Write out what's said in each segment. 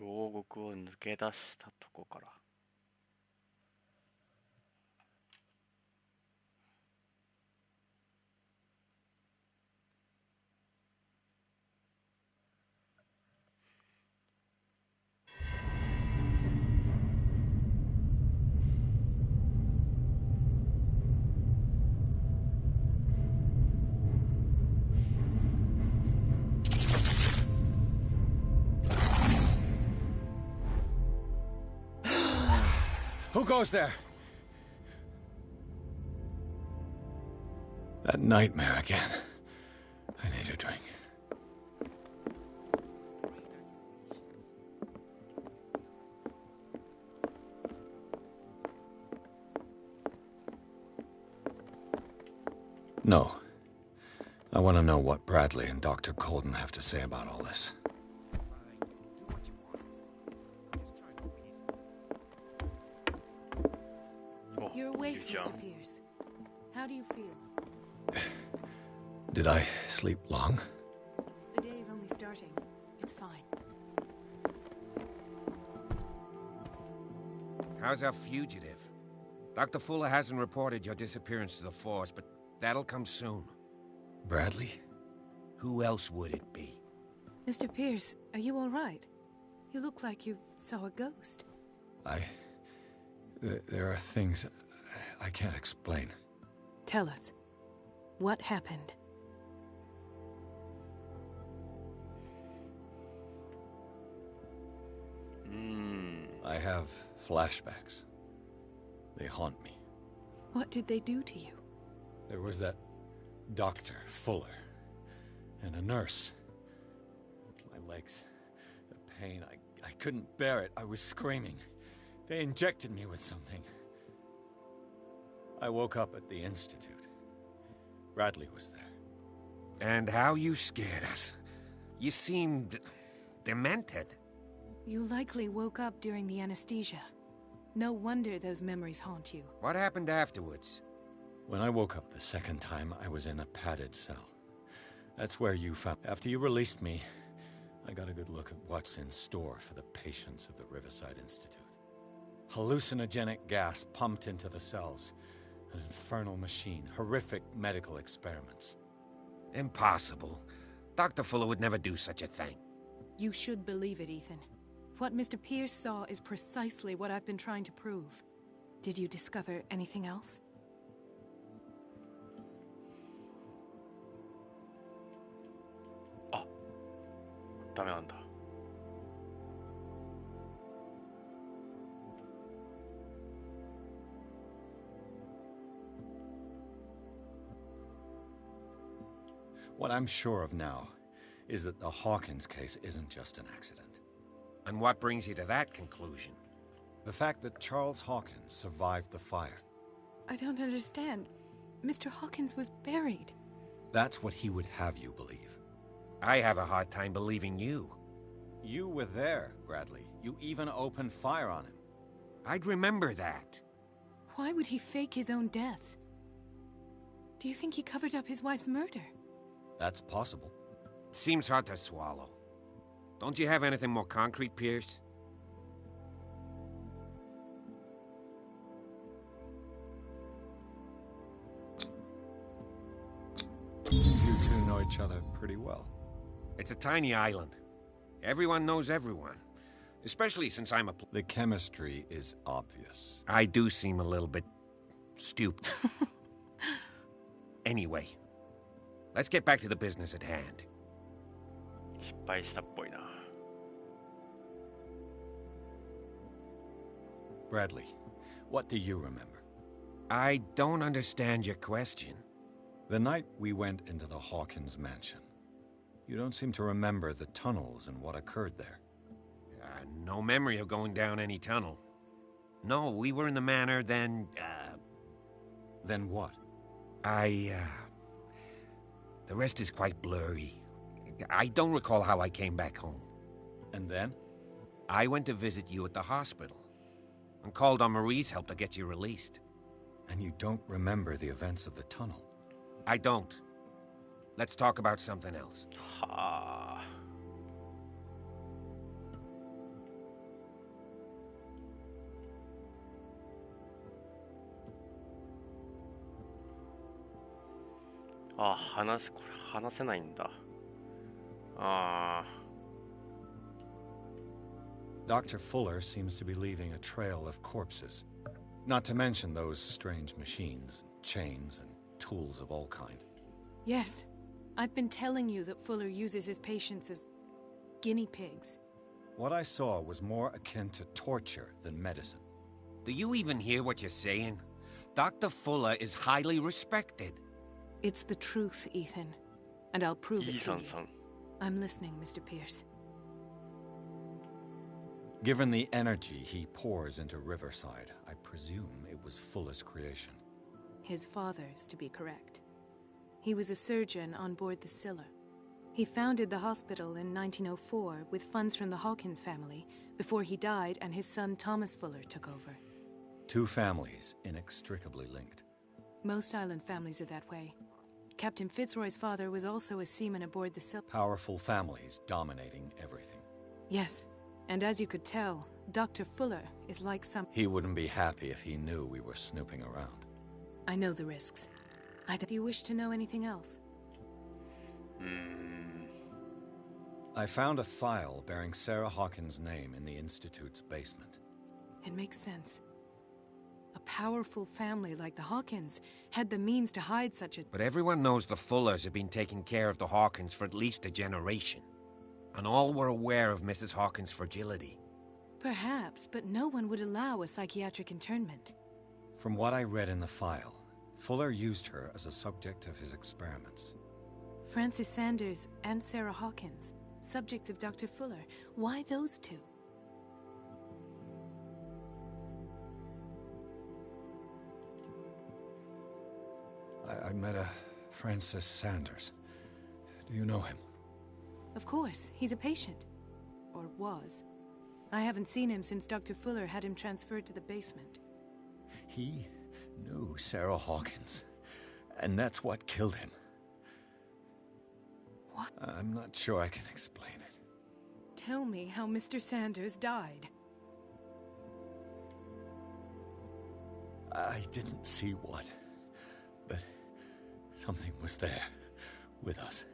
牢獄を抜け出したとこから。Who goes there? That nightmare again. I need a drink. No. I want to know what Bradley and Dr. Colden have to say about all this. You're awake, Mr. Pierce. How do you feel? Did I sleep long? The day is only starting. It's fine. How's our fugitive? Dr. Fuller hasn't reported your disappearance to the Force, but that'll come soon. Bradley? Who else would it be? Mr. Pierce, are you all right? You look like you saw a ghost. There are things I can't explain. Tell us. What happened? I have flashbacks. They haunt me. What did they do to you? There was that Dr. Fuller and a nurse. My legs, the pain, I couldn't bear it. I was screaming. They injected me with something. I woke up at the Institute. Bradley was there. And how you scared us. You seemed demented. You likely woke up during the anesthesia. No wonder those memories haunt you. What happened afterwards? When I woke up the second time, I was in a padded cell. That's where you found... After you released me, I got a good look at what's in store for the patients of the Riverside Institute. Hallucinogenic gas pumped into the cells. An infernal machine. Horrific medical experiments. Impossible. Dr. Fuller would never do such a thing. You should believe it, Ethan. What Mr. Pierce saw is precisely what I've been trying to prove. Did you discover anything else? Ah, ダメなんだ。What I'm sure of now is that the Hawkins case isn't just an accident. And what brings you to that conclusion? The fact that Charles Hawkins survived the fire. I don't understand. Mr. Hawkins was buried. That's what he would have you believe. I have a hard time believing you. You were there, Bradley. You even opened fire on him. I'd remember that. Why would he fake his own death? Do you think he covered up his wife's murder? That's possible. Seems hard to swallow. Don't you have anything more concrete, Pierce? You two know each other pretty well. It's a tiny island. Everyone knows everyone. Especially since I'm a... The chemistry is obvious. I do seem a little bit... stupid. Anyway, let's get back to the business at hand. 失敗したっぽいな。Bradley, what do you remember? I don't understand your question. The night we went into the Hawkins mansion. You don't seem to remember the tunnels and what occurred there. No memory of going down any tunnel. No, we were in the manor, then, Then what? The rest is quite blurry. I don't recall how I came back home. And then? I went to visit you at the hospital. And called on Marie's help to get you released. And you don't remember the events of the tunnel? I don't. Let's talk about something else. はあ。あ、これ話せないんだ。あ Dr. Fuller seems to be leaving a trail of corpses. Not to mention those strange machines, chains, and tools of all kind. Yes. I've been telling you that Fuller uses his patients as guinea pigs. What I saw was more akin to torture than medicine. Do you even hear what you're saying? Dr. Fuller is highly respected. It's the truth, Ethan. And I'll prove it to you. さん。I'm listening, Mr. Pierce. Given the energy he pours into Riverside, I presume it was Fuller's creation. His father's, to be correct. He was a surgeon on board the Scylla. He founded the hospital in 1904 with funds from the Hawkins family before he died and his son Thomas Fuller took over. Two families inextricably linked. Most island families are that way. Captain Fitzroy's father was also a seaman aboard the Scylla. Powerful families dominating everything. Yes, and as you could tell, Dr. Fuller is like some... He wouldn't be happy if he knew we were snooping around. I know the risks. Do you wish to know anything else? I found a file bearing Sarah Hawkins' name in the Institute's basement. It makes sense. A powerful family like the Hawkins had the means to hide such a... But everyone knows the Fullers have been taking care of the Hawkins for at least a generation. And all were aware of Mrs. Hawkins' fragility. Perhaps, but no one would allow a psychiatric internment. From what I read in the file, Fuller used her as a subject of his experiments. Francis Sanders and Sarah Hawkins, subjects of Dr. Fuller. Why those two? I met a Francis Sanders. Do you know him? Of course, he's a patient. Or was. I haven't seen him since Dr. Fuller had him transferred to the basement. He knew Sarah Hawkins, and that's what killed him. What? I'm not sure I can explain it. Tell me how Mr. Sanders died. I didn't see what, but something was there, with us.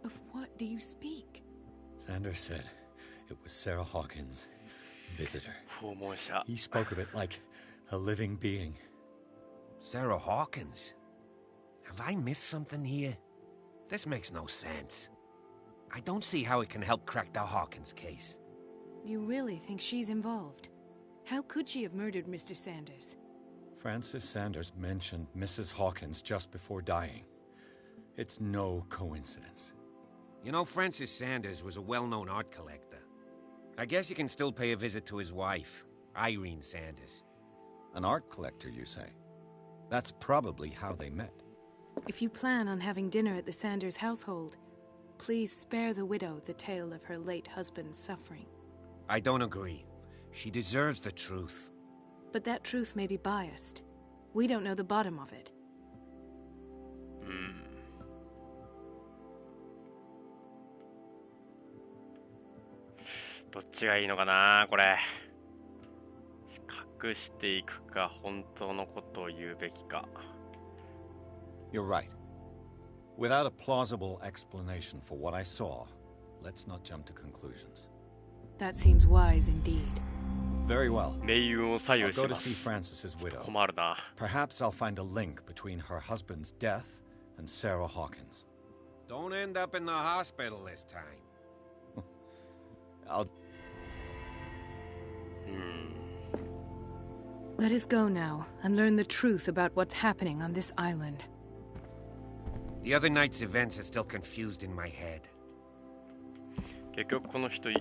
Of what do you speak? Sanders said it was Sarah Hawkins' visitor. 訪問者。 He spoke of it like a living being. Sarah Hawkins? Have I missed something here? This makes no sense. I don't see how it can help crack the Hawkins case. You really think she's involved? How could she have murdered Mr. Sanders? Francis Sanders mentioned Mrs. Hawkins just before dying. It's no coincidence. You know, Francis Sanders was a well-known art collector. I guess you can still pay a visit to his wife, Irene Sanders. An art collector, you say? That's probably how they met. If you plan on having dinner at the Sanders household, please spare the widow the tale of her late husband's suffering. I don't agree. She deserves the truth. But that truth may be biased. We don't know the bottom of it. どっちがいいのかなこれ。隠していくか、本当のことを言うべきか。 You're right. Without a plausible explanation for what I saw, let's not jump to conclusions. That seems wise indeed. Very well. 命運を左 I'll 右し go ま to see す。 Francis's widow. 困るな。 Perhaps I'll find a link between her husband's death and Sarah Hawkins. Don't end up in the hospital this time. I'll... Let us go now and learn the truth about what's happening on this island. The other night's events are still confused in my head. 結局この人い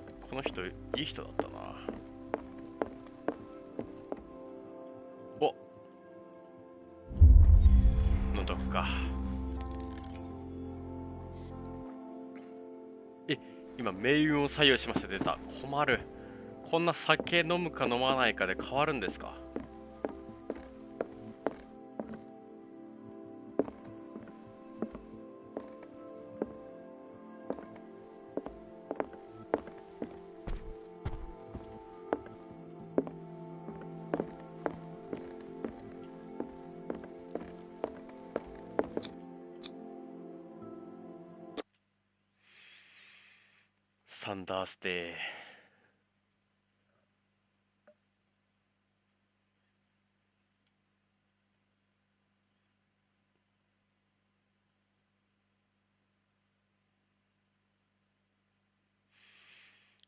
い人だったな。お飲んどくか。今命運を左右しました。出た。困る。こんな酒飲むか飲まないかで変わるんですか。サンダースデー。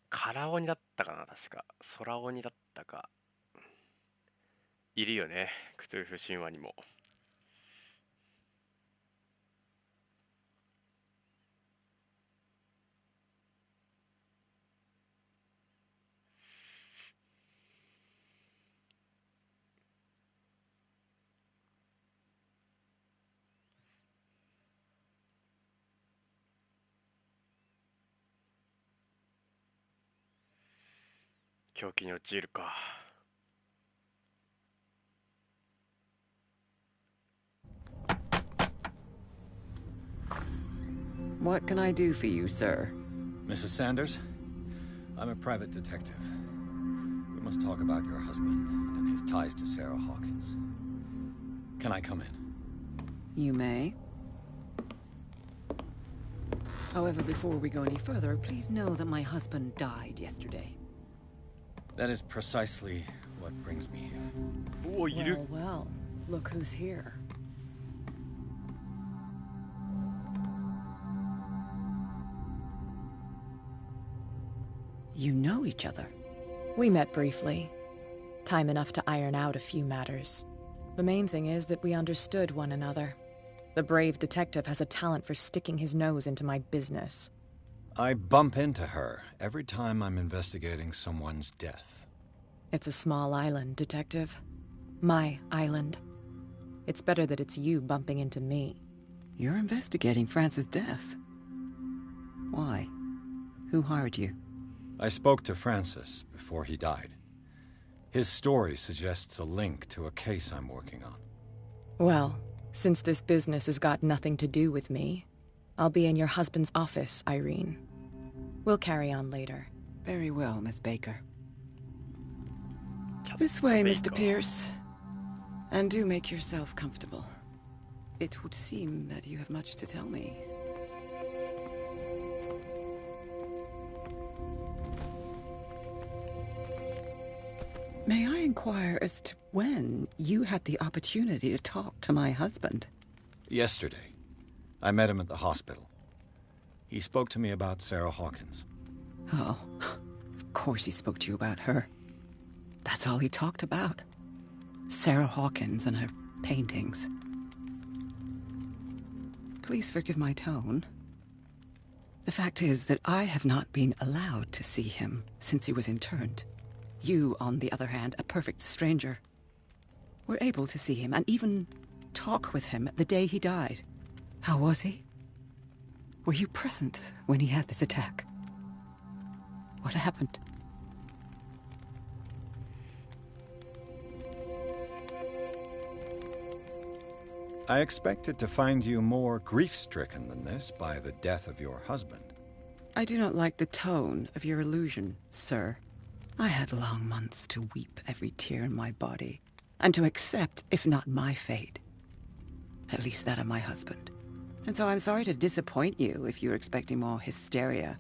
カラ鬼だったかな、確か。空鬼だったか。いるよね、クトゥルフ神話にも。狂気に陥るか。What can I do for you, sir? Mrs. Sanders, I'm a private detective. We must talk about your husband and his ties to Sarah Hawkins. Can I come in? You may. However, before we go any further, please know that my husband died yesterday. That is precisely what brings me here. おお、いる。 Well, look who's here. You know each other. We met briefly. Time enough to iron out a few matters. The main thing is that we understood one another. The brave detective has a talent for sticking his nose into my business. I bump into her every time I'm investigating someone's death. It's a small island, Detective. My island. It's better that it's you bumping into me. You're investigating Francis' death. Why? Who hired you? I spoke to Francis before he died. His story suggests a link to a case I'm working on. Well, since this business has got nothing to do with me, I'll be in your husband's office, Irene. We'll carry on later. Very well, Miss Baker. Captain This way, Baker. Mr. Pierce. And do make yourself comfortable. It would seem that you have much to tell me. May I inquire as to when you had the opportunity to talk to my husband? Yesterday, I met him at the hospital. He spoke to me about Sarah Hawkins. Oh, of course he spoke to you about her. That's all he talked about. Sarah Hawkins and her paintings. Please forgive my tone. The fact is that I have not been allowed to see him since he was interned. You, on the other hand, a perfect stranger, were able to see him and even talk with him the day he died. How was he? Were you present when he had this attack? What happened? I expected to find you more grief-stricken than this by the death of your husband. I do not like the tone of your allusion, sir. I had long months to weep every tear in my body, and to accept, if not my fate, at least that of my husband. And so I'm sorry to disappoint you if you're expecting more hysteria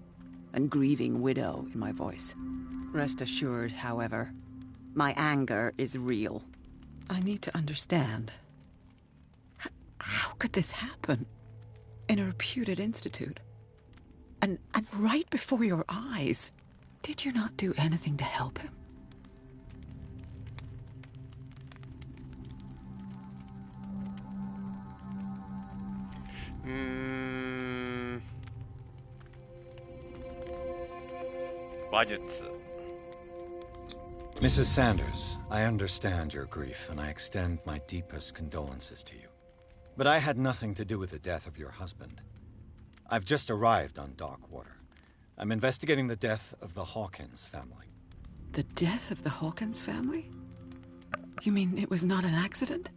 and grieving widow in my voice. Rest assured, however, my anger is real. I need to understand. How could this happen? In a reputed institute? And right before your eyes? Did you not do anything to help him? Mrs. Sanders, I understand your grief, and I extend my deepest condolences to you. But I had nothing to do with the death of your husband. I've just arrived on Darkwater. I'm investigating the death of the Hawkins family. The death of the Hawkins family? You mean it was not an accident?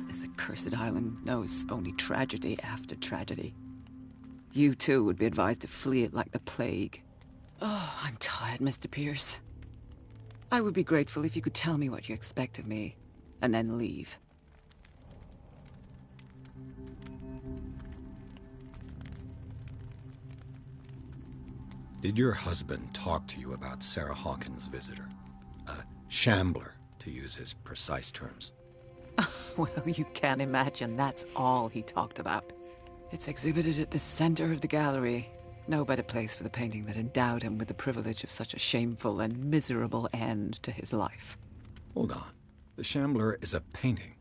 This accursed island knows only tragedy after tragedy. You too would be advised to flee it like the plague. Oh, I'm tired, Mr. Pierce. I would be grateful if you could tell me what you expect of me, and then leave. Did your husband talk to you about Sarah Hawkins' visitor? A shambler, to use his precise terms. Well, you can imagine that's all he talked about. It's exhibited at the center of the gallery. No better place for the painting that endowed him with the privilege of such a shameful and miserable end to his life. Hold on. The Shambler is a painting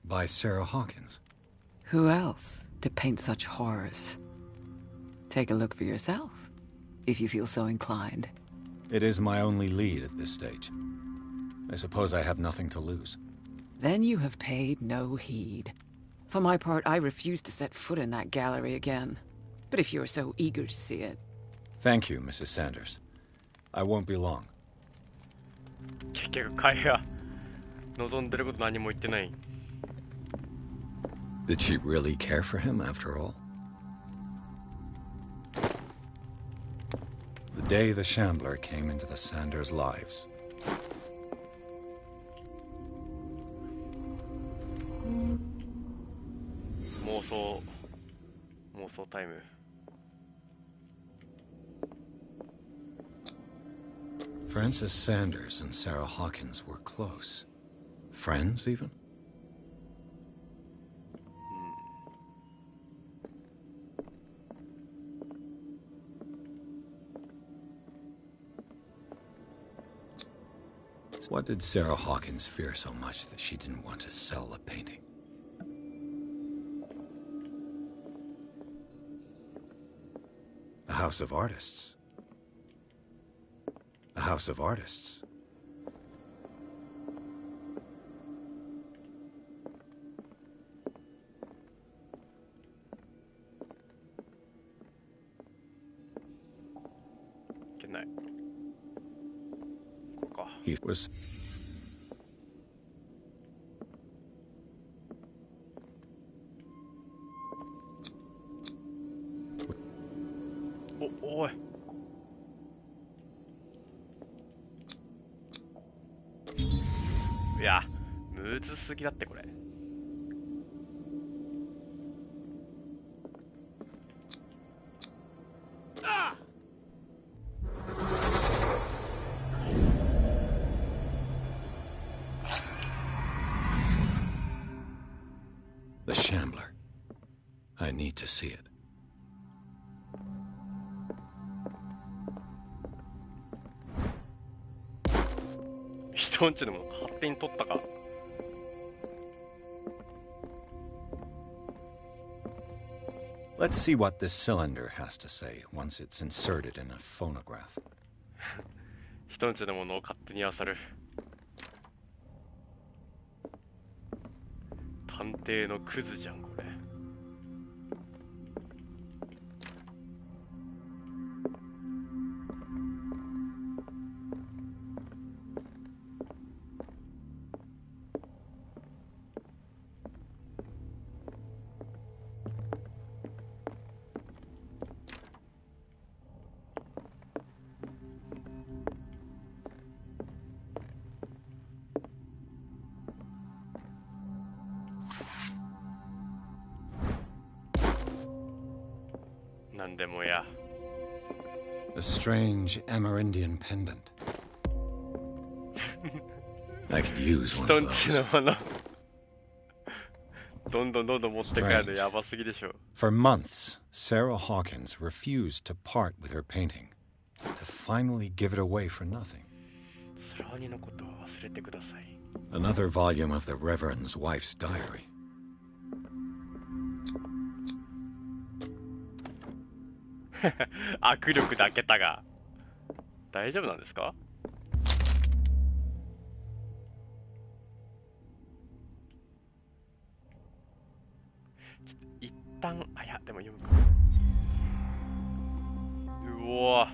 by Sarah Hawkins. Who else to paint such horrors? Take a look for yourself, if you feel so inclined. It is my only lead at this stage. I suppose I have nothing to lose. Then you have paid no heed. For my part, I refuse to set foot in that gallery again. But if you're so eager to see it... Thank you, Mrs. Sanders. I won't be long. 結局彼は望んでること何も言ってない。 Did she really care for him after all? The day the Shambler came into the Sanders' lives.妄想タイム。 Frances Sanders and Sarah Hawkins were close. Friends, even? What did Sarah Hawkins fear so much that she didn't want to sell the painting? A house of artists. A house of artists. Good night. He was...おい。いや、むずすぎだってこれ。The Shambler. I need to see it. 人んちのもの勝手に取ったか。 Let's see what this cylinder has to say once it's inserted in a phonograph. 人んちのものを勝手に漁る。探偵のクズじゃんこれ。 なんでもや。 A strange Amerindian pendant. I could use one 人 of んち those. のもの。どんどん持って帰るのやばすぎでしょ。 For months, Sarah Hawkins refused to part with her painting, to finally give it away for nothing. その2のことは忘れてください。 Another volume of the Reverend's wife's diary. 握力だけたが大丈夫なんですか？ちょっと一旦いやでも読むか。うおー。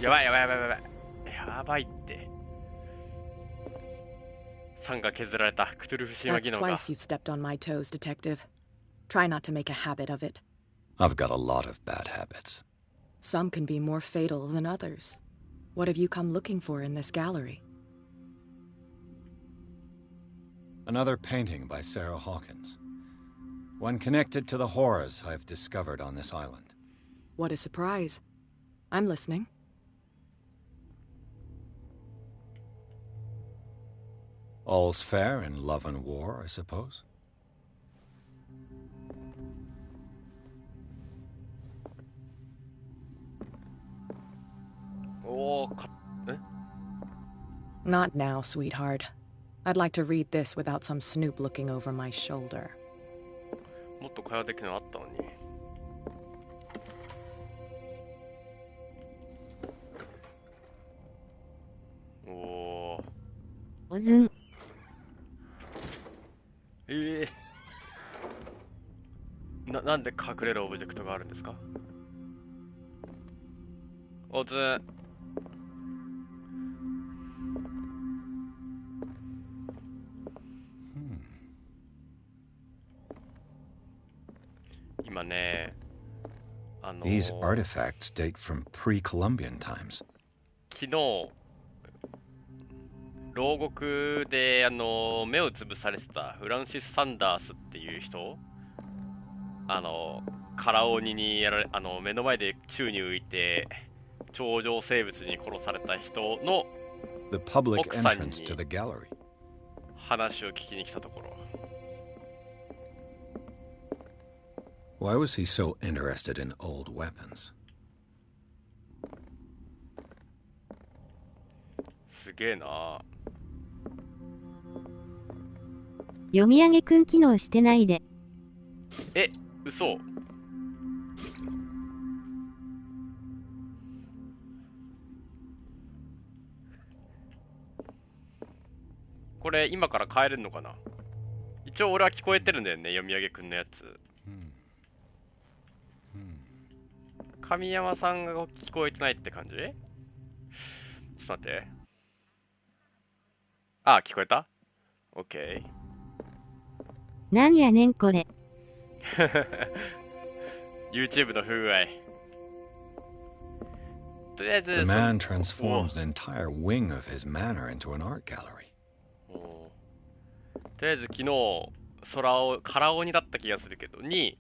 やばいやばいって。 3が削られたクトゥルフ神話技 That's 能が。 twice you've stepped on my toes, Detective. Try not to make a habit of it. I've got a lot of bad habits. Some can be more fatal than others. What have you come looking for in this gallery? Another painting by Sarah Hawkins. One connected to the horrors I've discovered on this island. What a surprise. I'm listening. All's fair in love and war, I suppose. Oh, Not now, sweetheart. I'd like to read this without some snoop looking over my shoulder. もっと会話できるのあったのに。おお。おずん。なんで隠れるオブジェクトがあるんですか？おずん。今ね、These artifacts date from pre-Columbian times. 昨日牢獄で目をつぶされてたフランシス・サンダースっていう人、カラオニにやられ目の前で宙に浮いて超常生物に殺された人の The public 奥さん entrance に to the gallery. 話を聞きに来たところ、Why was he so interested in old weapons? すげえな。読み上げくん機能してないで。え、嘘。これ今から変えれるのかな。一応俺は聞こえてるんだよね、読み上げくんのやつ。神山さんが聞こえてないって感じ？ちょっと待って。あ、聞こえた？ OK。なんやねんこれ。YouTube の不具合。とりあえず The man transformed an entire wing of his manor into an art gallery. とりあえず昨日カラオニだった気がするけどに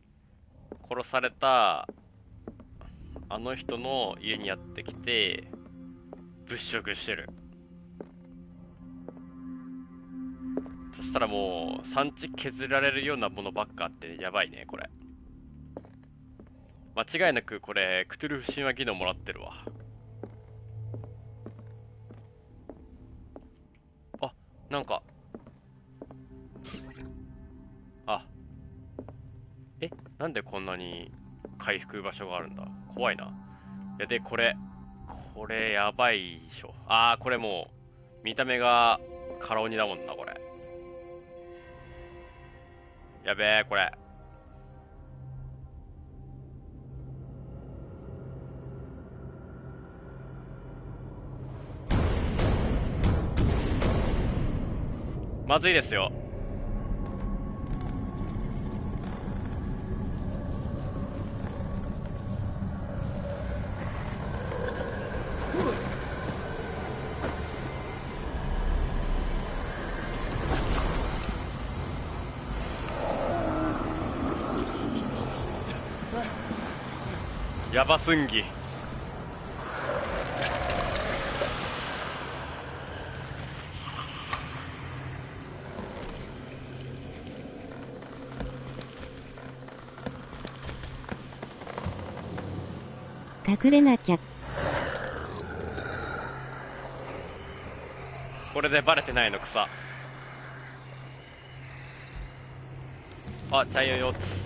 殺されたあの人の家にやってきて物色してる。そしたらもう産地削られるようなものばっかあってやばいねこれ。間違いなくこれクトゥルフ神話技能もらってるわ。あ、なんかなんでこんなに回復場所があるんだ。怖いな。いやでこれやばいでしょ。これもう見た目がカラオニだもんなこれ。やべえこれ。まずいですよ。やばすんぎ。隠れなきゃ。これでバレてないの草。あ、茶色4つ。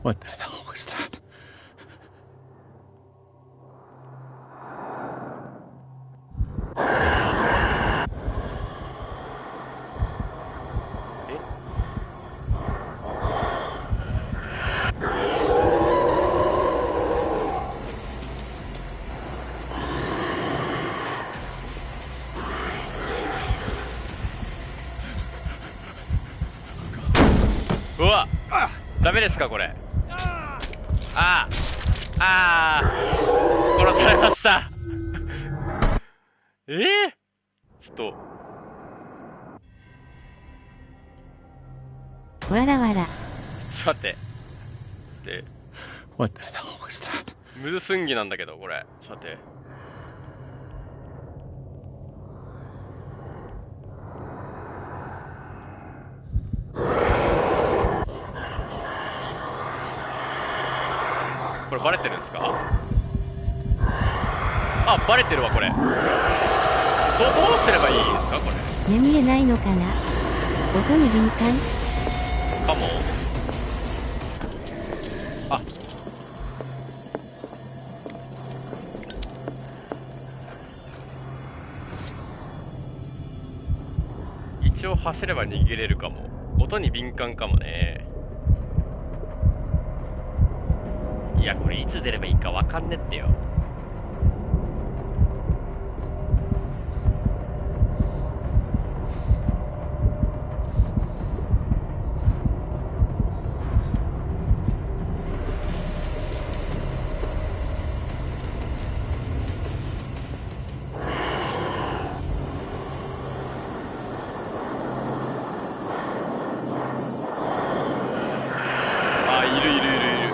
What the hell was that?うわ、ダメですかこれ。あー、殺されましたちょっとわらわら。ちょっと待って。で、What the hell was that? ムズスンギなんだけど、これ。ちょっと待って。これバレてるんですか？あ、バレてるわ、これ。どうすればいいですか、これ。眠れないのかな。音に敏感かも。あ、一応走れば逃げれるかも。音に敏感かもね。いや、これいつ出ればいいかわかんねってよ。あ、いるいるいるいる。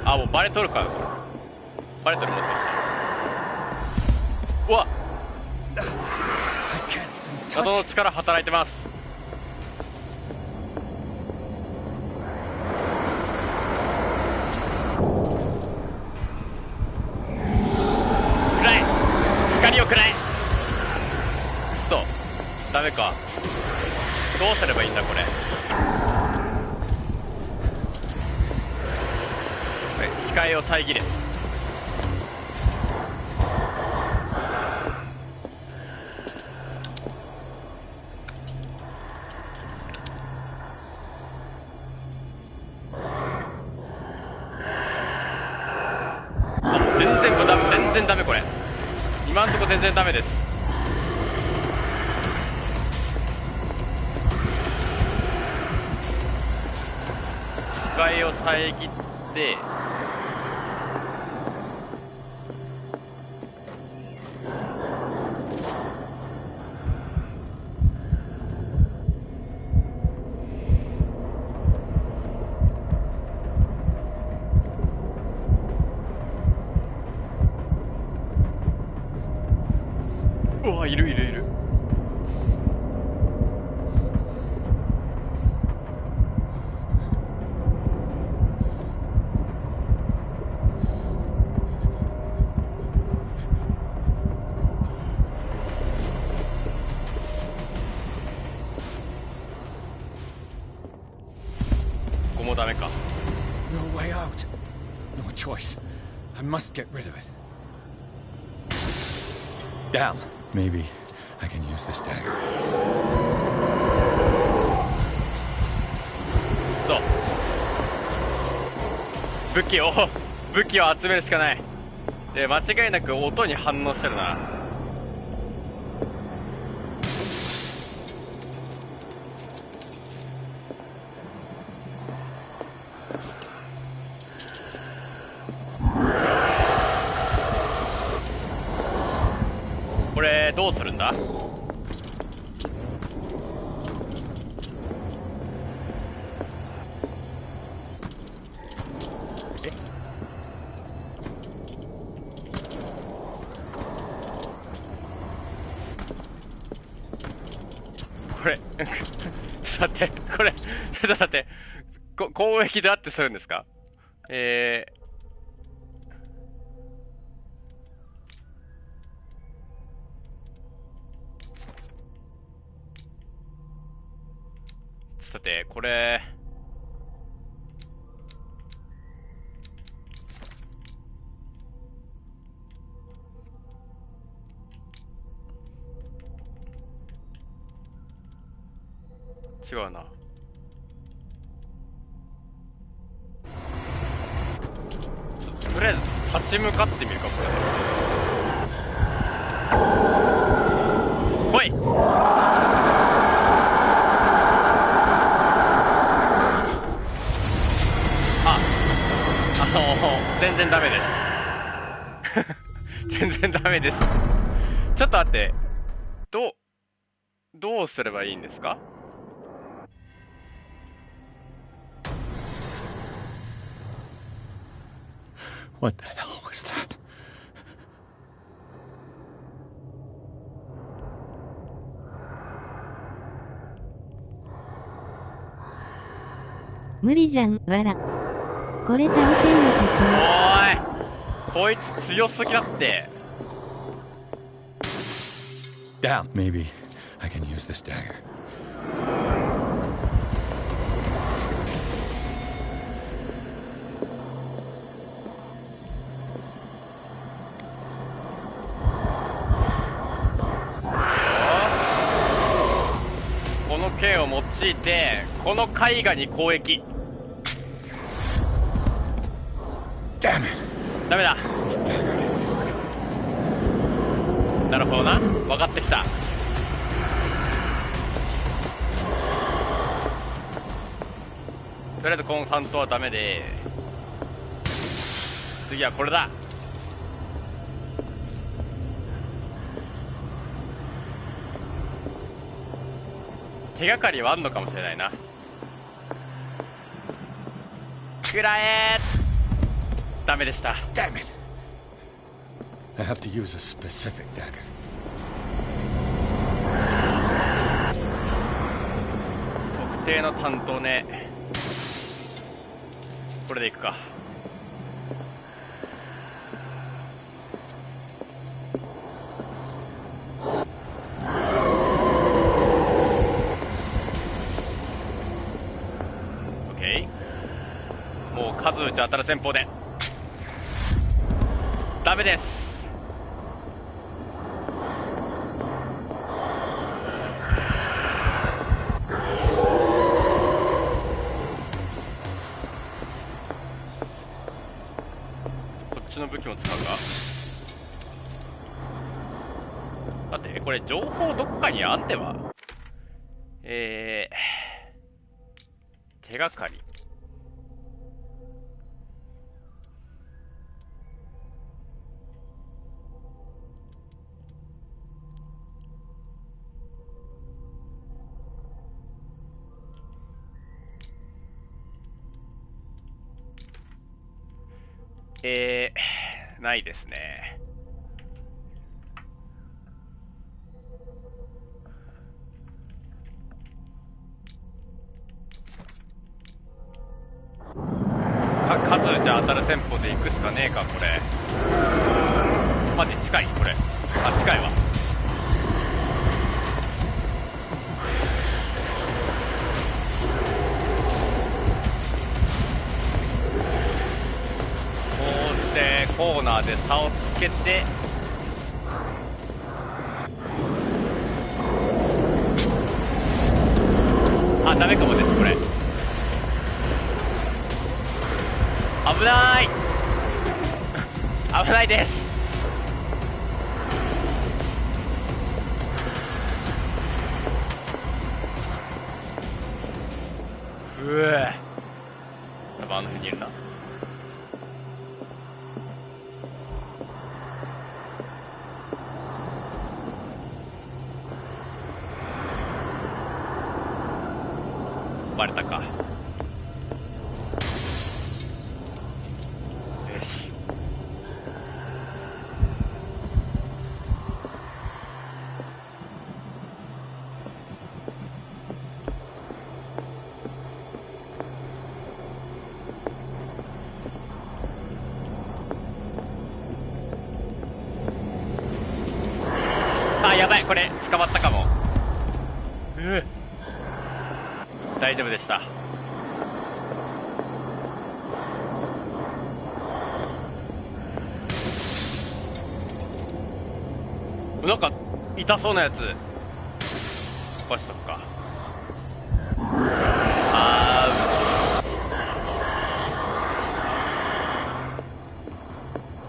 あ、もうバレとるか。バレとる、もしかして。うわっ、 I can't even 謎 touch の力働いてます。暗い、光を暗い。くそ、ダメか。どうすればいいんだこれ。視界を遮れ。あ、全然ダメ、全然ダメこれ。今んとこ全然ダメです。視界を遮ってうわ、いるいるいる。ここもダメか。 No way out. No choice. I must get rid of it. Damn. Maybe I can use this dagger. そう、武器を集めるしかない。で、間違いなく音に反応してるな。これどうするんだ？これちょっと待って、これちょっと待って、攻撃どうやってするんですか？さて、これ違うな。とりあえず立ち向かってみるか、これ。来い。全然ダメです全然ダメです。ちょっと待って、どうすればいいんですか？What the hell was that? 無理じゃん、わら。これ倒せんのかしら。おーい、こいつ強すぎだって。Down. Maybe I can use this dagger. この剣を用いてこの絵画に攻撃。Damn it. ダメだ。 This dagger didn't work. なるほどな、分かってきた。とりあえずこの担当はダメで、次はこれだ。手がかりはあんのかもしれないな。くらえ。ダメでした。 Damn it. I have to use a specific dagger. 特定の担当ね。これでいくか。オッケー。もう数打ち当たる戦法で。ダメです。こっちの武器も使うか。待って、これ情報どっかにあんでは。手がかり。ないですね。数じゃ当たる戦法で行くしかねえか、これ。マジ近いこれ。あ、近いわ。コーナーで差をつけて、あ、ダメかもですこれ。危ない危ないです。うえ、多分あの辺にいるな。バレたか。よし。あ、やばい、これ捕まったかも。大丈夫でした。なんか痛そうなやつ壊しとくか。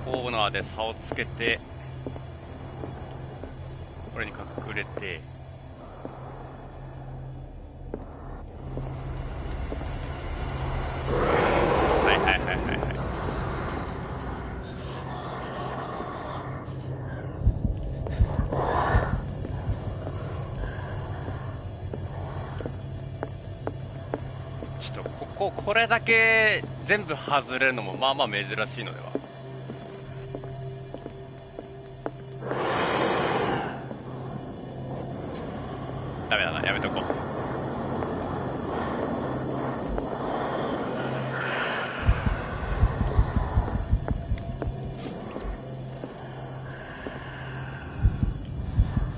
コーナーで差をつけて、これに隠れて、はいはいはいはいはい。ちょっとこれだけ全部外れるのもまあまあ珍しいのでは。ダメだな、やめとこう。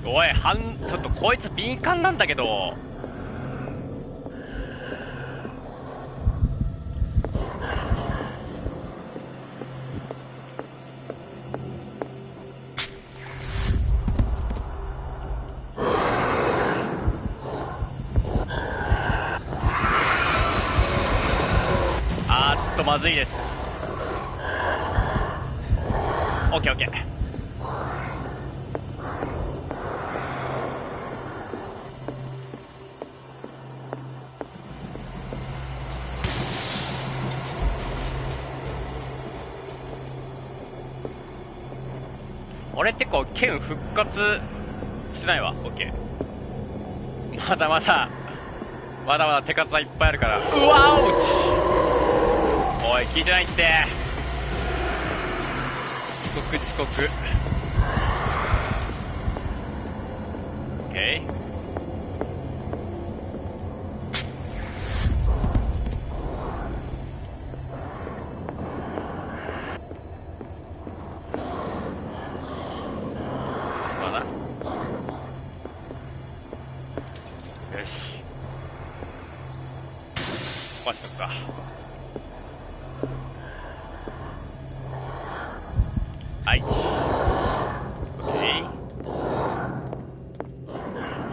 おい、ちょっとこいつ敏感なんだけど。まずいです。オッケーオッケー。俺ってこう剣復活しないわ。オッケー。まだまだ手数はいっぱいあるから。うわおち。おい、聞いてないって。遅刻。オッケー。そうだな。よし。壊しとくか。はい。オッケー。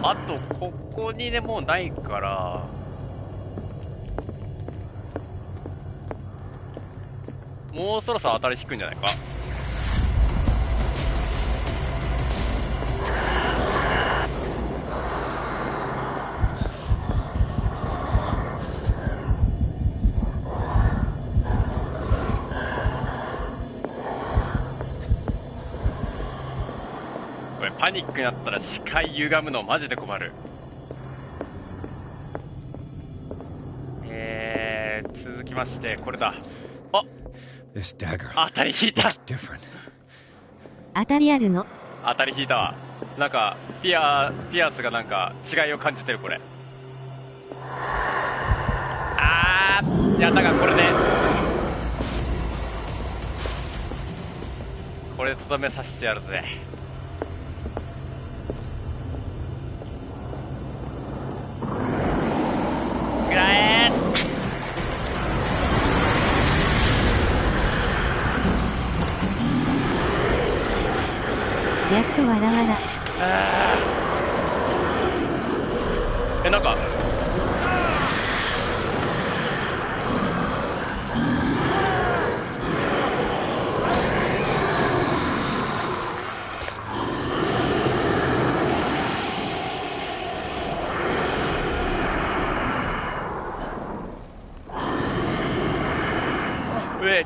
あとここにねもうないから、もうそろそろ当たり引くんじゃないか。パニックになったら視界歪むのマジで困る。続きましてこれだ。あ、当たり引いた。当たりあるの？当たり引いたわ。なんかピアスがなんか違いを感じてる。これいやだからこれでとどめさせてやるぜ。やっとわらわら。なんか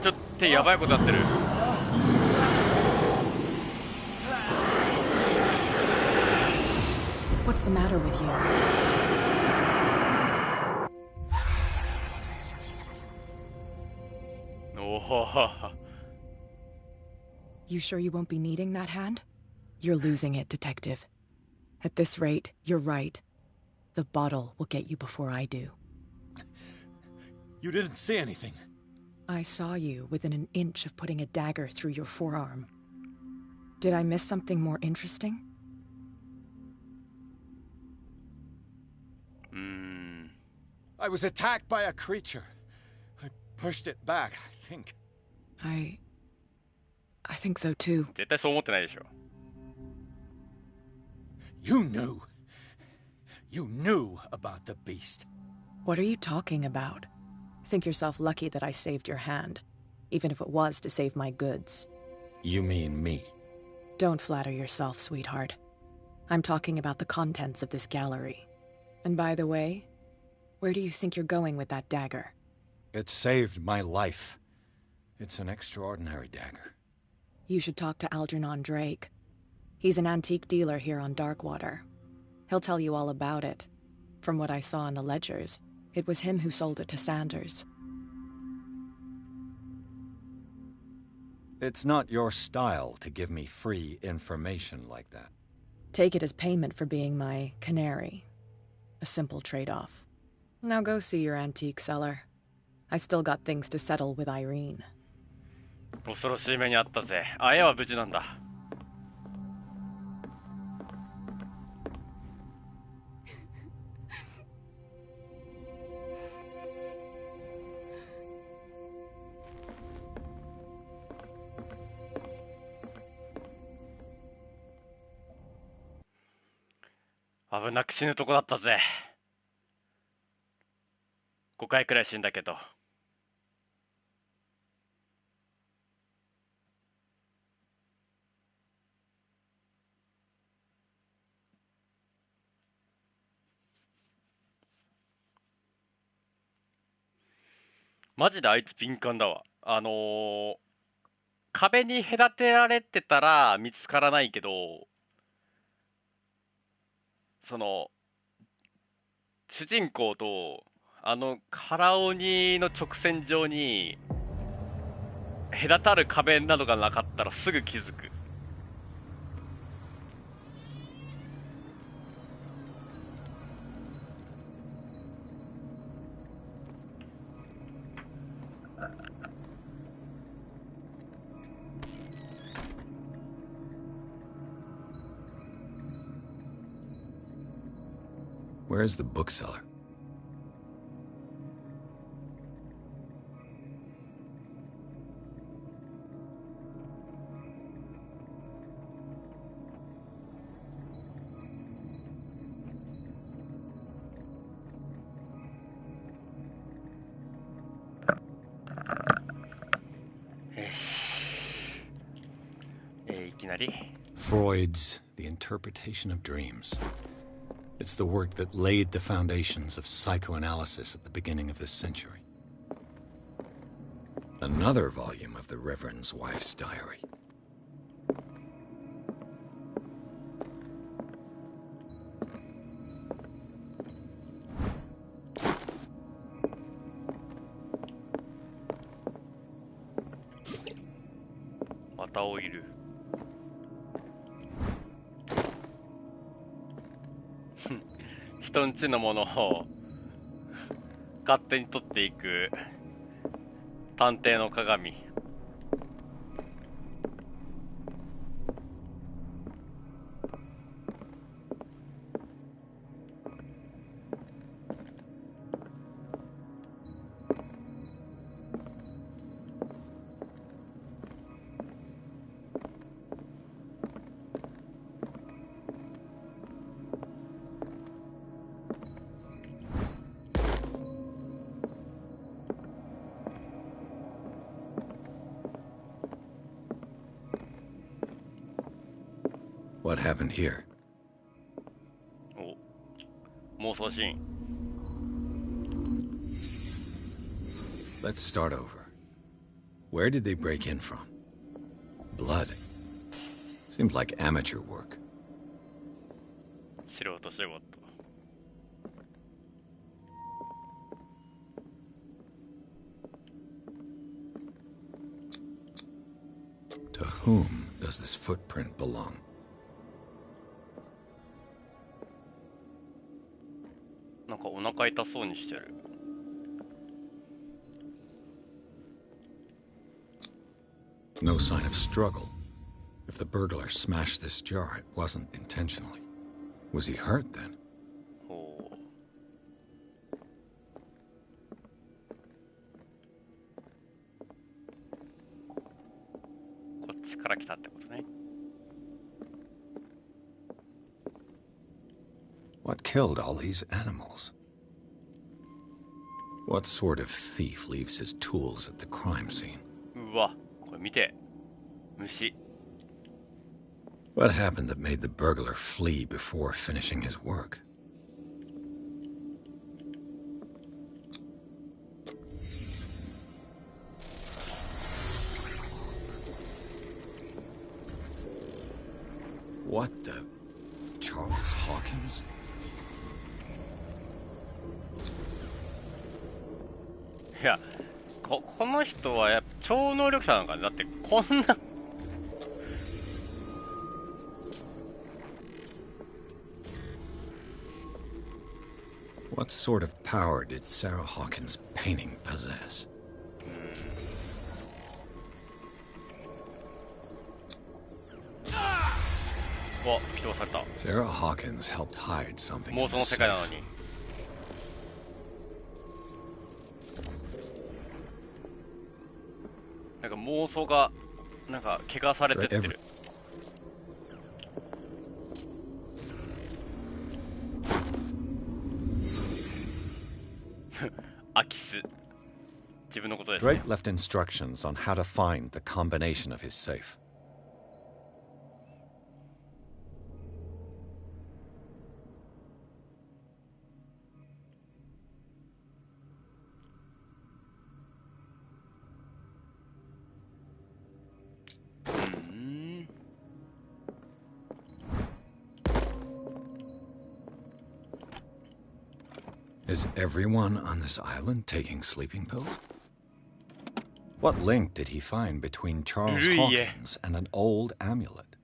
ちょっとやばいことやってる。What's the matter with you? You sure you won't be needing that hand? You're losing it, Detective. At this rate, you're right. The bottle will get you before I do. You didn't see anything. I saw you within an inch of putting a dagger through your forearm. Did I miss something more interesting? I was attacked by a creature. I pushed it back, I think. I think so too. 絶対そう思ってないでしょ。You knew. You knew about the beast. What are you talking about? Think yourself lucky that I saved your hand, even if it was to save my goods. You mean me? Don't flatter yourself, sweetheart. I'm talking about the contents of this gallery. And by the way, where do you think you're going with that dagger? It saved my life. It's an extraordinary dagger. You should talk to Algernon Drake. He's an antique dealer here on Darkwater. He'll tell you all about it. From what I saw in the ledgers, it was him who sold it to Sanders. It's not your style to give me free information like that. Take it as payment for being my canary. A simple trade-off. Now go see your antique seller. I still got things to settle with Irene. 恐ろしい目にあったぜ。あ、絵は無事なんだ。危なく死ぬとこだったぜ。5回くらい死んだけど。マジであいつ敏感だわ。壁に隔てられてたら見つからないけど、その主人公とカラオニの直線上に隔たる壁などがなかったらすぐ気づく。Where's the bookseller? Freud's The Interpretation of Dreams. It's the work that laid the foundations of psychoanalysis at the beginning of this century. Another volume of the Reverend's wife's diary. Oil. 人んちのものを勝手に取っていく探偵の鏡。What happened here? 妄想シーン。Let's start over. Where did they break in from? Blood. Seems like amateur work. 素人仕事。To whom does this footprint belong?お腹痛そうにしてる。No sign of struggle. If the burglar smashed this jar, it wasn't intentionally. Was he hurt then? ほう。こっちから来たってことね。What killed all these animals? What sort of thief leaves his tools at the crime scene? うわ、これ見て。虫。What happened that made the burglar flee before finishing his work? What the... Charles Hawkins? いや、この人はやっぱ超能力者なのかね。だってこんなWhat sort of power did Sarah Hawkins' painting possess? Sarah Hawkins helped hide something in 妄想 the の世界なの safe. に。なんか妄想がなんか怪我されてってる。アキス。自分のことですね。 Drake left instructions on how to find the combination of his safe. Is everyone on this island taking sleeping pills? What link did he find between Charles Hawkins and an old amulet?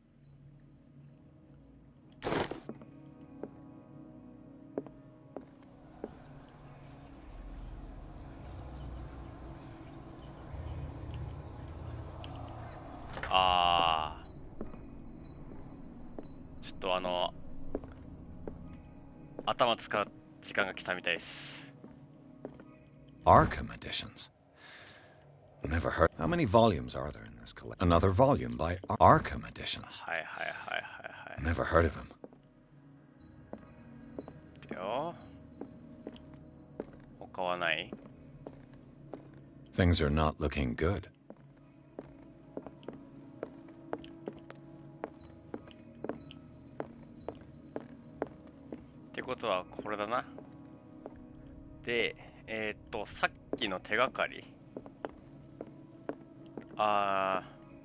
Just 頭使う時間が来たみたいです。 Arkham editions. Never heard. How many volumes are there in this collection? Another volume by Arkham editions. はいはいはいはいはい。 Never heard of him. でよ。他はない？ Things are not looking good. ってことはこれだな。で、さっきの手がかり。こ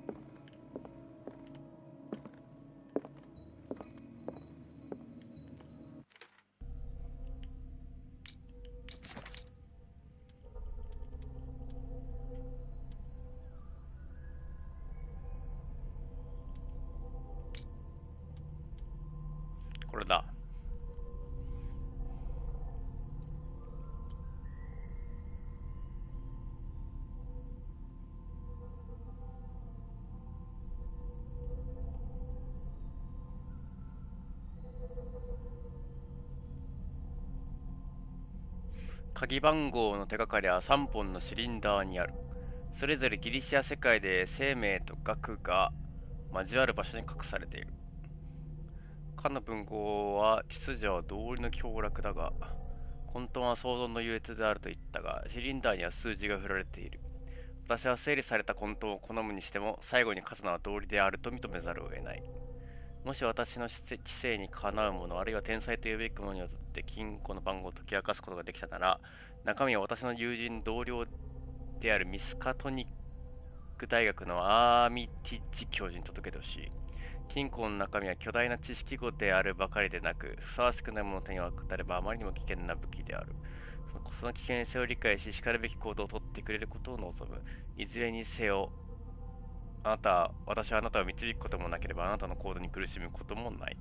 れだ。鍵番号の手がかりは3本のシリンダーにある。それぞれギリシア世界で生命と学が交わる場所に隠されている。かの文豪は秩序は道理の凶楽だが、混沌は創造の優越であると言ったが、シリンダーには数字が振られている。私は整理された混沌を好むにしても、最後に勝つのは道理であると認めざるを得ない。もし私の知性にかなうもの、あるいは天才というべきものによって金庫の番号を解き明かすことができたなら、中身は私の友人同僚であるミスカトニック大学のアーミティッジ教授に届けてほしい。金庫の中身は巨大な知識語であるばかりでなく、ふさわしくないものの手に渡ればあまりにも危険な武器である。その危険性を理解し、しかるべき行動を取ってくれることを望む。いずれにせよ、私はあなたを導くこともなければ、あなたの行動に苦しむこともない。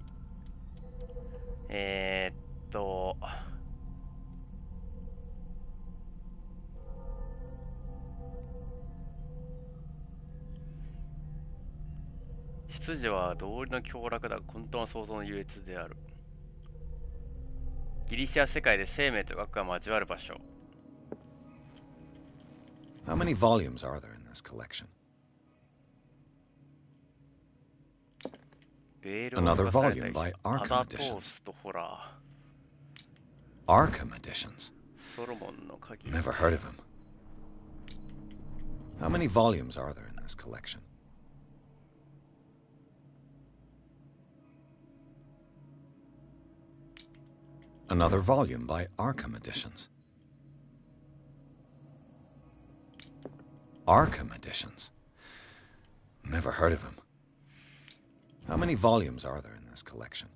秩序は道理の凶楽だが、混沌は創造の優越である。ギリシア世界で生命と学が交わる場所。How many volumes are there in this collection? Another volume by Arkham editions. Arkham editions. Never heard of him. How many volumes are there in this collection? Another volume by Arkham Editions. Arkham Editions? Never heard of him. How many volumes are there in this collection?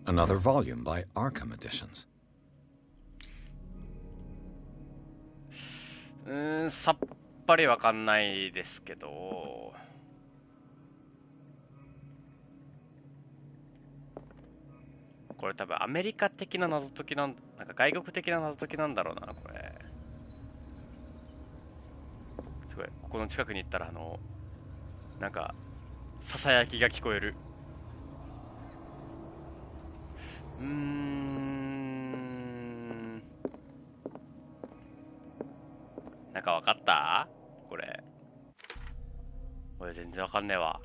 Another volume by Arkham Editions. さっぱりわかんないですけど、これ多分アメリカ的な謎解きなんか外国的な謎解きなんだろうな、これ。すごい、ここの近くに行ったらなんかささやきが聞こえる。なんかわかった？これ全然わかんねえわ。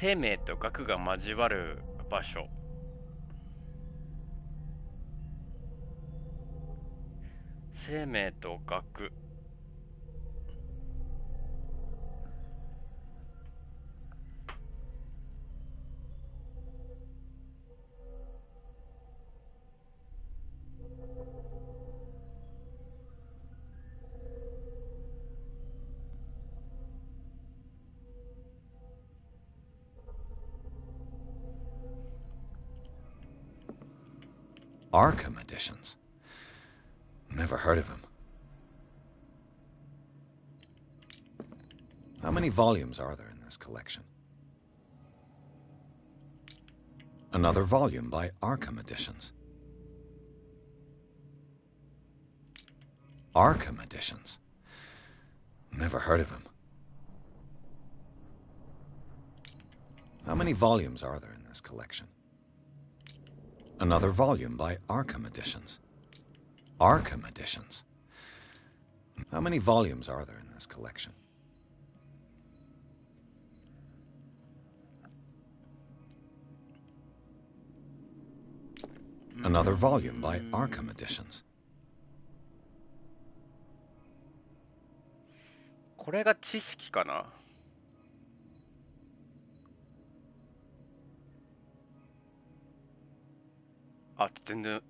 生命と学が交わる場所。生命と学。Arkham Editions? Never heard of him. How many volumes are there in this collection? Another volume by Arkham Editions. Arkham Editions? Never heard of him. How many volumes are there in this collection? Another volume by Arkham Editions. Arkham Editions? How many volumes are there in this collection? Another volume by Arkham Editions. これが知識かな。あ、全然違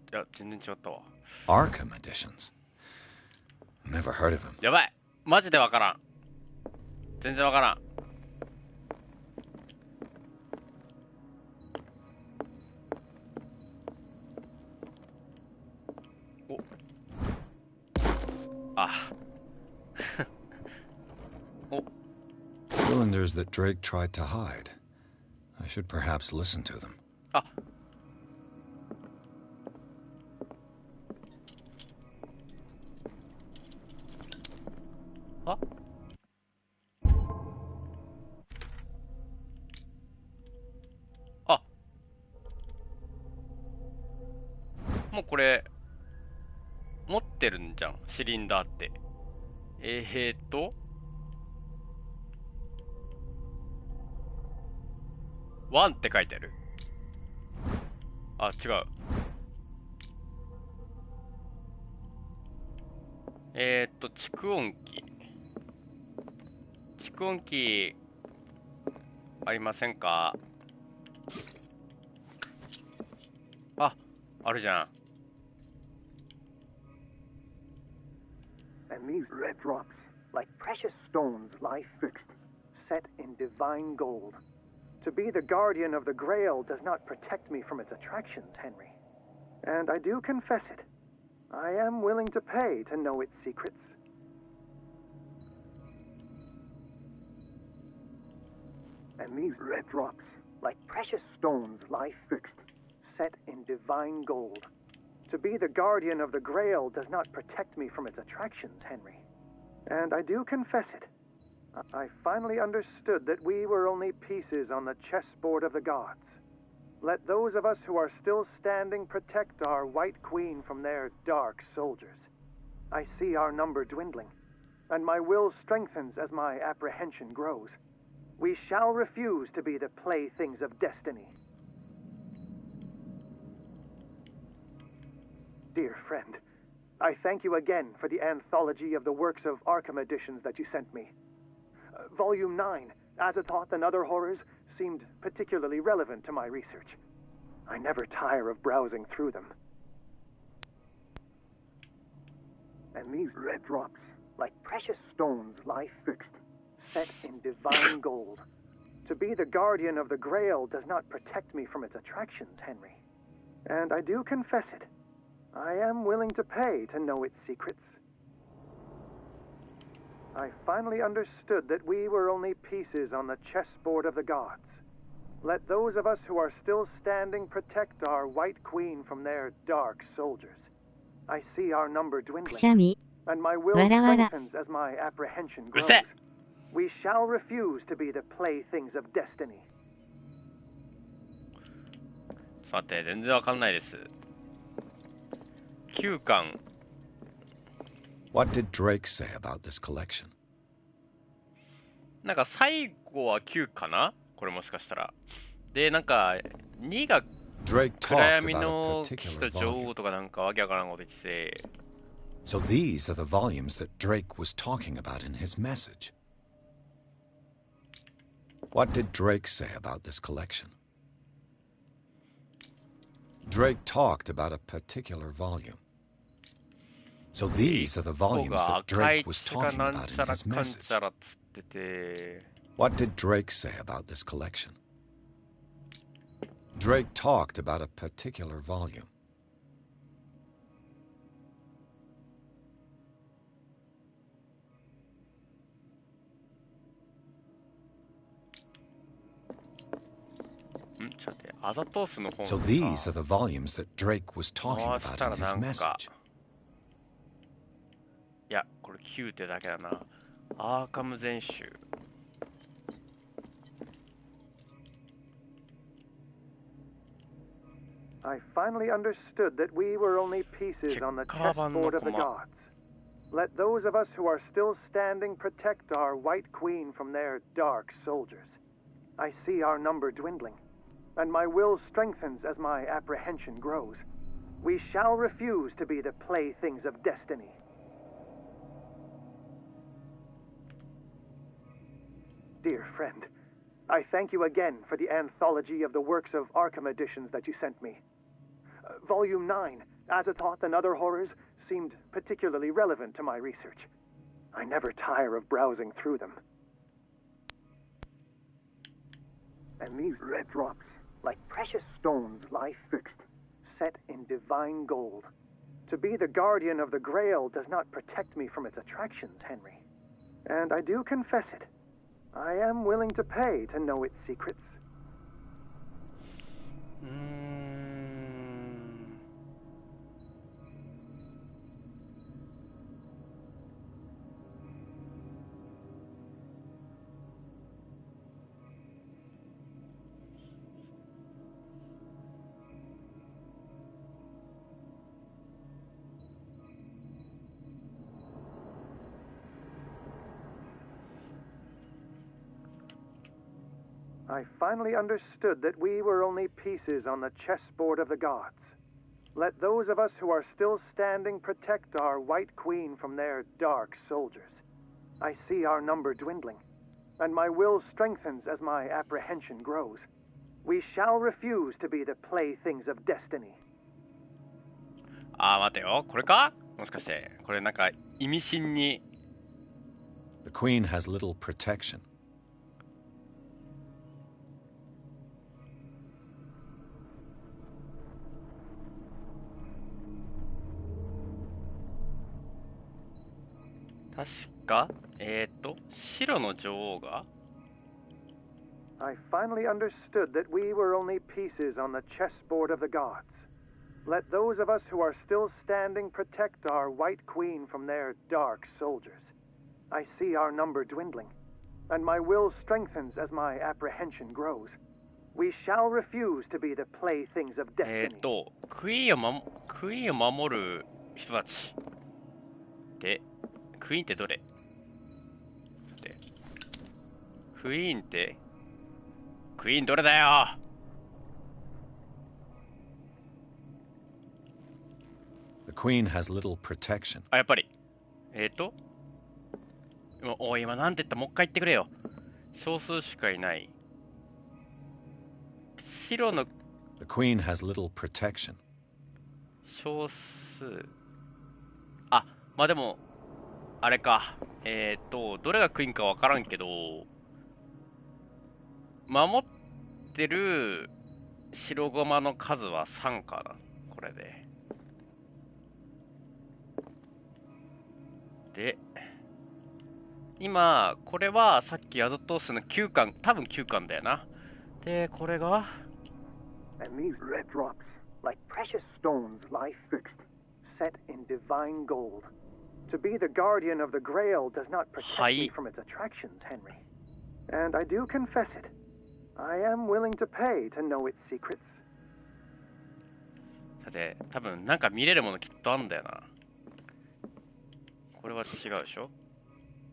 ったわ。Arkham Editions. Never heard of him. やばい、マジでわからん。全然わからん。お、あ。お。 Cylinders that Drake tried to hide. I should perhaps listen to them. あ。あ、もうこれ持ってるんじゃん、シリンダーって。1って書いてある。あ、違う。蓄音機。蓄音機ありませんか？あ、あるじゃん。And these red drops, like precious stones, lie fixed, set in divine gold. To be the guardian of the Grail does not protect me from its attractions, Henry. And I do confess it. I am willing to pay to know its secrets. And these red drops, like precious stones, lie fixed, set in divine gold. To be the guardian of the Grail does not protect me from its attractions, Henry. And I do confess it. I finally understood that we were only pieces on the chessboard of the gods. Let those of us who are still standing protect our White Queen from their dark soldiers. I see our number dwindling, and my will strengthens as my apprehension grows. We shall refuse to be the playthings of destiny. Dear friend, I thank you again for the anthology of the works of Arkham editions that you sent me. Volume 9, Azathoth and Other Horrors, seemed particularly relevant to my research. I never tire of browsing through them. And these red drops, like precious stones, lie fixed, set in divine gold. To be the guardian of the Grail does not protect me from its attractions, Henry. And I do confess it. I am willing to pay to know its secrets. I finally understood that we were only pieces on the chessboard of the gods. Let those of us who are still standing protect our White Queen from their dark soldiers. I see our number く dwindling, しゃみ and my will わらわら strengthens as my apprehension うる grows. せえ We shall refuse to be the playthings of destiny. 待って全然わかんないです9巻 What did Drake say about this collection? なんか最後は9かなこれもしかしたらでなんか2が Drake 暗 talked 闇 about の a 騎士と particular 女 volume. 王とかなんかわけわからんこと言ってて So these are the volumes that Drake was talking about in his message. What did Drake say about this collection? Drake talked about a particular volume. So these are the ここ volumes が that 赤い Drake was 血が talking なん about ち in ゃら his かん message. ちゃらっつってて What did Drake say about this collection? Drake talked about a particular volume.んちょっと待ってアザトースの本 So が these are the volumes that Drake was 回 talking し about たら in な his んか message. いやこれ9ってだけだなアーカム全集 I finally understood that we were only pieces on the chessboard of the gods. Let those of us who are still standing protect our White Queen from their dark soldiers. I see our number dwindling, and my will strengthens as my apprehension grows. We shall refuse to be the playthings of destiny. Dear friend, I thank you again for the anthology of the works of Arkham editions that you sent me. Volume 9, Azathoth and Other Horrors, seemed particularly relevant to my research. I never tire of browsing through them. And these red drops, like precious stones, lie fixed, set in divine gold. To be the guardian of the Grail does not protect me from its attractions, Henry. And I do confess it. I am willing to pay to know its secrets. うーん I finally understood that we were only pieces on the chessboard of the gods. Let those of us who are still standing protect our White Queen from their dark soldiers. I see our number dwindling, and my will strengthens as my apprehension grows. We shall refuse to be the playthings of destiny. あー待てよこれかもしかしてこれなんか意味深に The Queen has little protection. 確か白の女王が I finally understood that we were only pieces on the chessboard of the gods. Let those of us who are still standing protect our White Queen from their dark soldiers. I see our number dwindling, and my will strengthens as my apprehension grows. We shall refuse to be the playthings of destiny. クイーンを守る人たちで、クイーンってどれ？クイーンってクイーンどれだよ。The Queen has little protection. あ、やっぱりおい、今なんて言った？もう一回言ってくれよ。少数しかいない。白の The Queen has little protection. 少数。あ、まあでもあれか。どれがクイーンかわからんけど、守ってる白ゴマの数は3かな、これで。で、今これはさっきアゾトースの9巻、多分9巻だよな。で、これが And these red drops, like precious stones, lie fixed, set in divine gold. To be the guardian of the Grail does not protect me from its attractions, Henry. And I do confess it. I am willing to pay to know its secrets. さて、多分なんか見れるものきっとあんだよな。これは違うでしょ。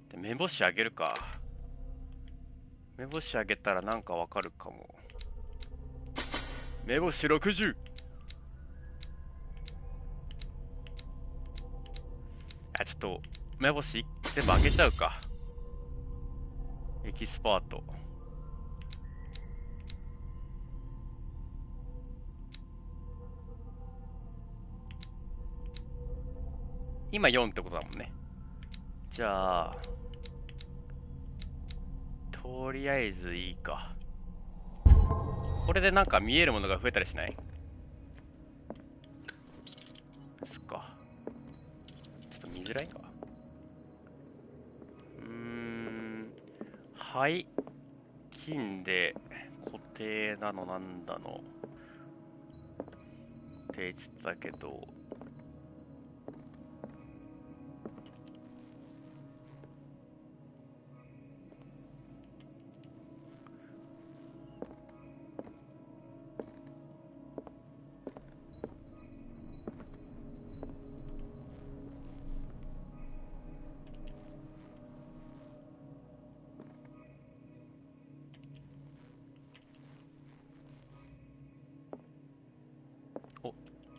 で、目星あげるか。目星あげたらなんかわかるかも。目星60。あ、ちょっと目星全部あげちゃうか。エキスパート。今4ってことだもんね。じゃあとりあえずいいか。これでなんか見えるものが増えたりしない？そっか。ちょっと見づらいか。はい。金で固定なのなんだのって言ってたけど、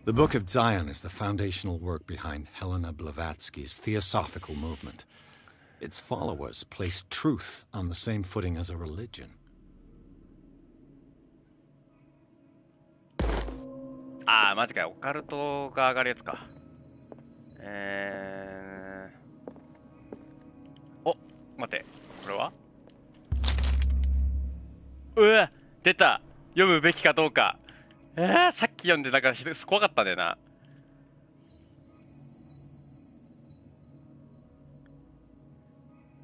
The Book of Zion is the foundational work behind Helena Blavatsky's theosophical movement. Its followers place truth on the same footing as a religion. ああ、マジかよ。オカルトが上がるやつか。お、待って。これはうわ、出た。読むべきかどうか。さっき読んで、だから怖かったんだよな。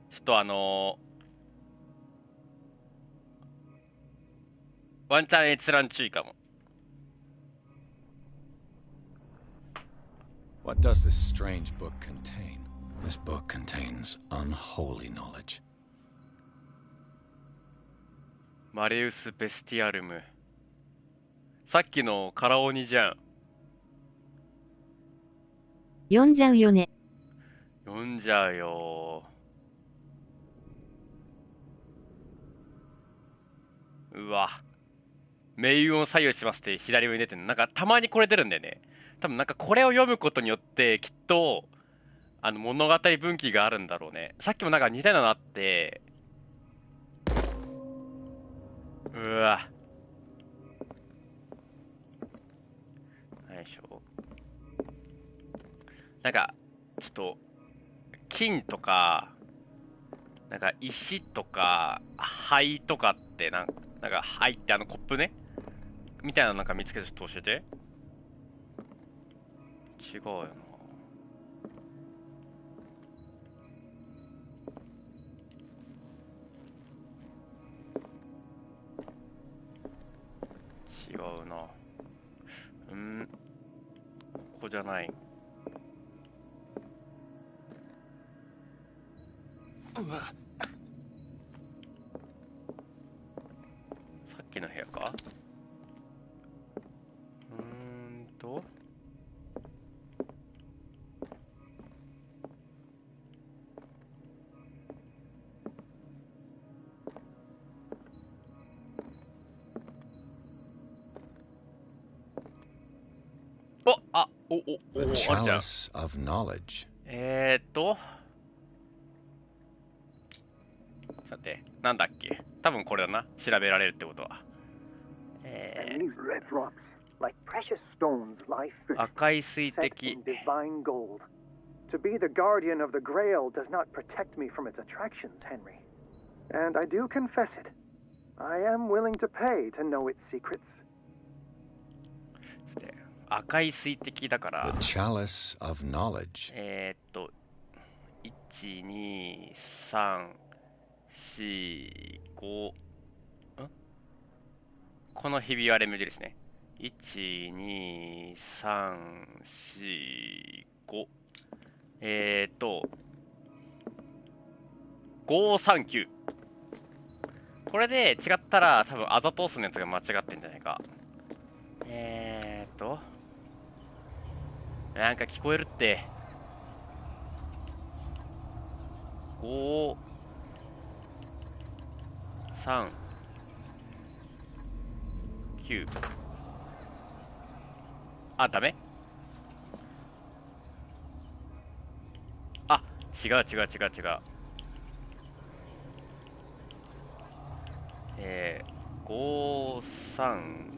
ちょっとワンチャン閲覧注意かも。What does this strange book contain? This book contains unholy knowledge. マレウス・ベスティアルム。さっきのカラオニじゃん。読んじゃうよね。読んじゃうよ。うわ。命運を左右しますって左上に出てるの。なんかたまにこれ出るんだよね。多分なんかこれを読むことによってきっと物語分岐があるんだろうね。さっきもなんか似たようなのあって、うわ。なんかちょっと金とかなんか石とか灰とかってなんか灰ってコップねみたいなのなんか見つけてちょっと教えて。違うよな。違うな。ここじゃない。か。The chalice of knowledge. さて、なんだっけ。多分これだな。調べられるってことは。And these red rocks, like precious stones, lie fixed, 赤い水 set 滴 in。divine gold. To be the guardian of the Grail does not protect me from its attractions, Henry. And I do confess it. I am willing to pay to know its secrets. 赤い水滴だから。 The chalice of knowledge. 1、2、3、4、5。このひび割れ目印ね。1、2、3、4、5。539。これで違ったら多分あざとすのやつが間違ってんじゃないか。なんか聞こえるって。5、3、9。あ、ダメ？あ、違う。5、3、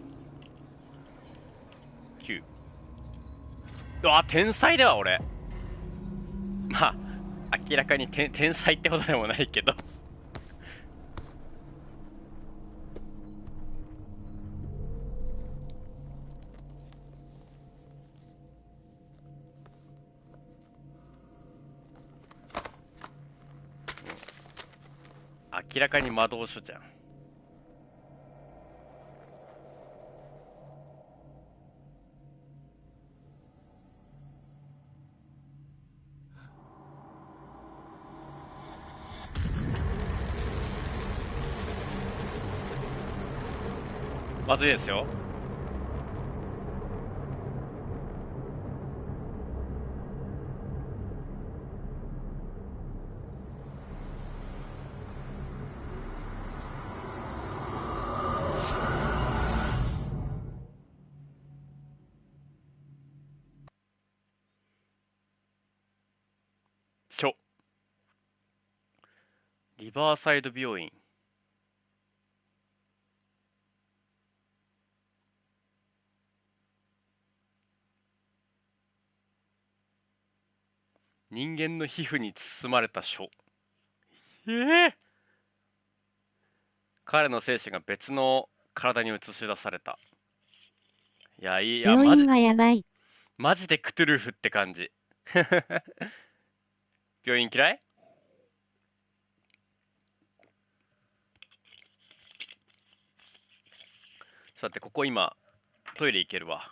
9。あ、天才だわ俺。まあ明らかに天才ってことでもないけど。明らかに魔導書じゃん。まずいですよ。リバーサイド病院。人間の皮膚に包まれた書。彼の精神が別の体に映し出された。いや、いいや、病院はやばい。マジでクトゥルフって感じ。病院嫌い？さて、ここ今トイレ行けるわ。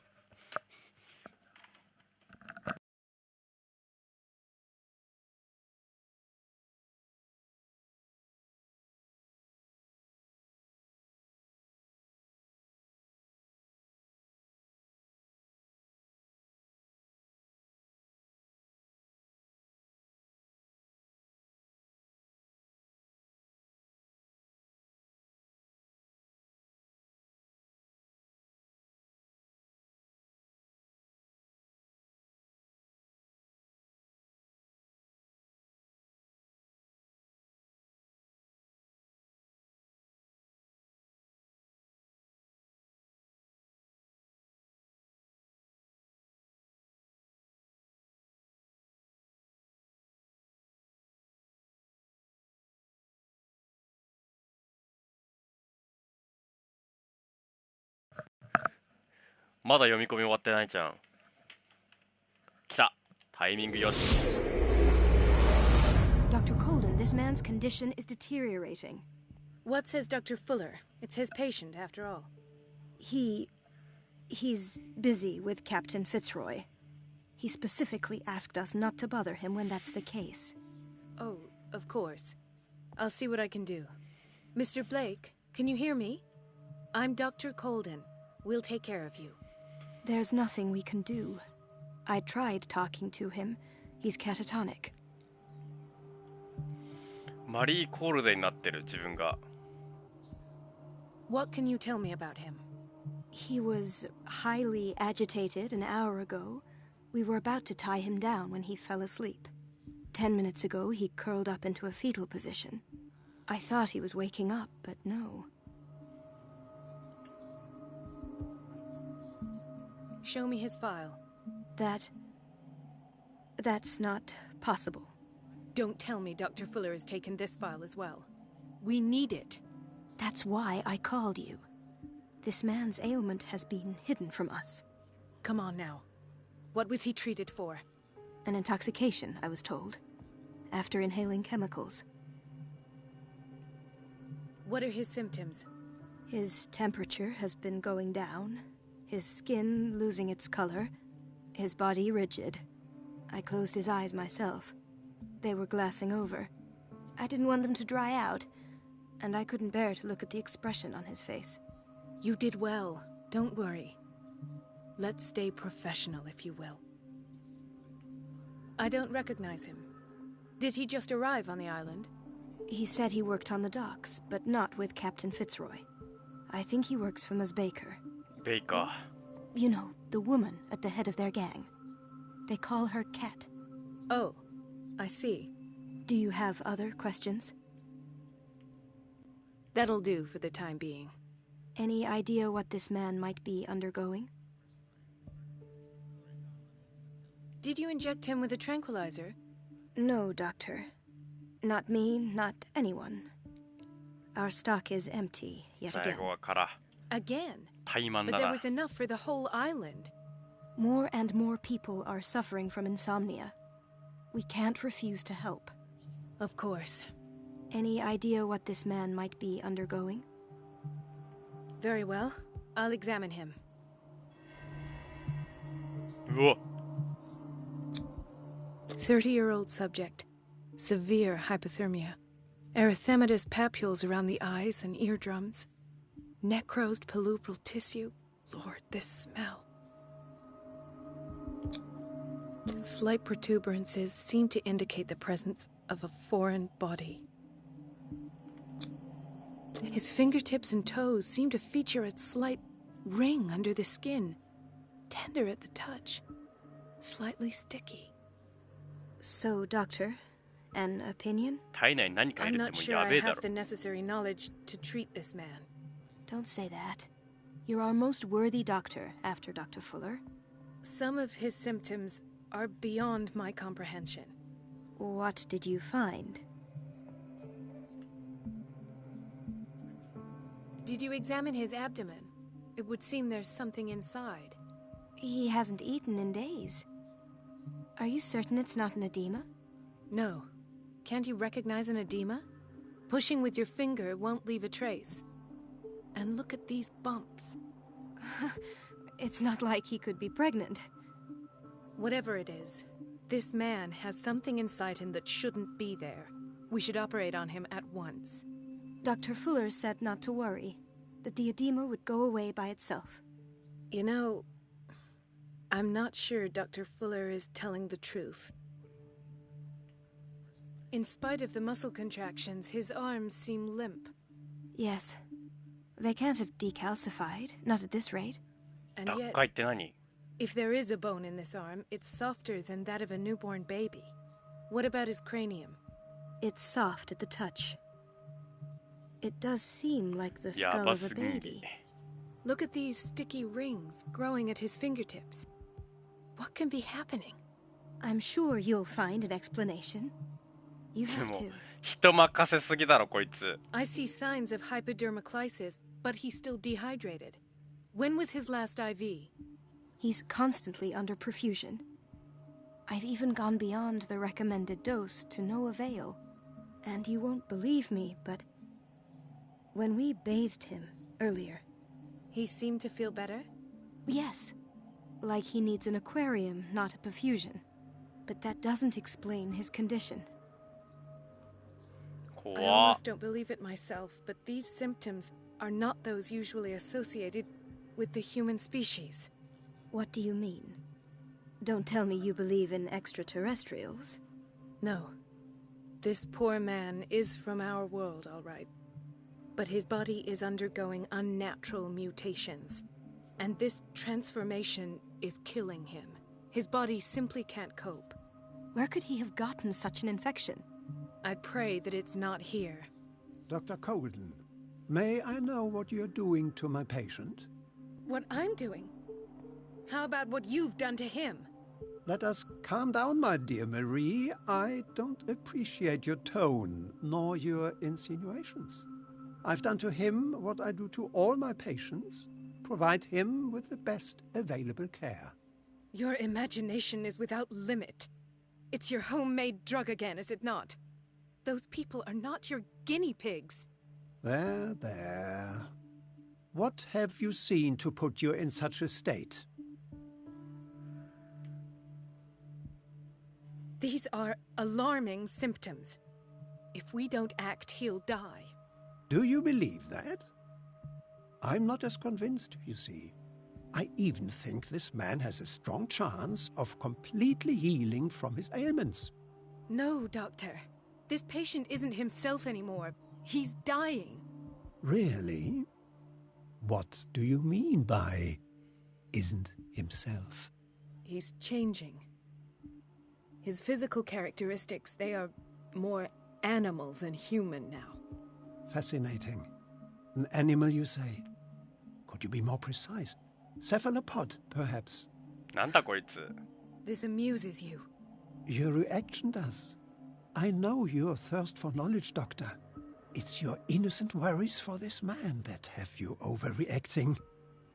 まだ読み込み終わってないじゃん。来た。タイミングよし。Dr. Colden, this man's condition is deteriorating. What says Dr. Fuller? It's his patient, after all. He's busy with Captain Fitzroy. He specifically asked us not to bother him when that's the case. Oh, of course. I'll see what I can do. Mr. Blake, can you hear me? I'm Dr. Colden. We'll take care of you. There's nothing we can do. I tried talking to him. He's catatonic. マリー・コールデンになってる自分が。What can you tell me about him? He was highly agitated an hour ago. We were about to tie him down when he fell asleep. 10 minutes ago, he curled up into a fetal position. I thought he was waking up, but no. Show me his file. That's not possible. Don't tell me Dr. Fuller has taken this file as well. We need it. That's why I called you. This man's ailment has been hidden from us. Come on now. What was he treated for? An intoxication, I was told. After inhaling chemicals. What are his symptoms? His temperature has been going down. His skin losing its color. His body rigid. I closed his eyes myself. They were glassing over. I didn't want them to dry out, and I couldn't bear to look at the expression on his face. You did well. Don't worry. Let's stay professional, if you will. I don't recognize him. Did he just arrive on the island? He said he worked on the docks, but not with Captain Fitzroy. I think he works for Ms. Baker. Baker. You know, the woman at the head of their gang. They call her Cat. Oh, I see. Do you have other questions? That'll do for the time being. Any idea what this man might be undergoing? Did you inject him with a tranquilizer? No, Doctor. Not me, not anyone. Our stock is empty yet again. 最後はから Again? 怠慢 But だ there な。 was enough for the whole island. More and more people are suffering from insomnia. We can't refuse to help. Of course. Any idea what this man might be undergoing? Very well. I'll examine him. うわ 30-year-old subject. Severe hypothermia. Erythematous papules around the eyes and eardrums. Necrosed palpebral tissue. Lord, this smell. Slight protuberances seem to indicate the presence of a foreign body. His fingertips and toes seem to feature a slight ring under the skin. Tender at the touch. Slightly sticky. So, Doctor, an opinion? 体内に何か入 I'm れて not も sure や I べえだ have ろ the。necessary knowledge to treat this man. Don't say that. You're our most worthy doctor after Dr. Fuller. Some of his symptoms are beyond my comprehension. What did you find? Did you examine his abdomen? It would seem there's something inside. He hasn't eaten in days. Are you certain it's not an edema? No. Can't you recognize an edema? Pushing with your finger won't leave a trace. And look at these bumps. It's not like he could be pregnant. Whatever it is, this man has something inside him that shouldn't be there. We should operate on him at once. Dr. Fuller said not to worry, that the edema would go away by itself. You know, I'm not sure Dr. Fuller is telling the truth. In spite of the muscle contractions, his arms seem limp. Yes. They can't have decalcified, not at this rate. And 脱 yet, 会って何 if there is a bone in this arm, it's softer than that of a newborn baby. What about his cranium? It's soft at the touch. It does seem like the や skull ば of a すぎる baby. Look at these sticky rings growing at his fingertips. What can be happening? I'm sure you'll find an explanation. You で have も to. 人任せすぎだろこいつ。 I see signs of hypodermoclysis, but he's still dehydrated. When was his last IV? He's constantly under perfusion. I've even gone beyond the recommended dose to no avail. And you won't believe me, but when we bathed him earlier, He seemed to feel better? yes, like he needs an aquarium, not a perfusion. But that doesn't explain his condition. I 怖っ almost don't believe it myself, but these symptoms are not those usually associated with the human species. What do you mean? Don't tell me you believe in extraterrestrials. No. This poor man is from our world, all right. But his body is undergoing unnatural mutations. And this transformation is killing him. His body simply can't cope. Where could he have gotten such an infection? I pray that it's not here. Dr. Colden, may I know what you're doing to my patient? What I'm doing? How about what you've done to him? Let us calm down, my dear Marie. I don't appreciate your tone, nor your insinuations. I've done to him what I do to all my patients. Provide him with the best available care. Your imagination is without limit. It's your homemade drug again, is it not? Those people are not your guinea pigs. There, there. What have you seen to put you in such a state? These are alarming symptoms. If we don't act, he'll die. Do you believe that? I'm not as convinced, you see. I even think this man has a strong chance of completely healing from his ailments. No, Doctor. This patient isn't himself anymore. He's dying. Really? What do you mean by isn't himself? He's changing. His physical characteristics, they are more animal than human now. Fascinating. An animal, you say? Could you be more precise? Cephalopod, perhaps? なんだこいつ。 This amuses you. Your reaction does. I know your thirst for knowledge, Doctor. It's your innocent worries for this man that have you overreacting.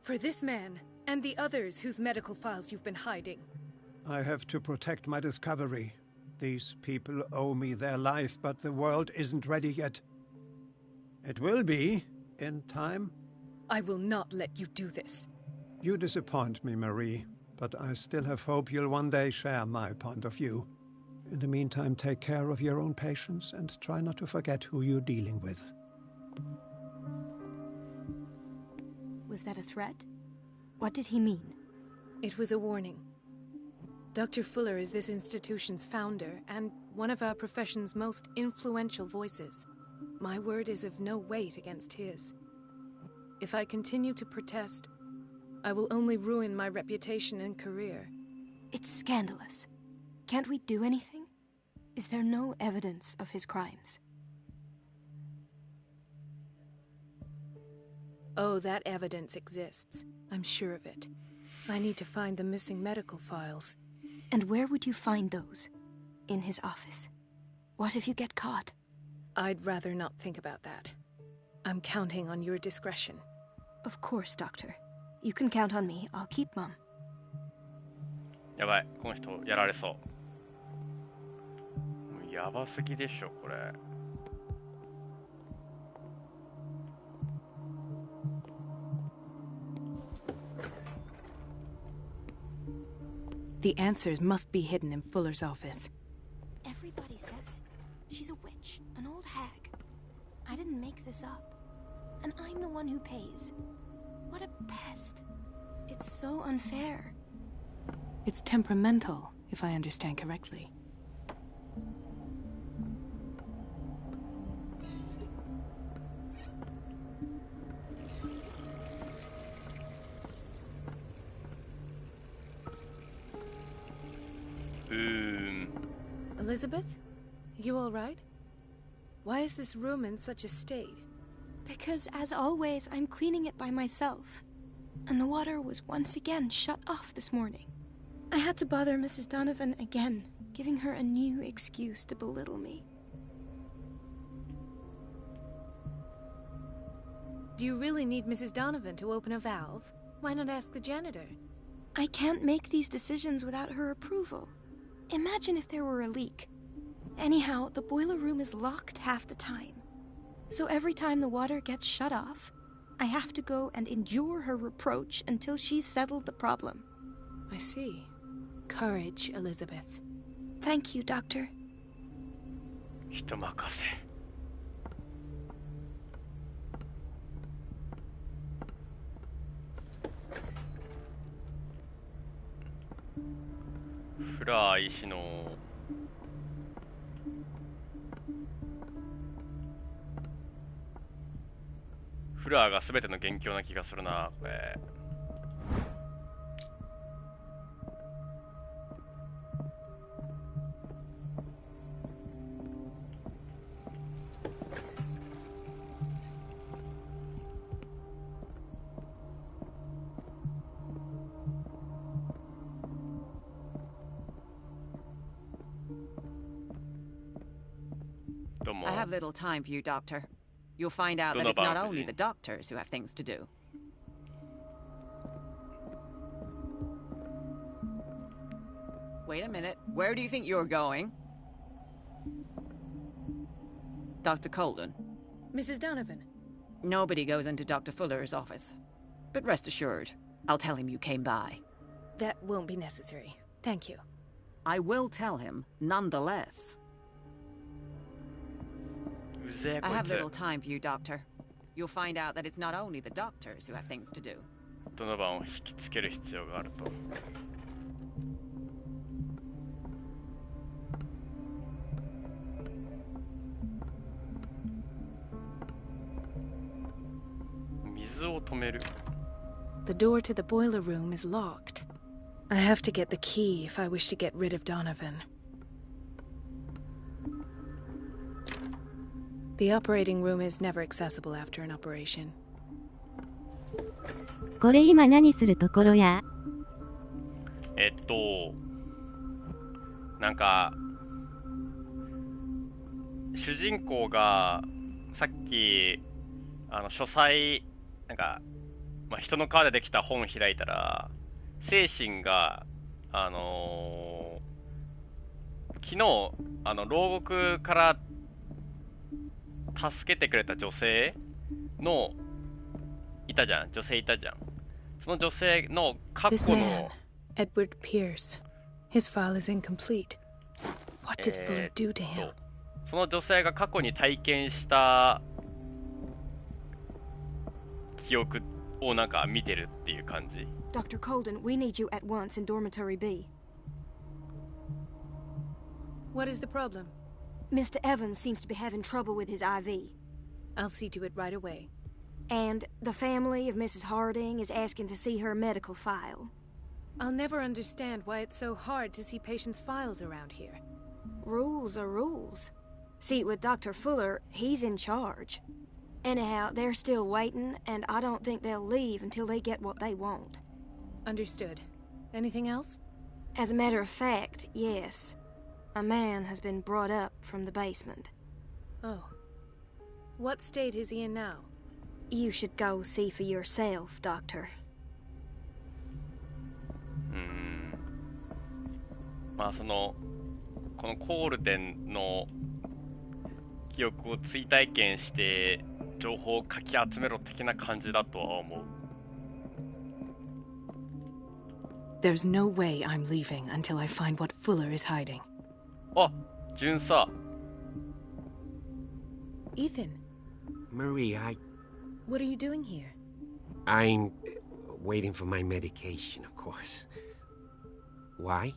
For this man, and the others whose medical files you've been hiding. I have to protect my discovery. These people owe me their life, but the world isn't ready yet. It will be, in time. I will not let you do this. You disappoint me, Marie, but I still have hope you'll one day share my point of view. In the meantime, take care of your own patients and try not to forget who you're dealing with. Was that a threat? What did he mean? It was a warning. Dr. Fuller is this institution's founder and one of our profession's most influential voices. My word is of no weight against his. If I continue to protest, I will only ruin my reputation and career. It's scandalous. Can't we do anything? Is there no evidence of his crimes? Oh, that evidence exists. I'm sure of it. I need to find the missing medical files. And where would you find those? In his office? What if you get caught? I'd rather not think about that. I'm counting on your discretion. Of course, Doctor. You can count on me. I'll keep Mum. やばい、この人やられそう。もうやばすぎでしょ、これ。The answers must be hidden in Fuller's office. Everybody says it. She's a witch, an old hag. I didn't make this up. And I'm the one who pays. What a pest. It's so unfair. It's temperamental, if I understand correctly. Elizabeth? You all right? Why is this room in such a state? Because, as always, I'm cleaning it by myself. And the water was once again shut off this morning. I had to bother Mrs. Donovan again, giving her a new excuse to belittle me. Do you really need Mrs. Donovan to open a valve? Why not ask the janitor? I can't make these decisions without her approval. Imagine if there were a leak. Anyhow, the boiler room is locked half the time. So every time the water gets shut off, I have to go and endure her reproach until she's settled the problem. I see. Courage, Elizabeth. Thank you, Doctor. 人任せ。ラー医師のフラーが全ての元凶な気がするな、これ。I have little time for you, Doctor. You'll find out that it's not only the doctors who have things to do. Wait a minute. Where do you think you're going? Dr. Colden. Mrs. Donovan. Nobody goes into Dr. Fuller's office. But rest assured, I'll tell him you came by. That won't be necessary. Thank you. I will tell him, nonetheless. I have little time for you, Doctor. You'll find out that it's not only the doctors who have things to do. ドノバンを引きつける必要があると。水を止める。The door to the boiler room is locked. I have to get the key if I wish to get rid of Donovan. The operating room is never accessible after an operation. これ今何するところや？なんか主人公がさっき書斎なんか、人の皮でできた本開いたら精神が昨日牢獄から助けてくれた女性のいたじゃん、女性いたじゃん。その女性の過去の Edward Pierce. His file is incomplete. What did Fuller do to him? その女性が過去に体験した記憶をなんか見てるっていう感じ。Dr. Colden, we need you at once in dormitory B. What is the problem? Mr. Evans seems to be having trouble with his IV. I'll see to it right away. And the family of Mrs. Harding is asking to see her medical file. I'll never understand why it's so hard to see patients' files around here. Rules are rules. See, with Dr. Fuller, he's in charge. Anyhow, they're still waiting, and I don't think they'll leave until they get what they want. Understood. Anything else? As a matter of fact, yes. A man has been brought up from the basement. Oh. What state is he in now? You should go see for yourself, Doctor. このコールデンの記憶を追体験して情報をかき集めろ的な感じだとは思う。There's no way I'm leaving until I find what Fuller is hiding. あ、巡査。Ethan. Marie, What are you doing here? I'm waiting for my medication, of course. Why?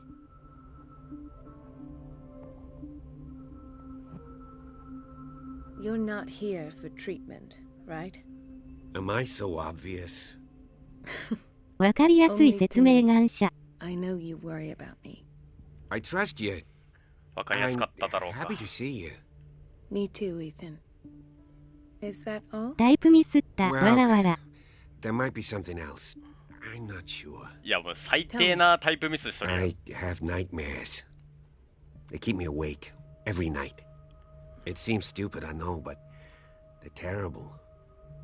You're not here for treatment, right? Am I so obvious? わかりやすい説明願者。I know you worry about me. I trust you. わかりやすかっただろうか。I'm happy to see you. Me too, Ethan. Is that all? タイプミスった。わらわら。There might be something else. I'm not sure. いやもう最低なタイプミスしとるよ。I have nightmares. They keep me awake every night. It seems stupid, I know, but they're terrible.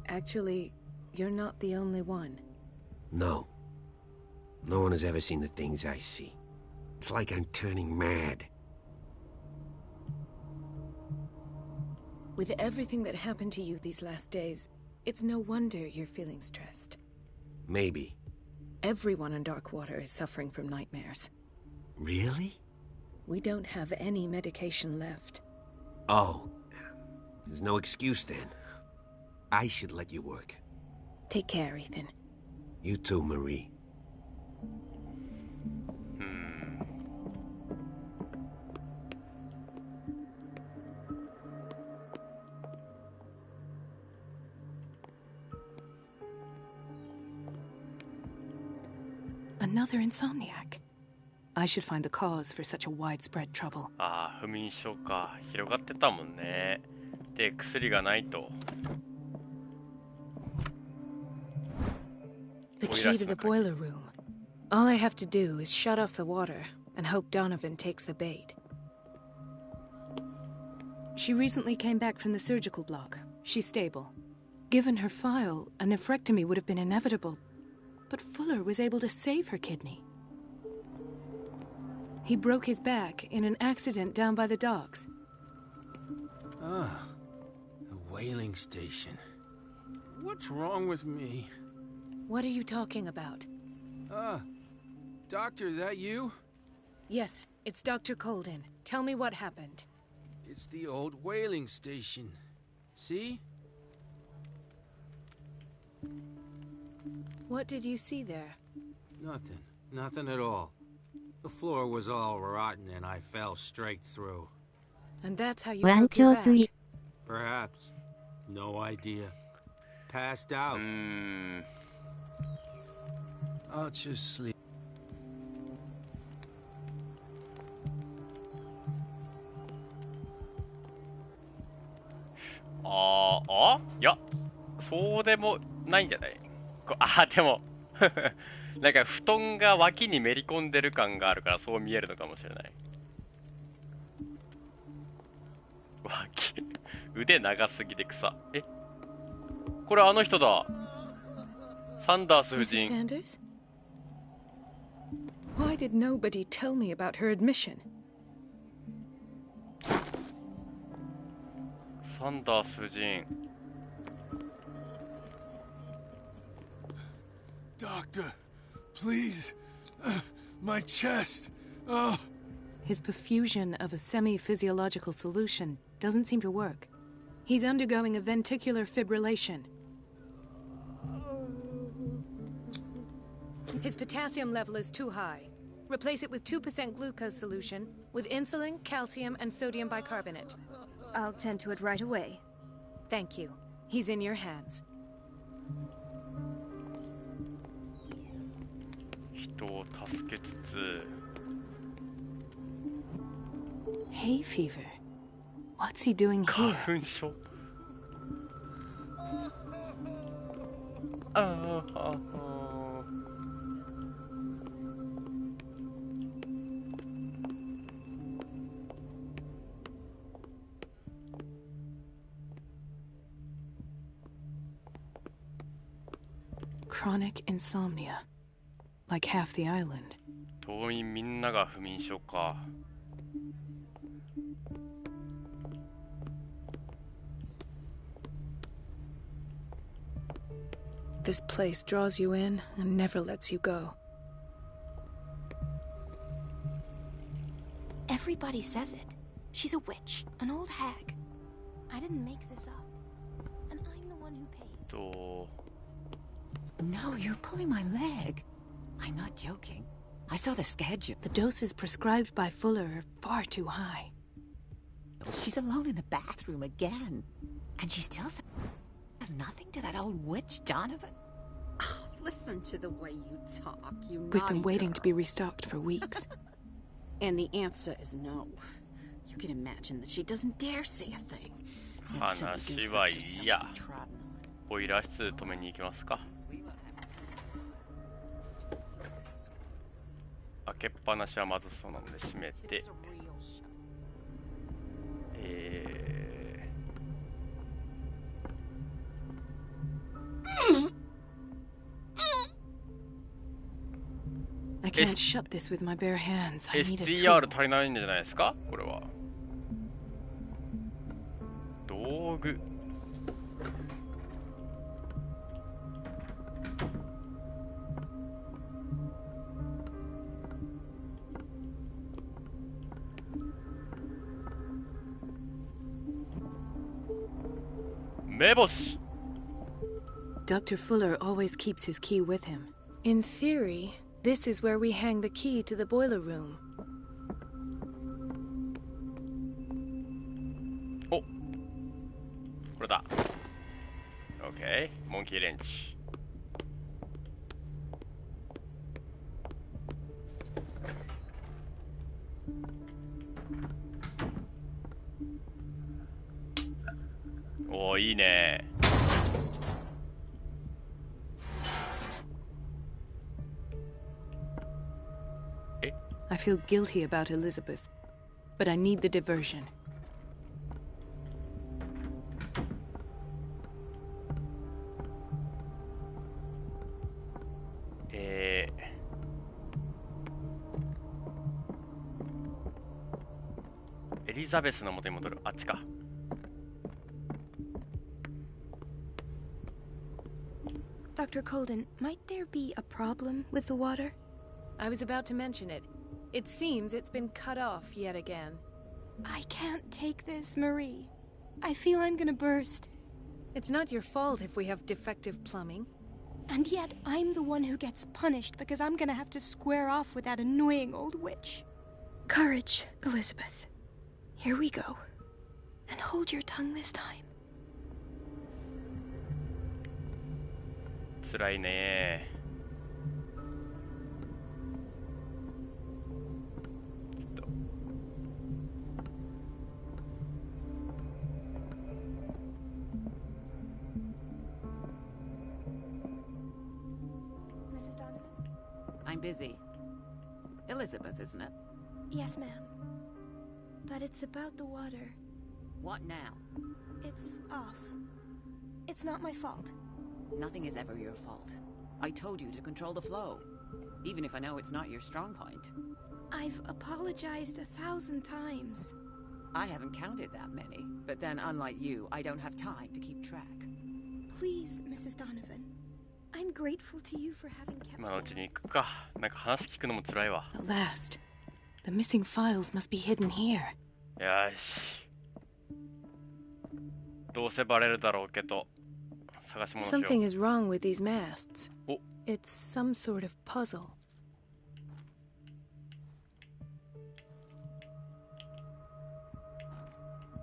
Actually, you're not the only one. No. No one has ever seen the things I see. It's like I'm turning mad. With everything that happened to you these last days, it's no wonder you're feeling stressed. Maybe. Everyone in Darkwater is suffering from nightmares. Really? We don't have any medication left. Oh. There's no excuse then. I should let you work. Take care, Ethan. You too, Marie. Another insomniac. I should find the cause for such a widespread trouble. ああ、不眠症か。広がってたもんね。で、薬がないと。The key to the boiler room. All I have to do is shut off the water and hope Donovan takes the bait. She recently came back from the surgical block. She's stable. Given her file, a nephrectomy would have been inevitable. But Fuller was able to save her kidney. He broke his back in an accident down by the docks. Ah, the whaling station. What's wrong with me? What are you talking about? Doctor, that you? Yes, it's Dr. Colden. Tell me what happened. It's the old whaling station. See? What did you see there? Nothing. Nothing at all. The floor was all rotten and I fell straight through. And that's how you 湾 broke your 長す back. ぎ。 Perhaps. No idea. Passed out. I'll just sleep. いや、そうでもないんじゃない？でもなんか布団が脇にめり込んでる感があるからそう見えるのかもしれない。腕長すぎて草。これあの人だ。サンダース夫 Mrs. 人。 Sanders? Why did nobody tell me about her admission? サンダース夫人。Doctor, please. My chest. Oh. His perfusion of a semi-physiological solution doesn't seem to work. He's undergoing a ventricular fibrillation. His potassium level is too high. Replace it with 2% glucose solution with insulin, calcium, and sodium bicarbonate. I'll tend to it right away. Thank you. He's in your hands. 人を助けつつ。Hay fever. What's he doing here? 花粉症。Chronic insomnia. Like half the island. 島民みんなが不眠症か。This place draws you in and never lets you go. Everybody says it. She's a witch, an old hag. I didn't make this up. And I'm the one who pays. No, you're pulling my leg. I'm not joking. I saw the schedule. The doses prescribed by Fuller are far too high. She's alone in the bathroom again. And she still says nothing to that old witch, Donovan. Oh, listen to the way you talk, you We've been naughty waiting girl. to be restocked for weeks. And the answer is no. You can imagine that she doesn't dare say a thing. That silly goose 話は lets herself いいや。 be trodden on. ボイラー室止めに行きますか。開けっぱなしはまずそうなので閉めて。I can't shut this with my bare hands. I need a SDR tool. 足りないんじゃないですかこれは。道具。目星。 Dr. Fuller always keeps his key with him. In theory, this is where we hang the key to the boiler room. お、これだ。OK、モンキーレンチ。おー、いいね。I feel guilty about Elizabeth, but I need the diversion. Elizabeth の元に戻る。あっちか。Dr. Colden, might there be a problem with the water? I was about to mention it. It seems it's been cut off yet again. I can't take this, Marie. I feel I'm gonna burst. It's not your fault if we have defective plumbing. And yet, I'm the one who gets punished because I'm gonna have to square off with that annoying old witch. Courage, Elizabeth. Here we go. And hold your tongue this time. 辛いね。Mrs. Donovan? I'm busy. Elizabeth, isn't it? Yes, ma'am. But it's about the water. What now? It's off. It's not my fault. Nothing is ever your fault. I told you to control the flow, even if I know it's not your strong point. I've apologized 1,000 times. I haven't counted that many, but then unlike you, I don't have time to keep track. Please, Mrs. Donovan. I'm grateful to you for having kept 今のうちに行くか。なんか話聞くのも辛いわ。 The last. The missing files must be hidden here. よし。どうせバレるだろうけど、探し物しよう。 Something is wrong with these masts. お、 It's some sort of puzzle.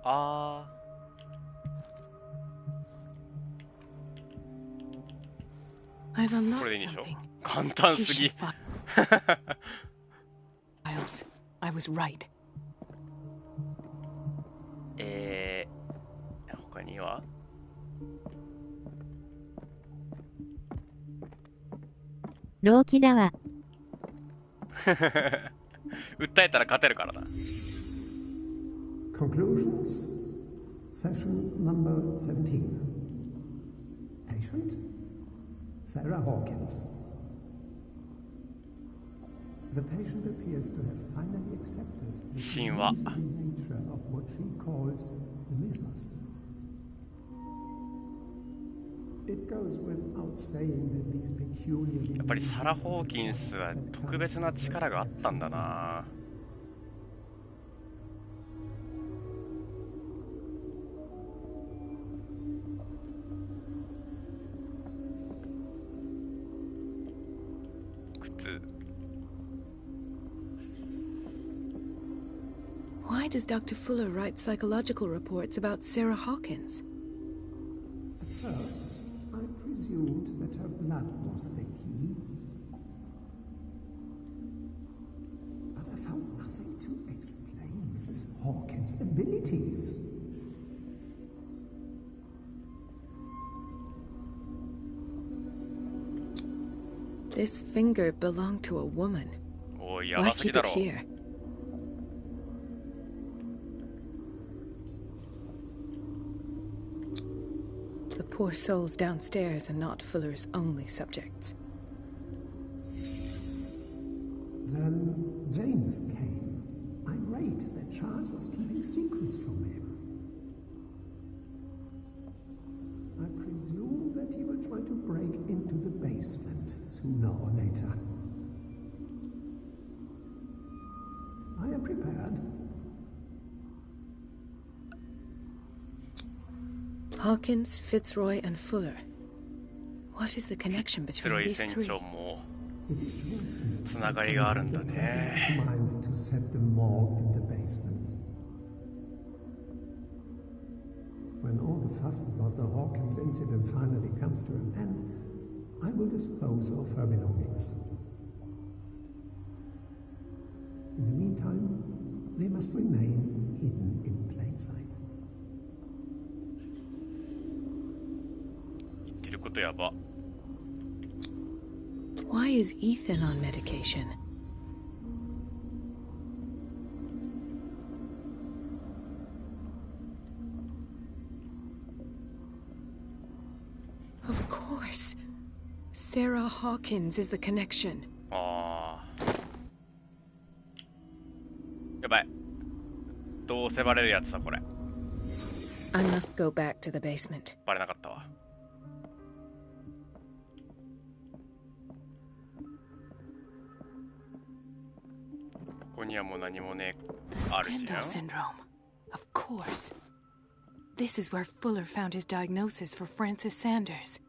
あー。I've これ unlocked でいいでしょ。 something. 簡単すぎ。 Files. I was right. 他には老気だわ。訴えたら勝てるからな。 Conclusions. Session number 17. Patient? Sarah Hawkins. The patient appears to have finally accepted the illusory nature of what she calls the mythos. It goes without saying that these peculiar やっぱりサラ・ホーキンスは特別な力があったんだな。靴。 Why does Dr. Fuller write psychological reports about Sarah Hawkins? At first, I presumed that her blood was the key. But I found nothing to explain Mrs. Hawkins' abilities. This finger belonged to a woman. おい、や Why ばすぎ keep だ it ろ。 here? The poor souls downstairs are not Fuller's only subjects. Then James came, irate that Charles was keeping secrets from him. I presume that he will try to break into the basement sooner or later. I am prepared. Hawkins, Fitzroy, and Fuller. What is the connection between 強い these 船 three? 長も It is fortunate つながりがあるんだ the ね。 presence of mind to set the morgue in the basement. When all the fuss about the Hawkins incident finally comes to an end, I will dispose of her belongings. In the meantime, they must remain hidden in plain sight. とやば。 Why is Ethan on medication? Of course. Sarah Hawkins is the connection. ああ。やばい。どうせバレるやつだこれ。 I must go back to the basement. バレなかったわ。ここにはもう何もね The あるじゃ Stendhal ん。 syndrome. Of course. This is where Fuller found his diagnosis for Francis Sanders.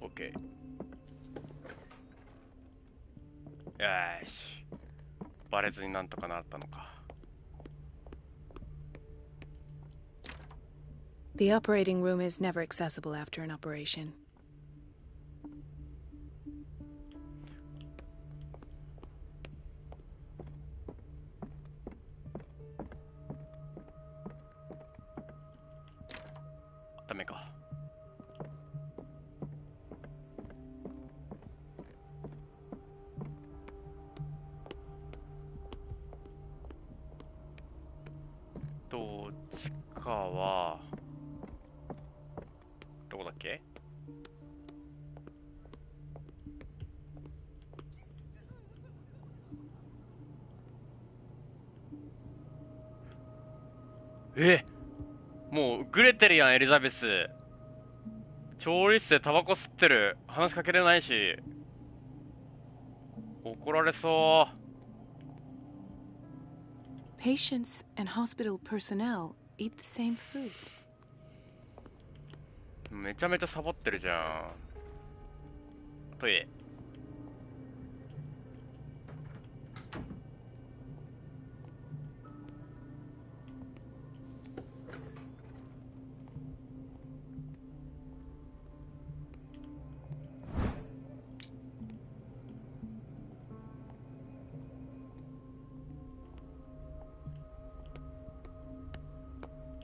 OK。よし。バレずになんとかなったのか。 The operating room is never accessible after an operation. ダメか。どっちかはどこだっけ？もうグレてるやんエリザベス。調理室でタバコ吸ってる。話しかけれないし怒られそう。 Patients and hospital personnel eat the same food. めちゃめちゃサボってるじゃん。トイレ。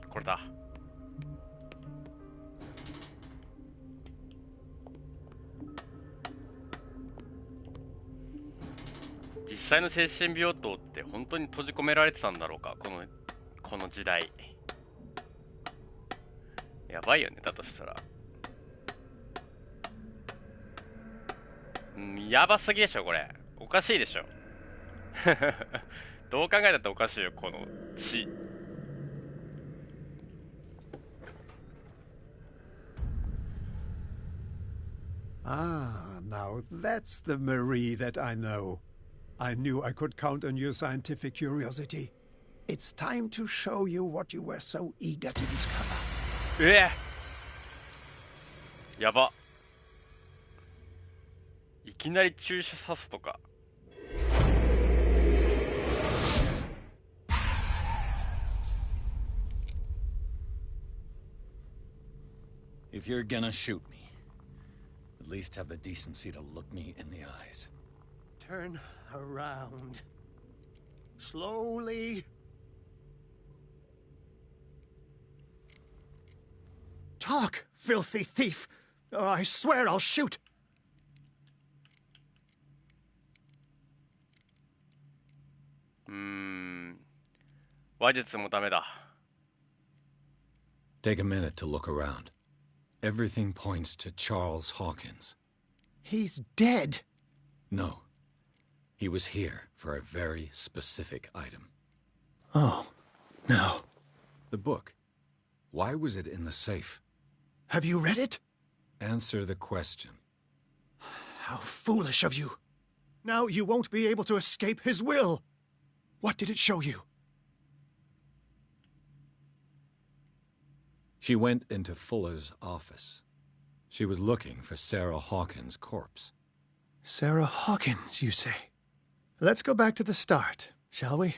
これだ。実際の精神病棟って本当に閉じ込められてたんだろうか、この時代。やばいよね、だとしたら。やばすぎでしょこれ。おかしいでしょ。どう考えたっておかしいよこの血。 Ah, now that's the Marie that I know. I knew I could count on your scientific curiosity. It's time to show you what you were so eager to discover. やば。いきなり注射刺すとか。 If you're gonna shoot me, at least have the decency to look me in the eyes. Turn around. Slowly. Talk, filthy thief! Oh, I swear I'll shoot! 話術もダメだ。 Take a minute to look around. Everything points to Charles Hawkins. He's dead. No. He was here for a very specific item. Oh, no. The book. Why was it in the safe? Have you read it? Answer the question. How foolish of you. Now you won't be able to escape his will. What did it show you? She went into Fuller's office. She was looking for Sarah Hawkins' corpse. Sarah Hawkins, you say? Let's go back to the start, shall we?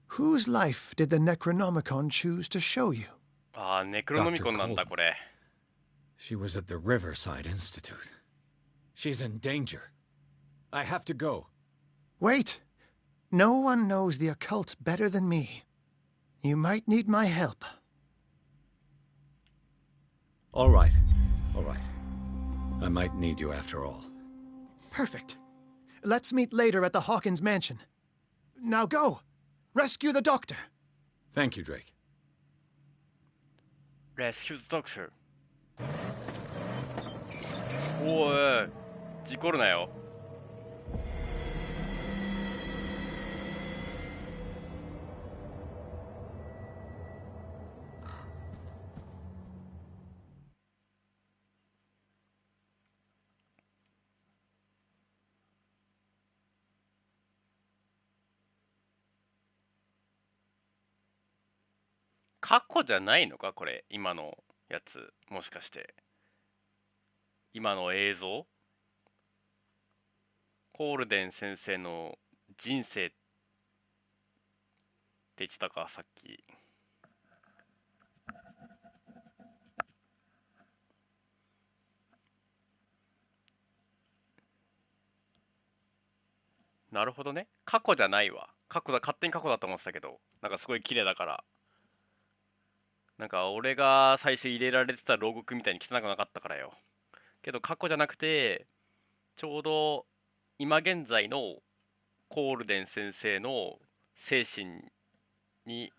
Whose life did the Necronomicon choose to show you? ああ、ネクロノミコンなんだこれ。 She was at the Riverside Institute. She's in danger. I have to go. Wait. No one knows the occult better than me. You might need my help. All right. All right. I might need you after all. Perfect. Let's meet later at the Hawkins mansion. Now go! Rescue the doctor! Thank you, Drake. Rescue the doctor. おい、事故るなよ。過去じゃないのかこれ、今のやつ。もしかして今の映像、コールデン先生の人生って言ってたかさっき。なるほどね、過去じゃないわ。過去だ、勝手に過去だと思ってたけど、なんかすごい綺麗だから。なんか俺が最初入れられてた牢獄みたいに汚くなかったからよ。けど過去じゃなくて、ちょうど今現在のコールデン先生の精神に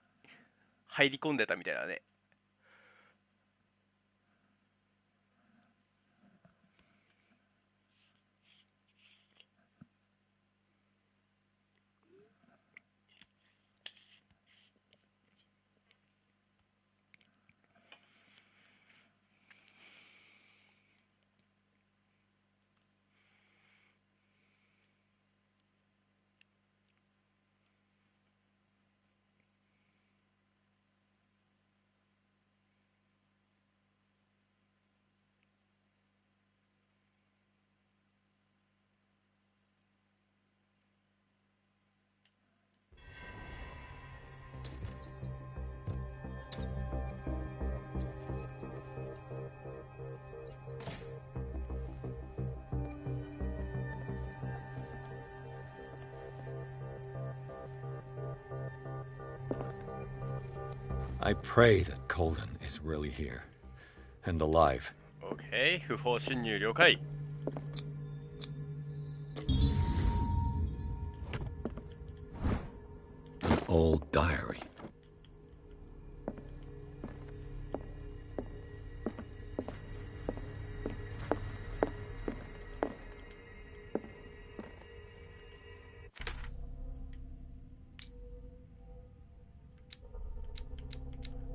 入り込んでたみたいだね。I pray that Colden is really here and alive. OK、 不法侵入了解。An old diary.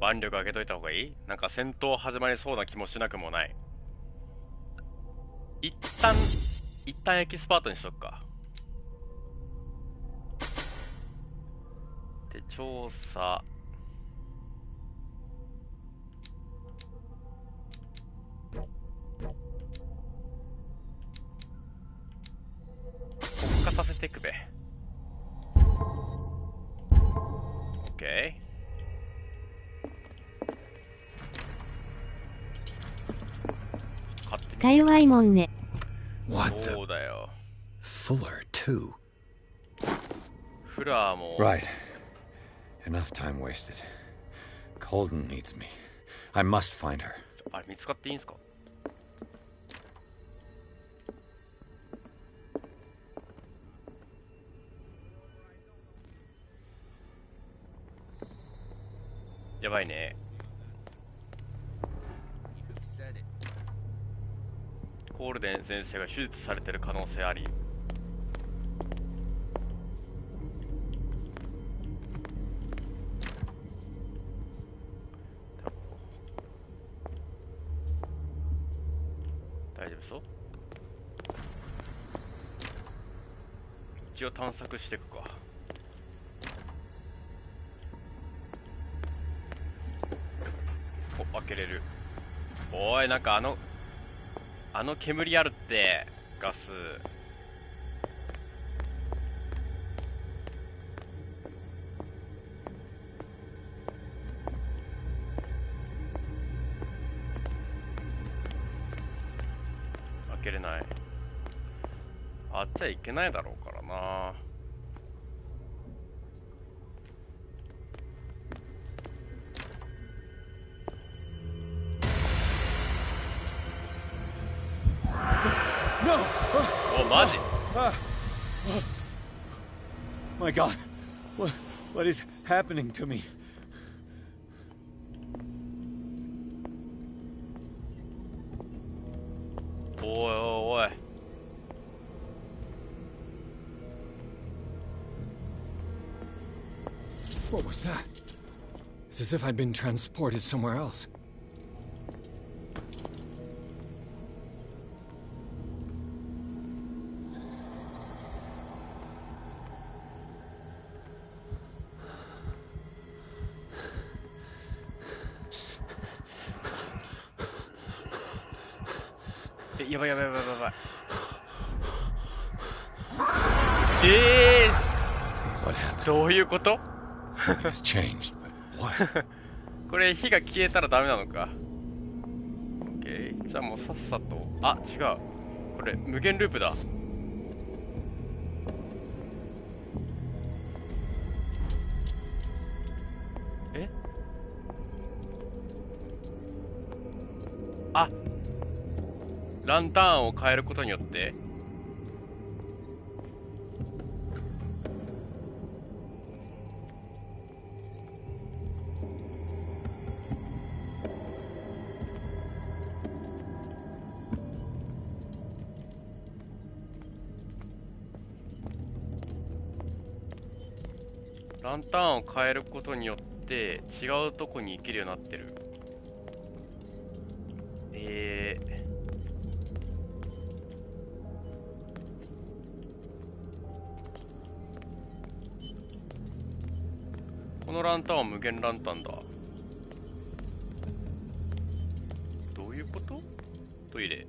腕力上げといた方がいい？なんか戦闘始まりそうな気もしなくもない。一旦エキスパートにしとくか。で、調査。特化させていくべ。OK。か弱いもんね。そうだよ。Fuller too. フラーも。Right. Enough time wasted. Colden needs me. I must find her. あれ見つかっていいんすか？やばいね。コールデン先生が手術されてる可能性あり。大丈夫そう？一応探索していくか。お、開けれる。おい、なんかあの煙あるってガス。開けれない。あっちゃいけないだろうからな。My God, what is happening to me? Oi. What was that? It's as if I'd been transported somewhere else. What happened? どういうこと？ It's changed, but what? これ火が消えたらダメなのか。OK。じゃあもうさっさと。あ、違う。これ無限ループだ。え？あ、ランターンを変えることによって。ランターンを変えることによって違うとこに行けるようになってる。このランタンは無限ランタンだ。どういうこと？トイレ。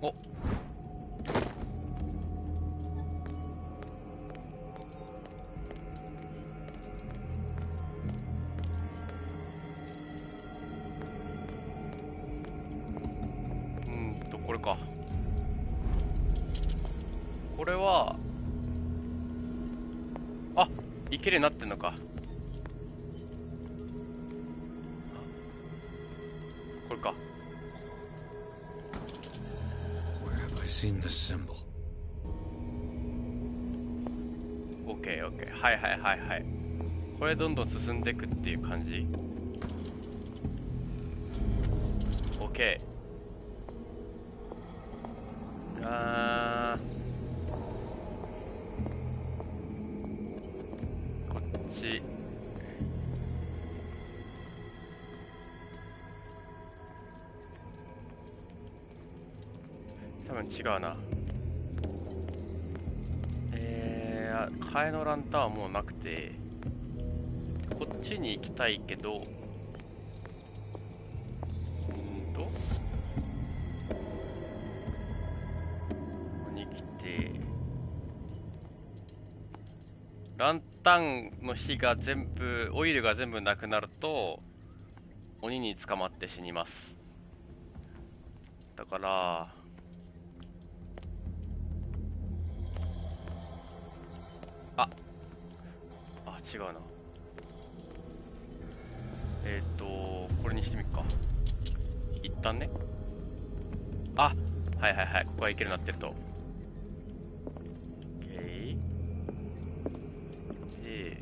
お。これか。これはいけるようになってんのか。これか。 Where have I seen this symbol? OK。はい。これどんどん進んでいくっていう感じ。OK。こっち。多分違うな。替えのランタンはもうなくて、こっちに行きたいけど、ここに来て、ランタンの火が全部、オイルが全部なくなると鬼に捕まって死にます。だから違うな。これにしてみっか。一旦ね。はい。ここはいけるようになってると。OK。で、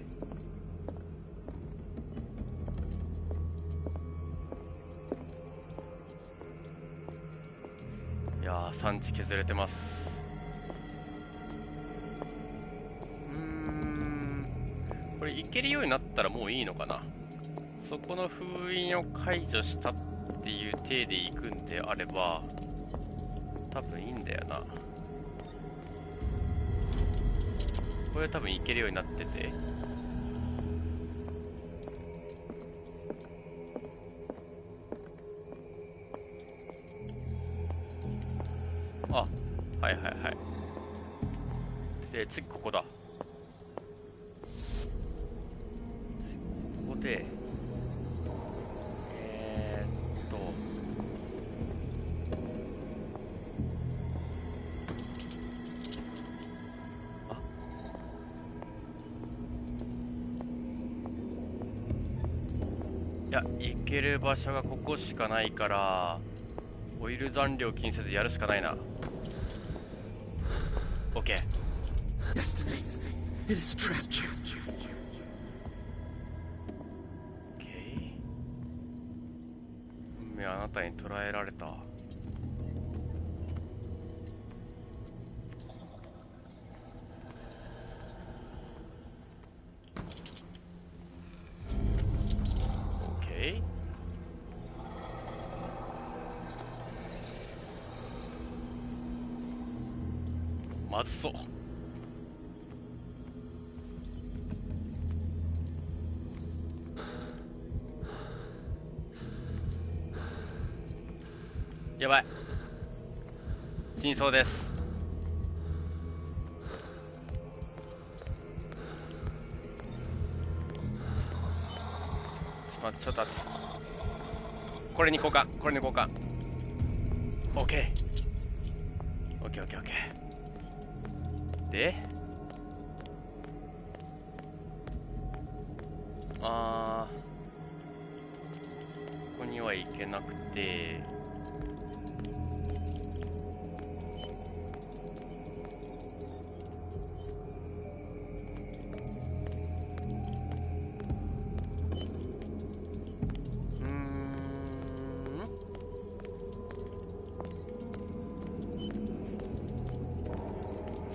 いやー、産地削れてます。これいけるようになったらもういいのかな。そこの封印を解除したっていう体で行くんであれば多分いいんだよな。これ多分いけるようになってて、はい。で、次ここだ。ここでいや、行ける場所がここしかないからオイル残量気にせずやるしかないな。OK。 Destiny, it has trapped you. OK。 運命あなたに捕らえられた。OK。 まずそう。やばい、真相です。ちょっと待って、これに交換、これに交換。 OK。 で、ここには行けなくて、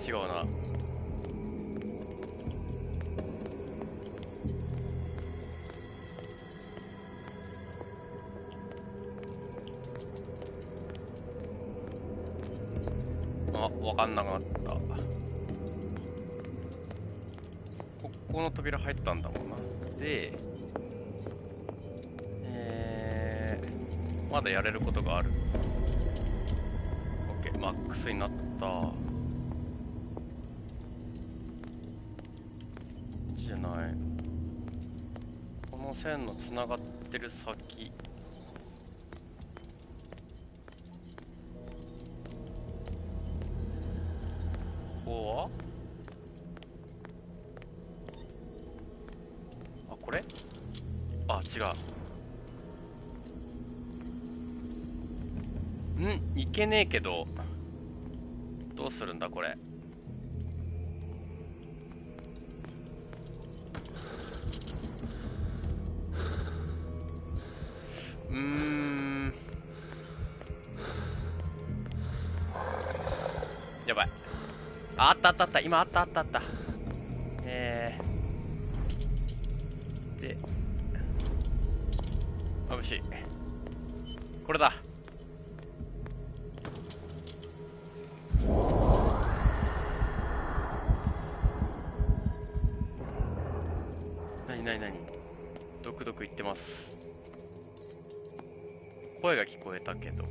違うな。あ、分かんなくなった。ここの扉入ったんだもんな。で、まだやれることがある。 OK、 マックスになった。じゃない、この線のつながってる先。ここは、あ、これ、あ、違う。いけねえけど、どうするんだこれ。やばい。あったあったあった、今あったあったあった。で、眩しい。これだ。何ドクドク言ってます。声が聞こえたけど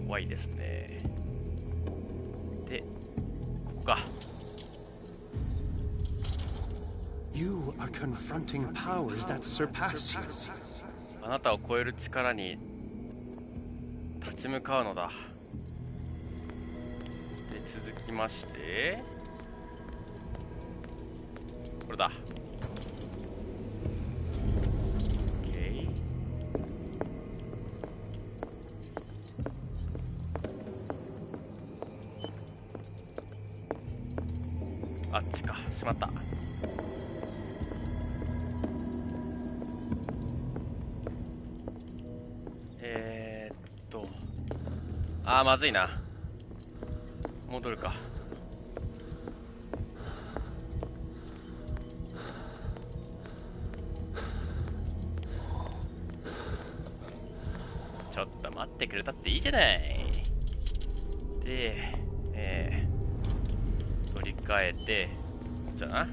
怖いですね。で、ここか。 You are confronting powers that surpass you. あなたを超える力に立ち向かうのだ。で、続きましてこれだ。あっちか、しまった。まずいな。戻るか。ちょっと待ってくれたっていいじゃない。で、取り替えて、じゃあな。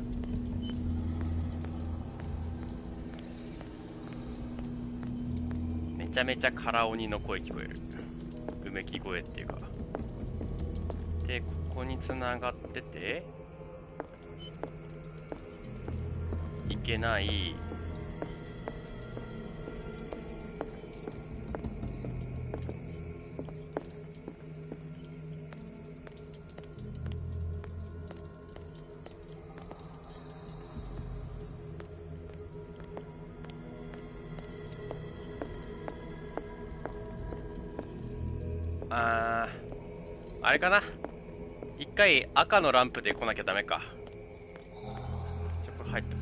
めちゃめちゃカラオニの声聞こえる。うめき声っていうか。で、ここにつながってて、いけない。あれかな。一回赤のランプで来なきゃダメか。じゃあこれ入っとく。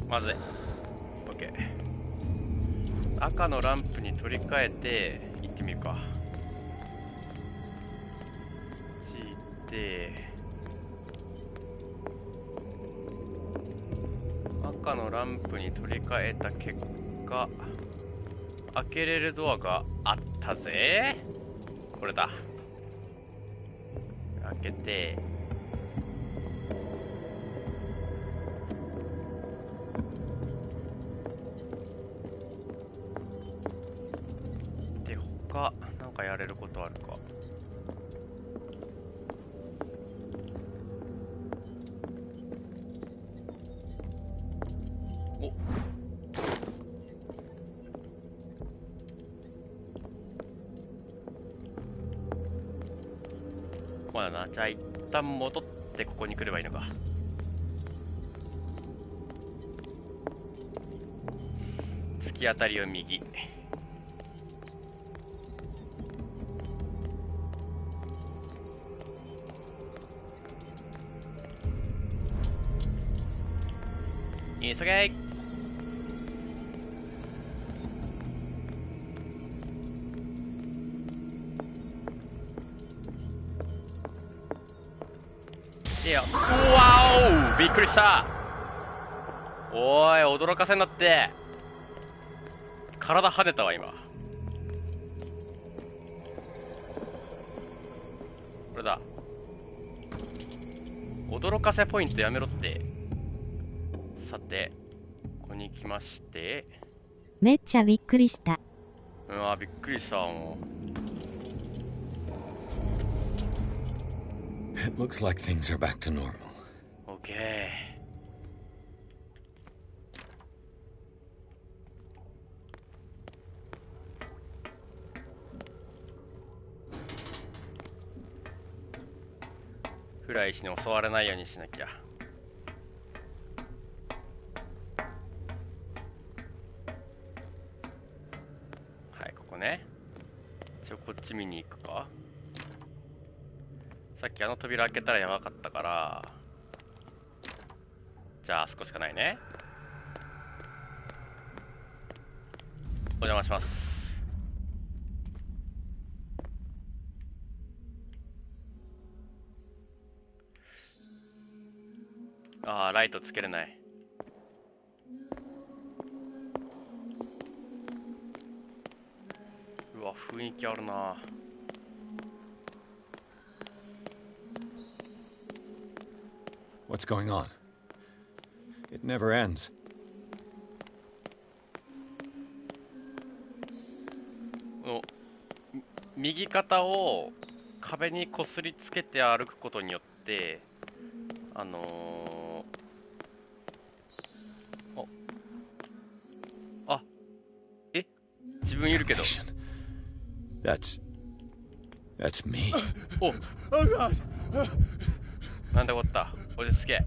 まずい。 OK。 赤のランプに取り替えて行ってみるか。赤のランプに取り替えた結果、開けれるドアがあったぜ。これだ。開けて、で他なんかやれることあるか。まだな。じゃあ一旦戻ってここに来ればいいのか。突き当たりを右。急げ。いや、うわお、びっくりした。おい、驚かせんなって。体跳ねたわ今。これだ。驚かせポイントやめろって。さて、ここに来まして。めっちゃびっくりした。うわ、びっくりしたもう。It looks like things are back to normal. Okay. フライ氏に襲われないようにしなきゃ。はい、ここね。一応こっち見に行くか。さっきあの扉開けたらやばかったから、じゃああそこしかないね。お邪魔します。ああ、ライトつけれない。うわ、雰囲気あるな。What's going on? It never ends. 右肩を壁にこすりつけて歩くことによって自分いるけど。That's me. お、なんだこった。落ち着け。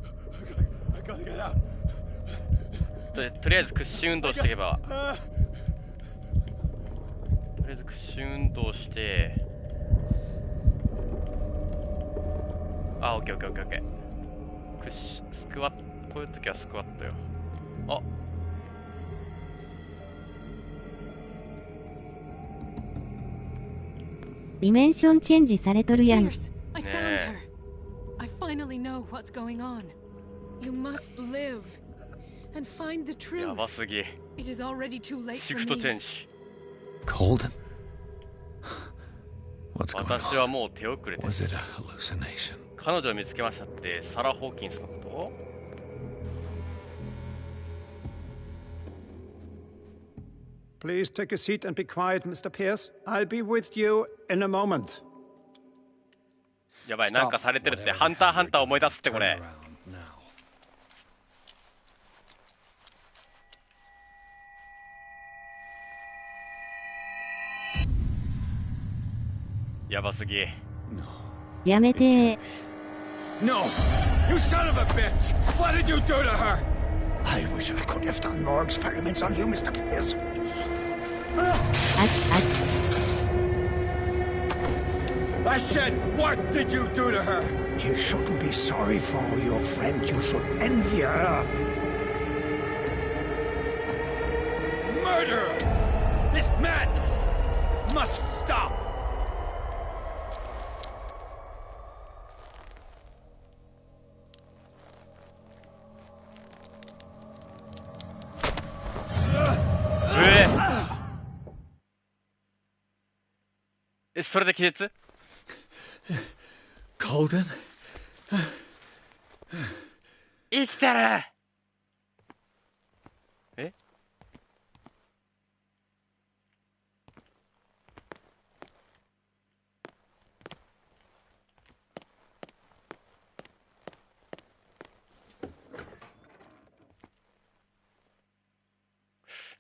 とりあえず屈伸運動していけば。とりあえず屈伸運動して。あ、オッケーオッケーオッケーオッケー。スクワット、こういう時はスクワットよ。あ、ディメンションチェンジされとるやん。I found her. I finally know what's going on. You must live and find the truth. やばすぎ。 It is already too late シ for フト me. チェンジ。Colden? What's going on? 私はもう手遅れです。 Was it a hallucination? 彼女を見つけましたってサラ・ホーキンスのこと？ Please take a seat and be quiet, Mr. Pierce. I'll be with you in a moment. やばい、なんかされてるって。ハンターハンター思い出すってこれ。やばすぎ。やめてー。 No! You son of a bitch! What did you do to her? I wish I could have done more experiments on you, Mr. Pearson. I said, what did you do to her? You shouldn't be sorry for your friend. You should envy her. Murderer! This madness must stop! Eh, それで気絶? Golden? 生きてる。え？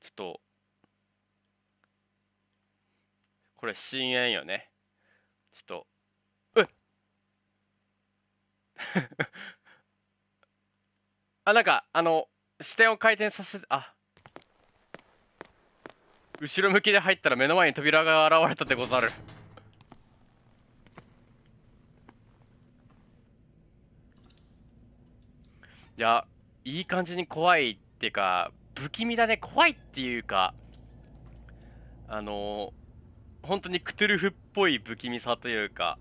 ちょっとこれ深淵よね。ちょっとあ、なんか視点を回転させて、後ろ向きで入ったら目の前に扉が現れたでござる。いや、いい感じに怖いっていうか不気味だね。怖いっていうか本当にクトゥルフっぽい不気味さというか。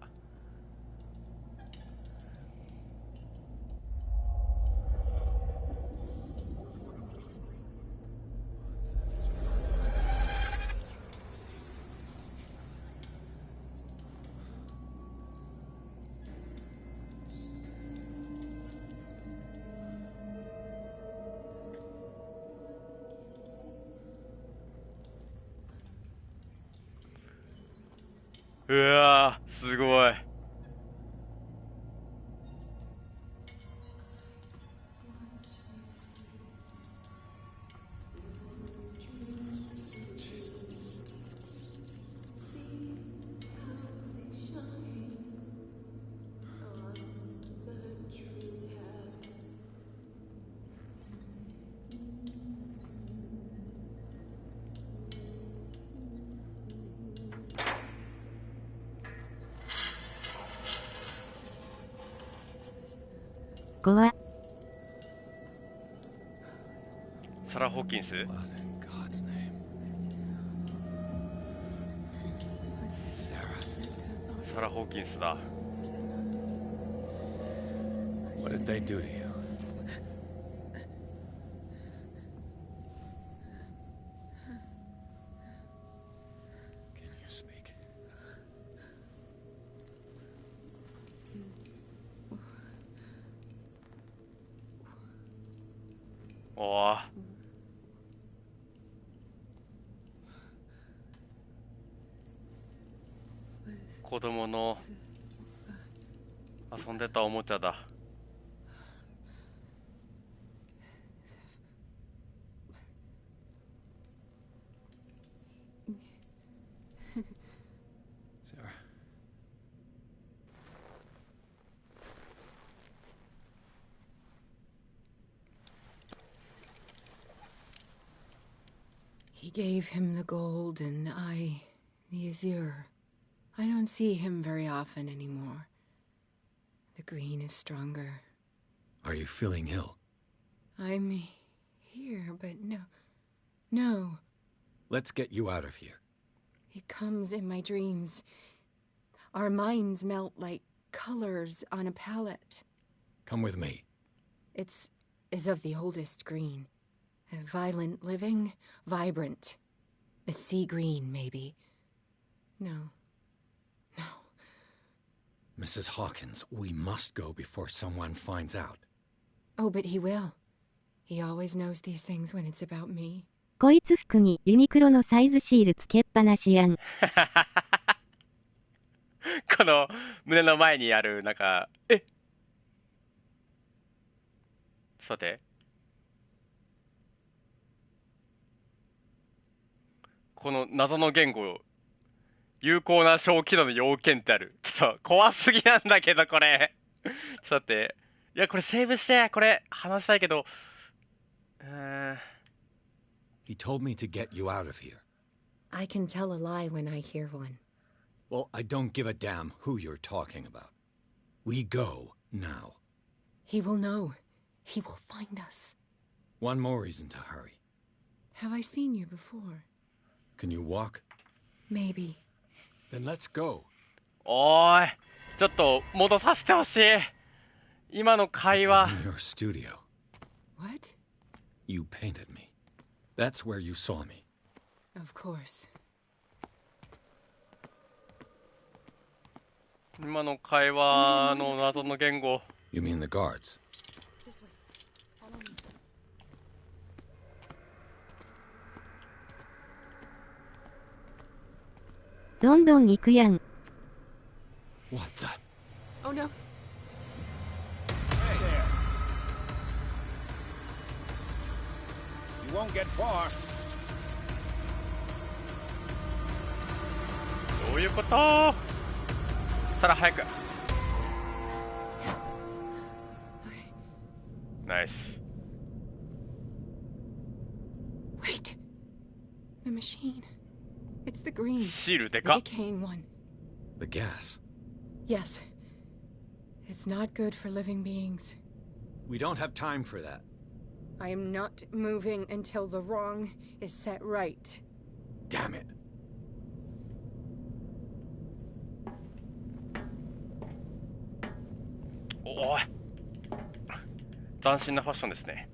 うわー、すごい。怖。サラ・ホーキンス？サラ・ホーキンスだ。What did they do to you? Can you speak?おー。子供の遊んでたおもちゃだ。He gave him the gold and I the azure. I don't see him very often anymore. The green is stronger. Are you feeling ill? I'm here, but no. Let's get you out of here. It comes in my dreams. Our minds melt like colors on a palette. Come with me. It's of the oldest green. A violent living, vibrant. A sea green, maybe. No. Mrs. Hawkins, we must go before someone finds out. Oh, but he will. He always knows these things when it's about me. こいつ服にユニクロのサイズシールつけっぱなしやん。この胸の前にあるなんかさてこの謎の言語有効な小規模の要件ってある。ちょっと怖すぎなんだけどこれちょっと待って。いやこれセーブしてこれ話したいけど He told me to get you out of here. I can tell a lie when I hear one. Well, I don't give a damn who you're talking about. We go now. He will know. He will find us. One more reason to hurry. Have I seen you before? Can you walk? Maybe. Then let's go. おーい、ちょっと戻させてほしい。今の会話。In your studio. What? You painted me. That's where you saw me. Of course. 今の会話の謎の言語。You mean the guards? This way. Follow me. どんどん行くやん。What the? Oh no. Hey there. You won't get far. どういうこと？さら早く。ナイス。Wait. The machine. It's the green. シールで The か。 decaying one. The gas. Yes. It's not good for living beings. We don't have time for that. I am not moving until the wrong is set right. Damn it. おい。斬新なファッションですね。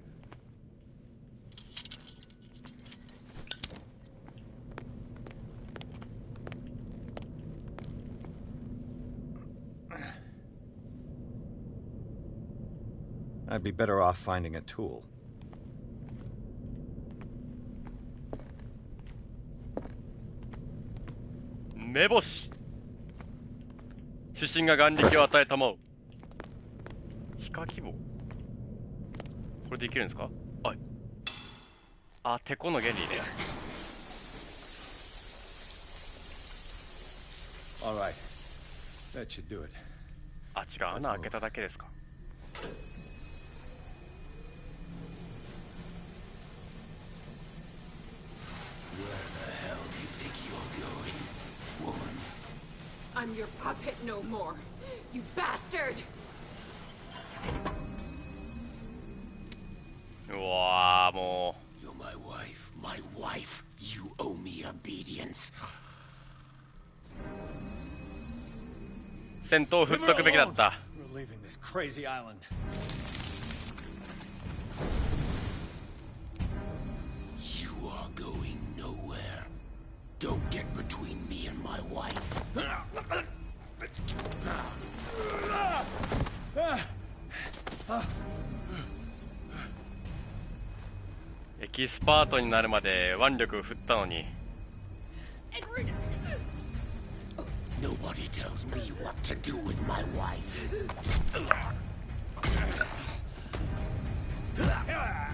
I'd be better off finding a tool. 目星。主神が眼力を与えたまう。ヒカキ棒。これできるんですか？はい。あ、てこの原理ね。All right. That should do it. あ、違う。穴開けただけですか。I'm your puppet no more, you bastard! うわー、もう。 You're my wife, my wife. You owe me obedience. 戦闘を振っとくべきだった。We're leaving this crazy island. You are going nowhere. Don't get between me and my wife. エキスパートになるまで腕力振ったのに。Nobody tells me what to do with my wife.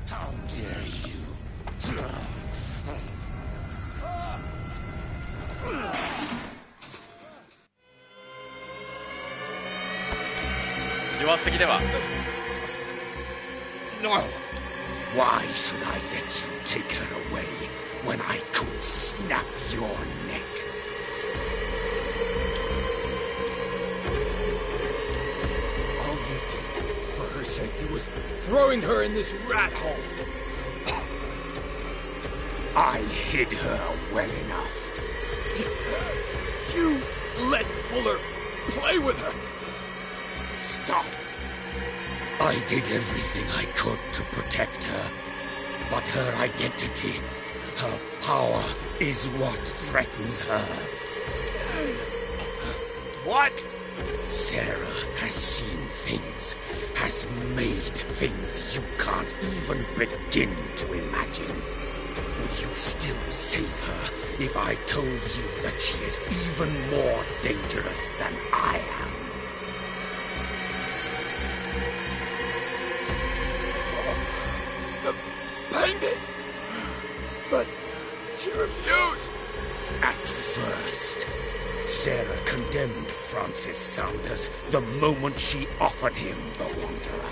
How dare you? 弱すぎでは。 No. Why should I let you take her away when I could snap your neck? All you did for her safety was throwing her in this rat hole. I hid her well enough. You let Fuller play with her. Stop. I did everything I could to protect her. But her identity, her power, is what threatens her. What? Sarah has seen things, has made things you can't even begin to imagine. Would you still save her if I told you that she is even more dangerous than I am? Painted! But she refused. At first, Sarah condemned Francis Saunders the moment she offered him the Wanderer.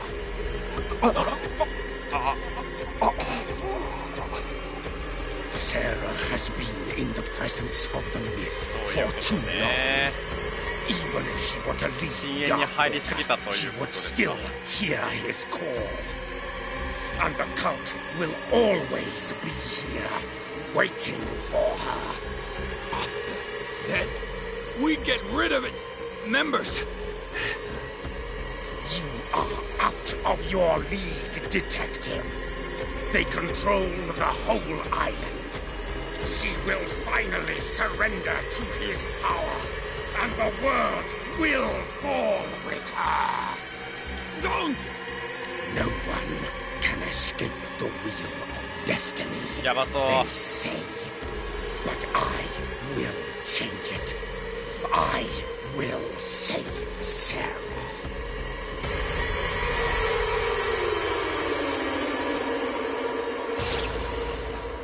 Sarah has been in the presence of the myth for too long. Even if she were to leave Darkwater, she would still hear his call. And the cult will always be here, waiting for her. Then we get rid of its members. You are out of your league, Detective. They control the whole island. She will finally surrender to his power, and the world will fall with her. Don't! No one can escape the wheel of destiny, they say. But I will change it. I will save Sarah.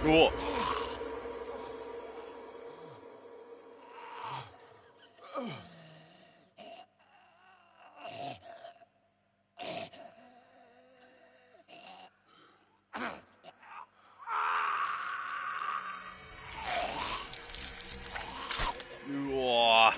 Whoa. Whoa.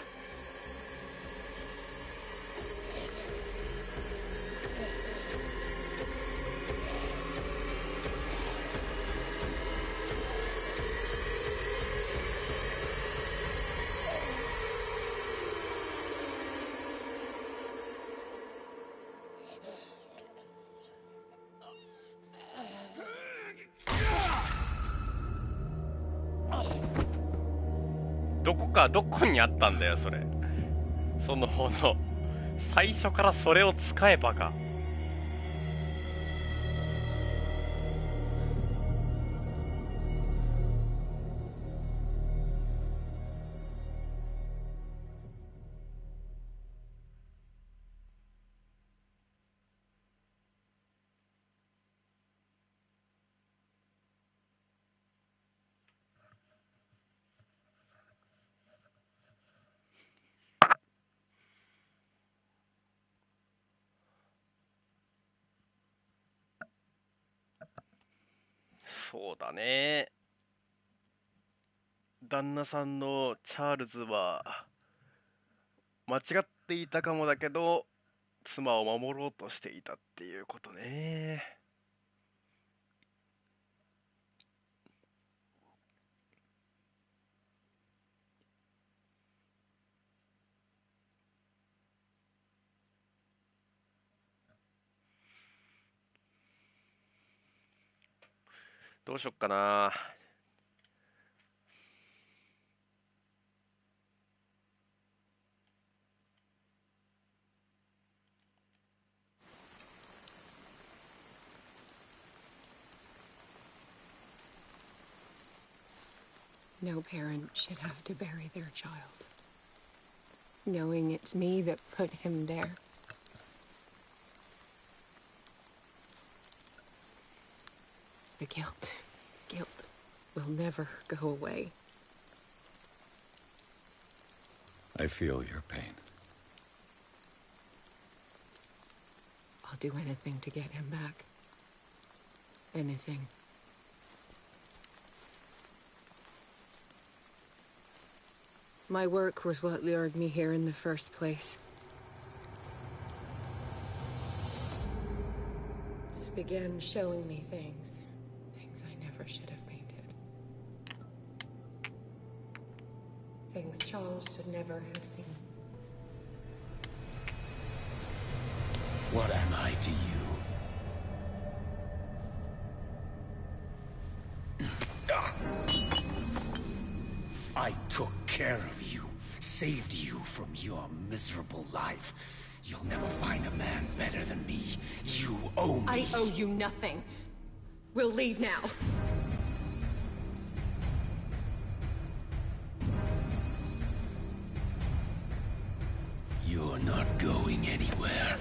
どこにあったんだよそれ。その最初からそれを使えばか。そうだね。旦那さんのチャールズは間違っていたかもだけど妻を守ろうとしていたっていうことね。どうしよっかな。No parent should have to bury their child, knowing it's me that put him there. The guilt will never go away. I feel your pain. I'll do anything to get him back. Anything. My work was what lured me here in the first place. It began showing me things I never should have painted. Things Charles should never have seen. What am I to you? I took care of you, saved you from your miserable life. You'll never find a man better than me. You owe me. I owe you nothing. We'll leave now. You're not going anywhere.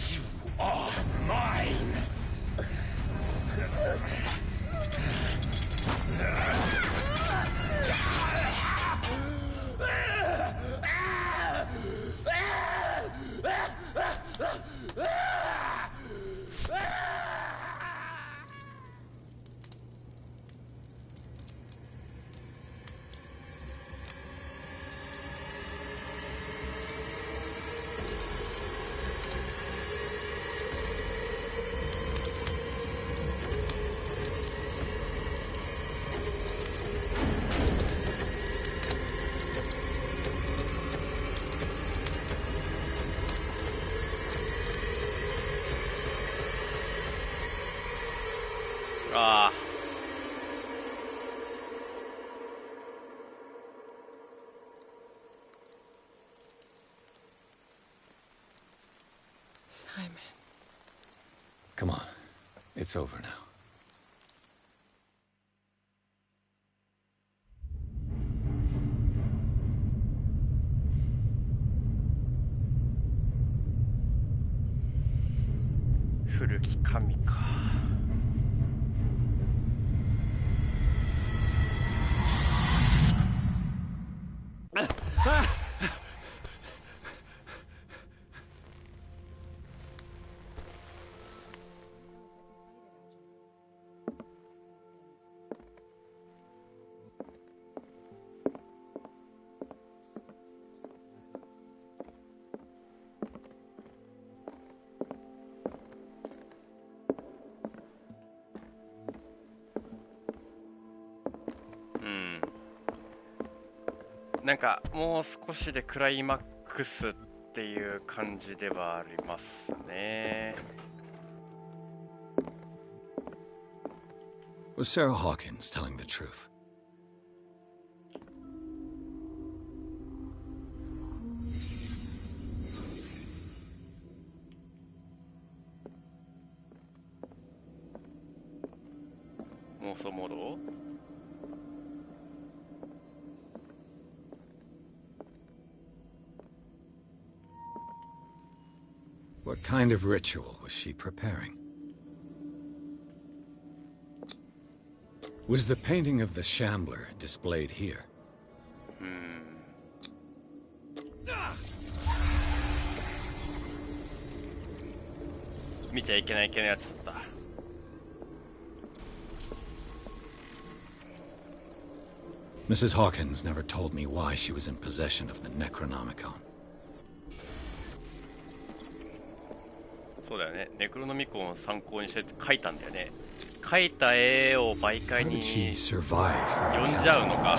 You are mine. ああ。Simon. Come on. It's over now.古き神か。なんかもう少しでクライマックスっていう感じではありますね。Was Sarah Hawkins telling the truth?妄想モードWhat kind of ritual was she preparing? Was the painting of the Shambler displayed here? 見ちゃいけない系のやつだった。Mrs. Hawkins never told me why she was in possession of the Necronomicon. そうだよね。ネクロノミコンを参考にして描いたんだよね。描いた絵を媒介に呼んじゃうのか。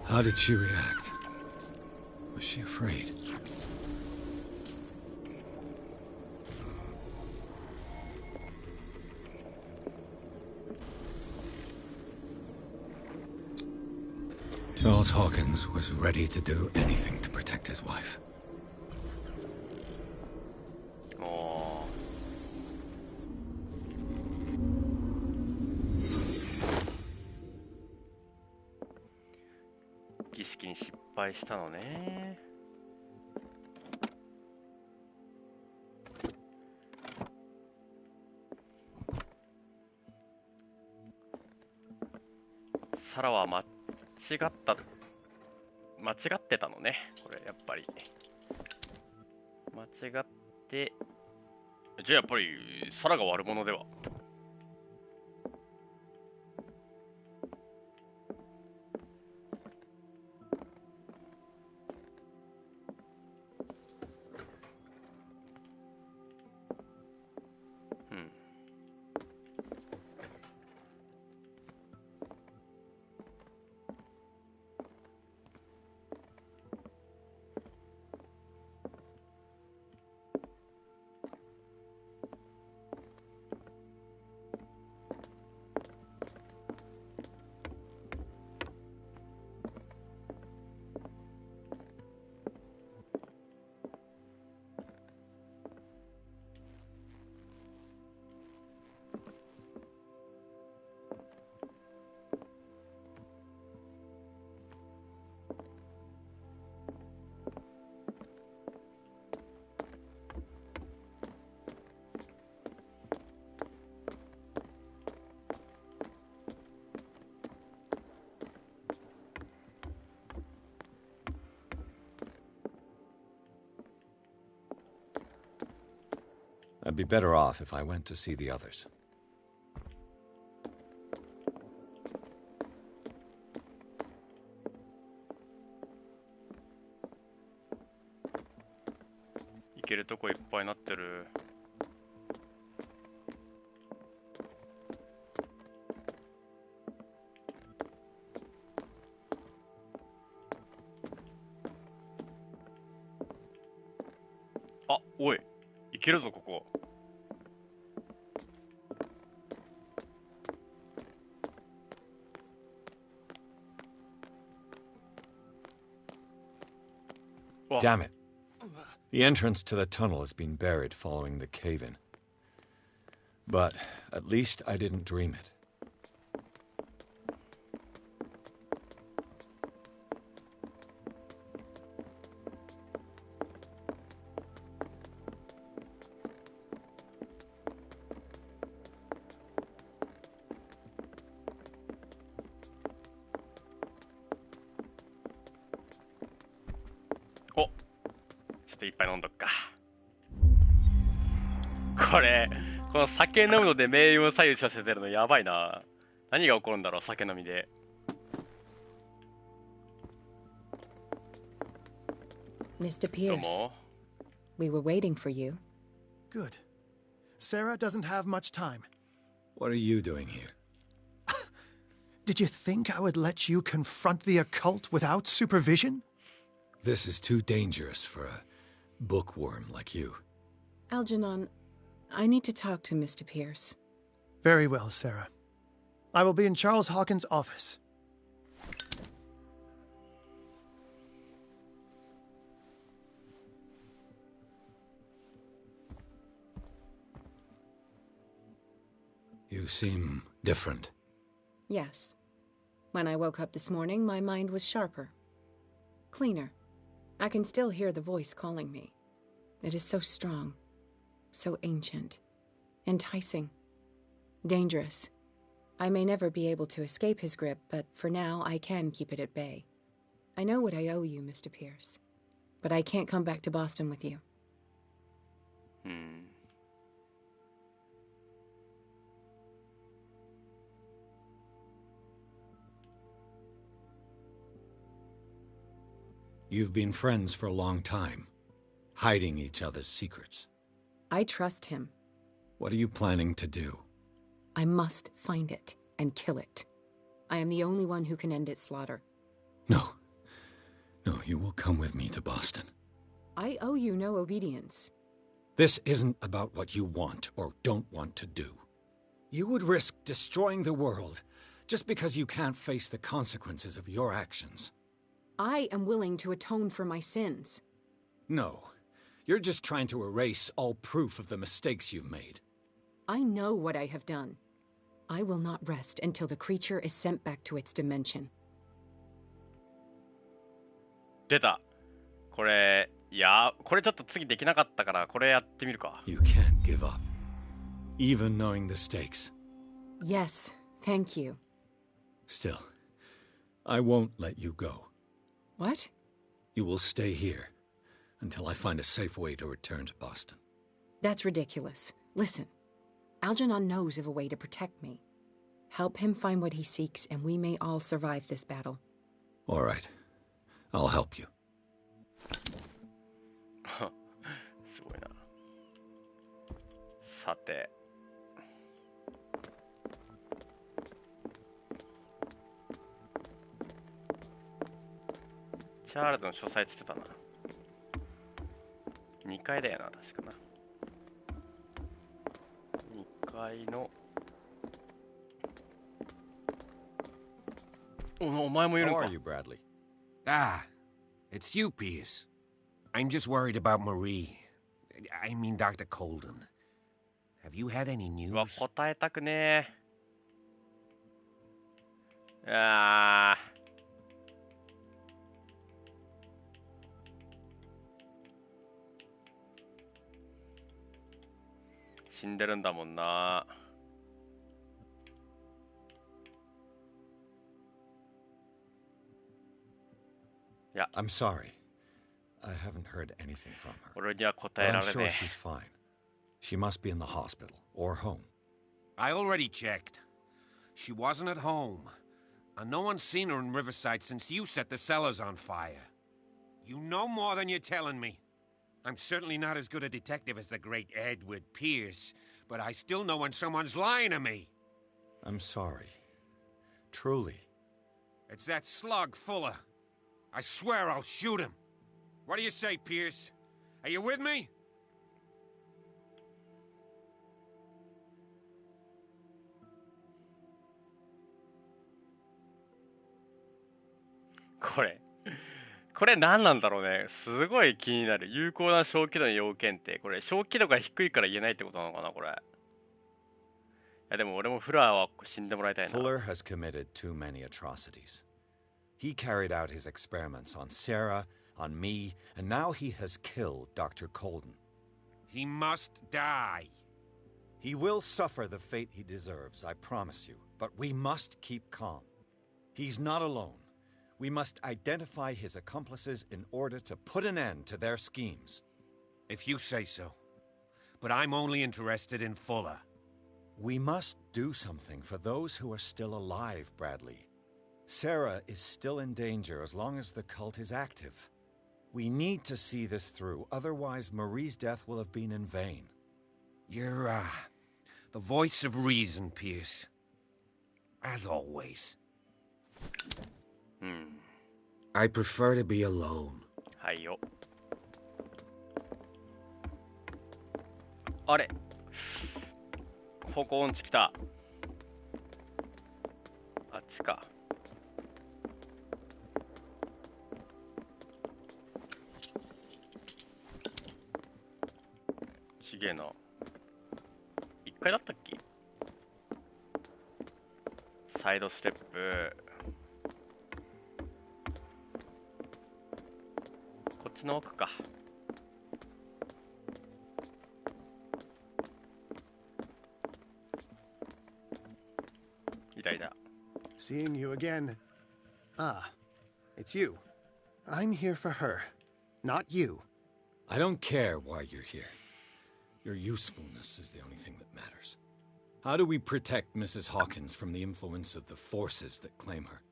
How did she react? Was she afraid? Charles Hawkins was ready to do anything to protect his wife. 儀式に失敗したのね。サラは間違ってたのね。これやっぱり間違って、じゃあやっぱりサラが悪者では。I'd be better off if I went to see the others. 行けるとこいっぱいなってる。あ、おい。いけるぞここ。Damn it. The entrance to the tunnel has been buried following the cave-in. But at least I didn't dream it. Oh, ちょっと一杯飲んどくか。この酒飲むので命運を左右させてるのやばいな。何が起こるんだろう、酒飲みで。Mr. Pierce, we were waiting for you. Good. Sarah doesn't have much time. What are you doing here? Did you think I would let you confront the occult without supervision? This is too dangerous for a bookworm like you. Algernon, I need to talk to Mr. Pierce. Very well, Sarah. I will be in Charles Hawkins' office. You seem different. Yes. When I woke up this morning, my mind was sharper. Cleaner. I can still hear the voice calling me. It is so strong, so ancient, enticing, dangerous. I may never be able to escape his grip, but for now I can keep it at bay. I know what I owe you, Mr. Pierce, but I can't come back to Boston with you. You've been friends for a long time, hiding each other's secrets. I trust him. What are you planning to do? I must find it and kill it. I am the only one who can end its slaughter. No. No, you will come with me to Boston. I owe you no obedience. This isn't about what you want or don't want to do. You would risk destroying the world just because you can't face the consequences of your actions. I am willing to atone for my sins. No. You're just trying to erase all proof of the mistakes you've made. I know what I have done. I will not rest until the creature is sent back to its dimension. 出た。これちょっと次できなかったからこれやってみるか。 You can't give up, even knowing the stakes. Yes, thank you. Still, I won't let you go. What? You will stay here until I find a safe way to return to Boston. That's ridiculous. Listen, Algernon knows of a way to protect me. Help him find what he seeks, and we may all survive this battle. All right. I'll help you. すごいな。さて。チャールズの書斎つってたな。2階だよな、確かな。2階の。お前もいるんか。How are you, Bradley? Ah, it's you, Pierce. I'm just worried about Marie. I mean Dr. Colden. Have you had any news? うわ、答えたくねえ。ああ。死んでるんだもんな。いや。I'm sorry. I haven't heard anything from her. 俺には答えられねえ。I'm sure she's fine. She must be in the hospital or home. I already checked. She wasn't at home. And no one's seen her in Riverside since you set the cellars on fire. You know more than you're telling me. I'm certainly not as good a detective as the great Edward Pierce, but I still know when someone's lying to me. I'm sorry. Truly. It's that slug, Fuller. I swear I'll shoot him. What do you say, Pierce? Are you with me? これ何なんだろうね。すごい気になる。有効な小気度の要件って、これ小気度が低いから言えないってことなのかな、これ。いやでも俺もフラーは死んでもらいたいな。Fuller has committed too many atrocities. He carried out his experiments on Sarah, on me, and now he has killed Dr. Colden. He must die. He will suffer the fate he deserves, I promise you. But we must keep calm. He's not alone. We must identify his accomplices in order to put an end to their schemes. If you say so. But I'm only interested in Fuller. We must do something for those who are still alive, Bradley. Sarah is still in danger as long as the cult is active. We need to see this through, otherwise Marie's death will have been in vain. You're, the voice of reason, Pierce. As always. I prefer to be alone. はいよ。あれ方向音痴来た。あっちか。ちげえな。1階だったっけ。サイドステップ。こっちの奥か。いたいた。 Seeing you again. Ah, it's you. I'm here for her, not you. I don't care why you're here. Your usefulness is the only thing that matters. How do we protect Mrs. Hawkins from the influence of the forces that claim her?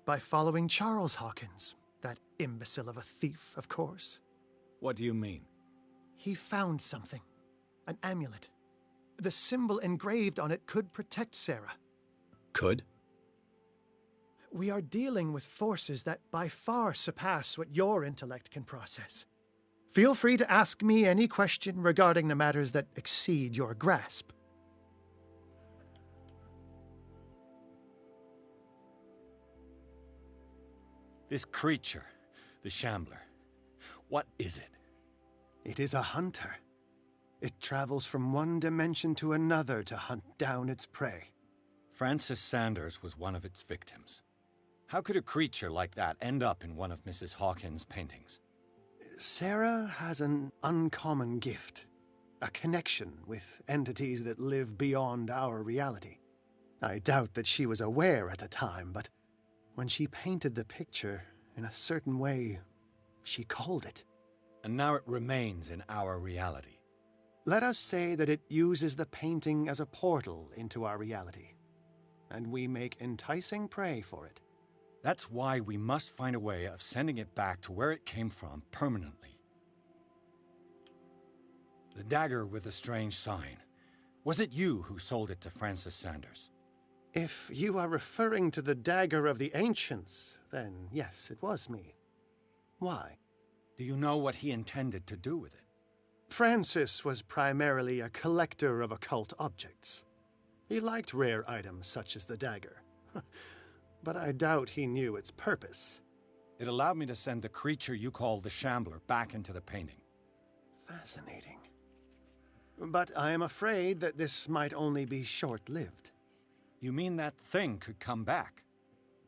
By following Charles Hawkins, that imbecile of a thief, of course. What do you mean? He found something. An amulet. The symbol engraved on it could protect Sarah. Could? We are dealing with forces that by far surpass what your intellect can process. Feel free to ask me any question regarding the matters that exceed your grasp. This creature, the Shambler, what is it? It is a hunter. It travels from one dimension to another to hunt down its prey. Francis Sanders was one of its victims. How could a creature like that end up in one of Mrs. Hawkins' paintings? Sarah has an uncommon gift. A connection with entities that live beyond our reality. I doubt that she was aware at the time, but when she painted the picture in a certain way, she called it. And now it remains in our reality. Let us say that it uses the painting as a portal into our reality, and we make enticing prey for it. That's why we must find a way of sending it back to where it came from permanently. The dagger with the strange sign. Was it you who sold it to Francis Sanders? If you are referring to the dagger of the ancients, then yes, it was me. Why? Do you know what he intended to do with it? Francis was primarily a collector of occult objects. He liked rare items such as the dagger. But I doubt he knew its purpose. It allowed me to send the creature you call the Shambler back into the painting. Fascinating. But I am afraid that this might only be short-lived. You mean that thing could come back?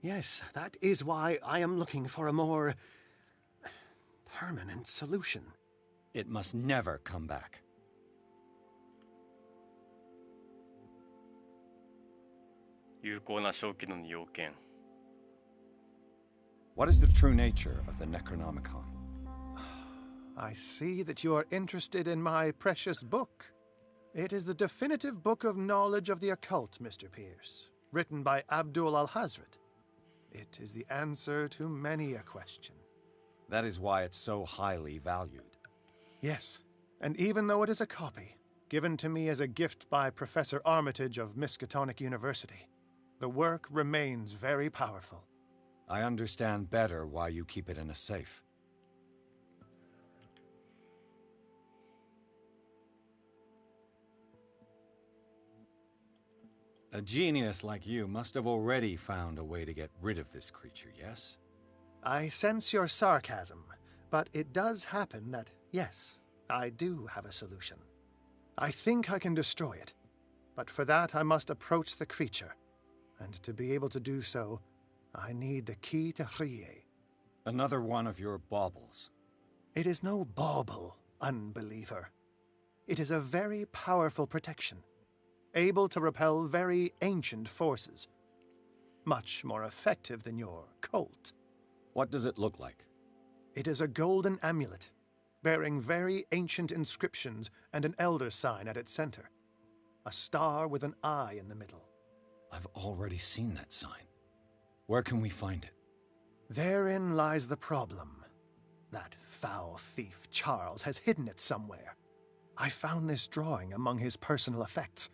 Yes, that is why I am looking for a more permanent solution. It must never come back. What is the true nature of the Necronomicon? I see that you are interested in my precious book. It is the definitive book of knowledge of the occult, Mr. Pierce, written by Abdul al-Hazred. It is the answer to many a question. That is why it's so highly valued. Yes, and even though it is a copy, given to me as a gift by Professor Armitage of Miskatonic University, the work remains very powerful. I understand better why you keep it in a safe. A genius like you must have already found a way to get rid of this creature, yes? I sense your sarcasm, but it does happen that, yes, I do have a solution. I think I can destroy it, but for that I must approach the creature, and to be able to do so, I need the key to Rie. Another one of your baubles. It is no bauble, unbeliever. It is a very powerful protection, able to repel very ancient forces. Much more effective than your Colt. What does it look like? It is a golden amulet, bearing very ancient inscriptions and an elder sign at its center. A star with an eye in the middle. I've already seen that sign. Where can we find it? Therein lies the problem. That foul thief Charles has hidden it somewhere. I found this drawing among his personal effects.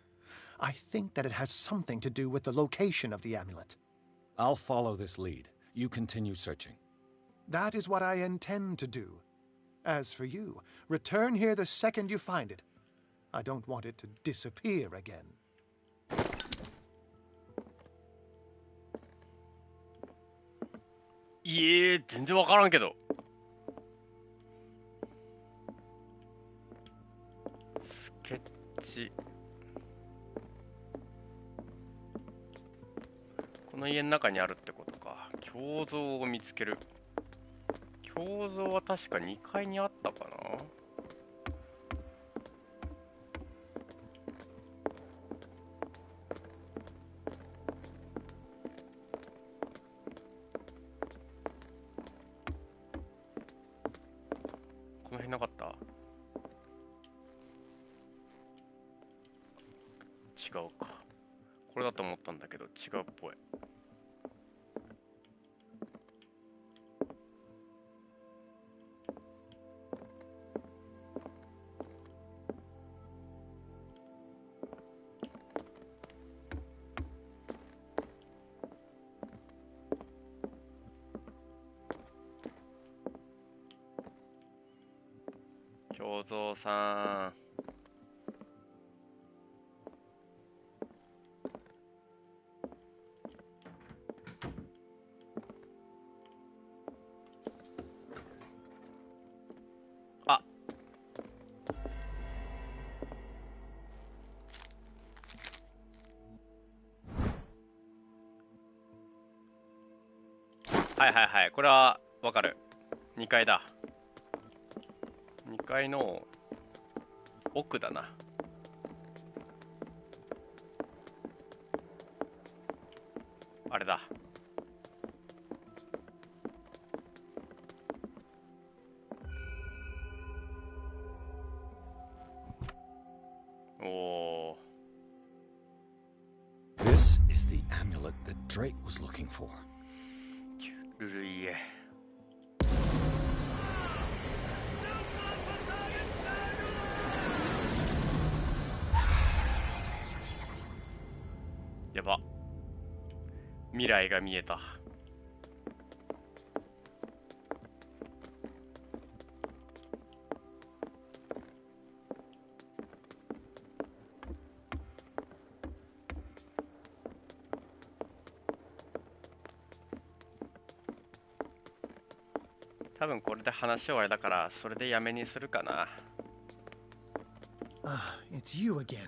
I think that it has something to do with the location of the amulet. I'll follow this lead. You continue searching. That is what I intend to do. As for you, return here the second you find it. I don't want it to disappear again. Yeah, 全然わからんけど。スケッチ。この家の中にあるってことか。胸像を見つける。胸像は確か2階にあったかな。この辺なかった？違うか。これだと思ったんだけど違うっぽい。京三さん。あ。はいはいはい、これはわかる。2階だ。2階の奥だな。あれだ。おー。This is the amulet that Drake was looking for. ルルイエ。やば。未来が見えた。多分これで話終わりだからそれでやめにするかな。It's you again.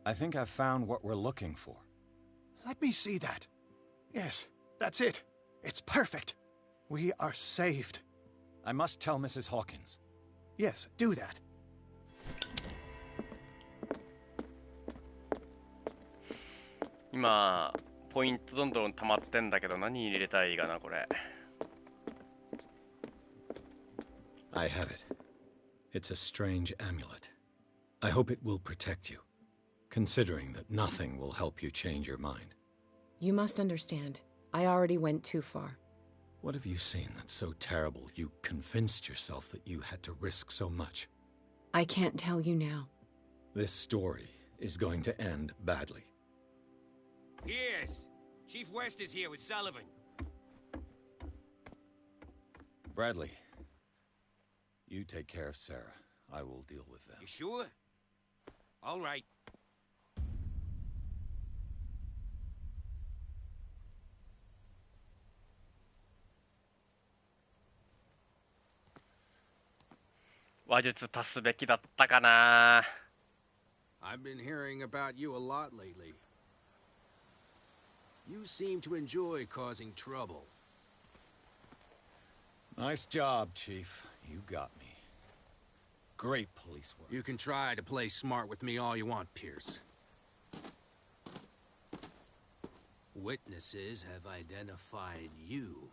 I think I've found what we're looking for. Let me see that. Yes, that's it. It's perfect. We are saved. I must tell Mrs. Hawkins. Yes, do that. 今ポイントどんどん溜まってんだけど何入れたいかなこれ。I have it. It's a strange amulet. I hope it will protect you, considering that nothing will help you change your mind. You must understand. I already went too far. What have you seen that's so terrible you convinced yourself that you had to risk so much? I can't tell you now. This story is going to end badly. Yes. Chief West is here with Sullivan. Bradley, you take care of Sarah. I will deal with them. You sure? All right. 話術足すべきだったかな。I've been hearing about you a lot lately. You seem to enjoy causing trouble. Nice job, Chief. You got me. Great police work. You can try to play smart with me all you want, Pierce. Witnesses have identified you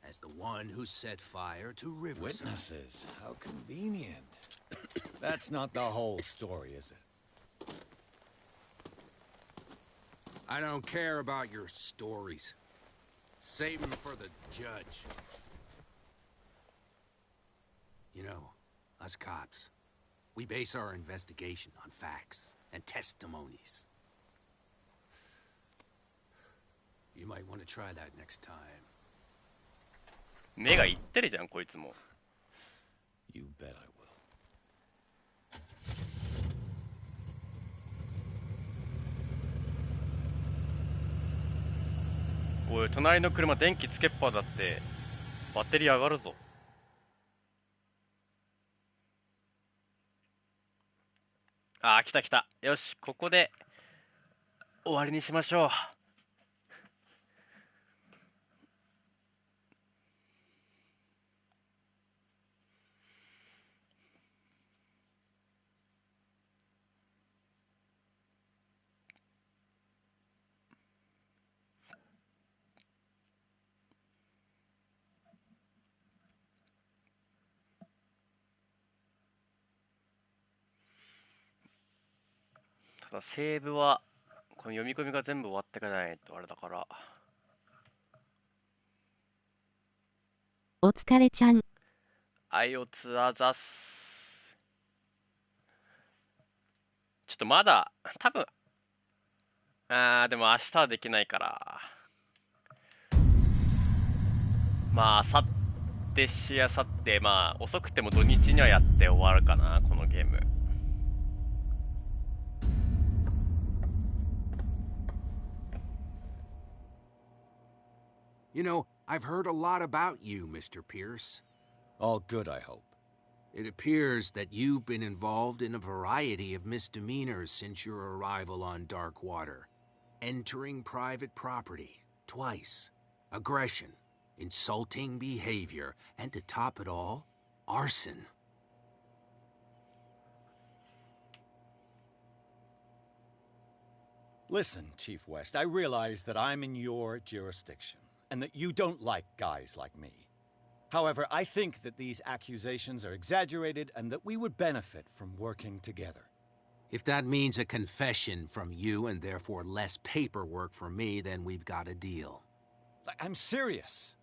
as the one who set fire to Riverside. Witnesses? How convenient. That's not the whole story, is it? I don't care about your stories. Save them for the judge. You know, us cops, we base our investigation on facts and testimonies. You might want to try that next time. 目がいってるじゃんこいつも。You bet I will. おい、隣の車電気つけっぱだってバッテリー上がるぞ。あー、来た来た。よし、ここで終わりにしましょう。ただセーブはこの読み込みが全部終わってからじゃないとあれだから。お疲れちゃん。あいおつあざす。ちょっとまだ多分でも明日はできないから、まあ明後日し明後日、まあ遅くても土日にはやって終わるかなこのゲーム。You know, I've heard a lot about you, Mr. Pierce. All good, I hope. It appears that you've been involved in a variety of misdemeanors since your arrival on Darkwater. Entering private property, twice. Aggression, insulting behavior, and to top it all, arson. Listen, Chief West, I realize that I'm in your jurisdiction, and that you don't like guys like me. However, I think that these accusations are exaggerated and that we would benefit from working together. If that means a confession from you and therefore less paperwork for me, then we've got a deal. I'm serious.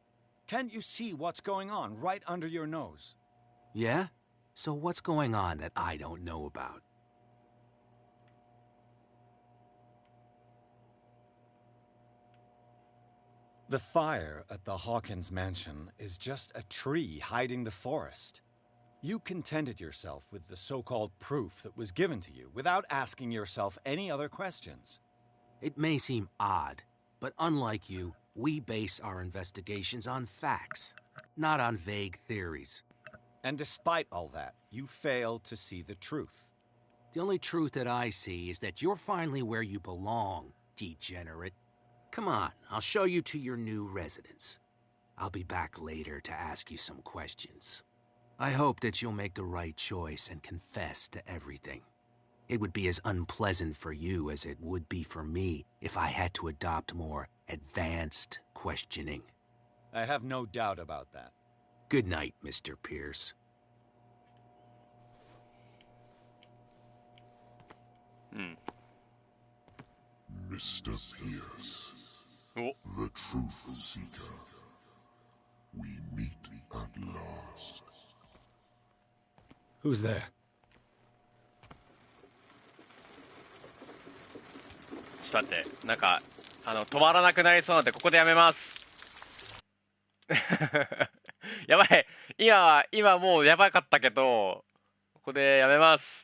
Can't you see what's going on right under your nose? Yeah? So what's going on that I don't know about? The fire at the Hawkins mansion is just a tree hiding the forest. You contented yourself with the so-called proof that was given to you without asking yourself any other questions. It may seem odd, but unlike you, we base our investigations on facts, not on vague theories. And despite all that, you failed to see the truth. The only truth that I see is that you're finally where you belong, degenerate. Come on, I'll show you to your new residence. I'll be back later to ask you some questions. I hope that you'll make the right choice and confess to everything. It would be as unpleasant for you as it would be for me if I had to adopt more advanced questioning. I have no doubt about that. Good night, Mr. Pierce. Mr. Pierce, the truth seeker. We meet at last. Who's there? ちょっと待って、なんか止まらなくなりそうなんでここでやめます。やばい、今もうやばかったけどここでやめます。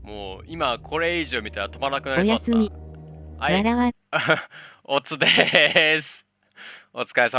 もう今これ以上見たら止まらなくなりそうだった。おやすみ。はい、おつです。お疲れ様です。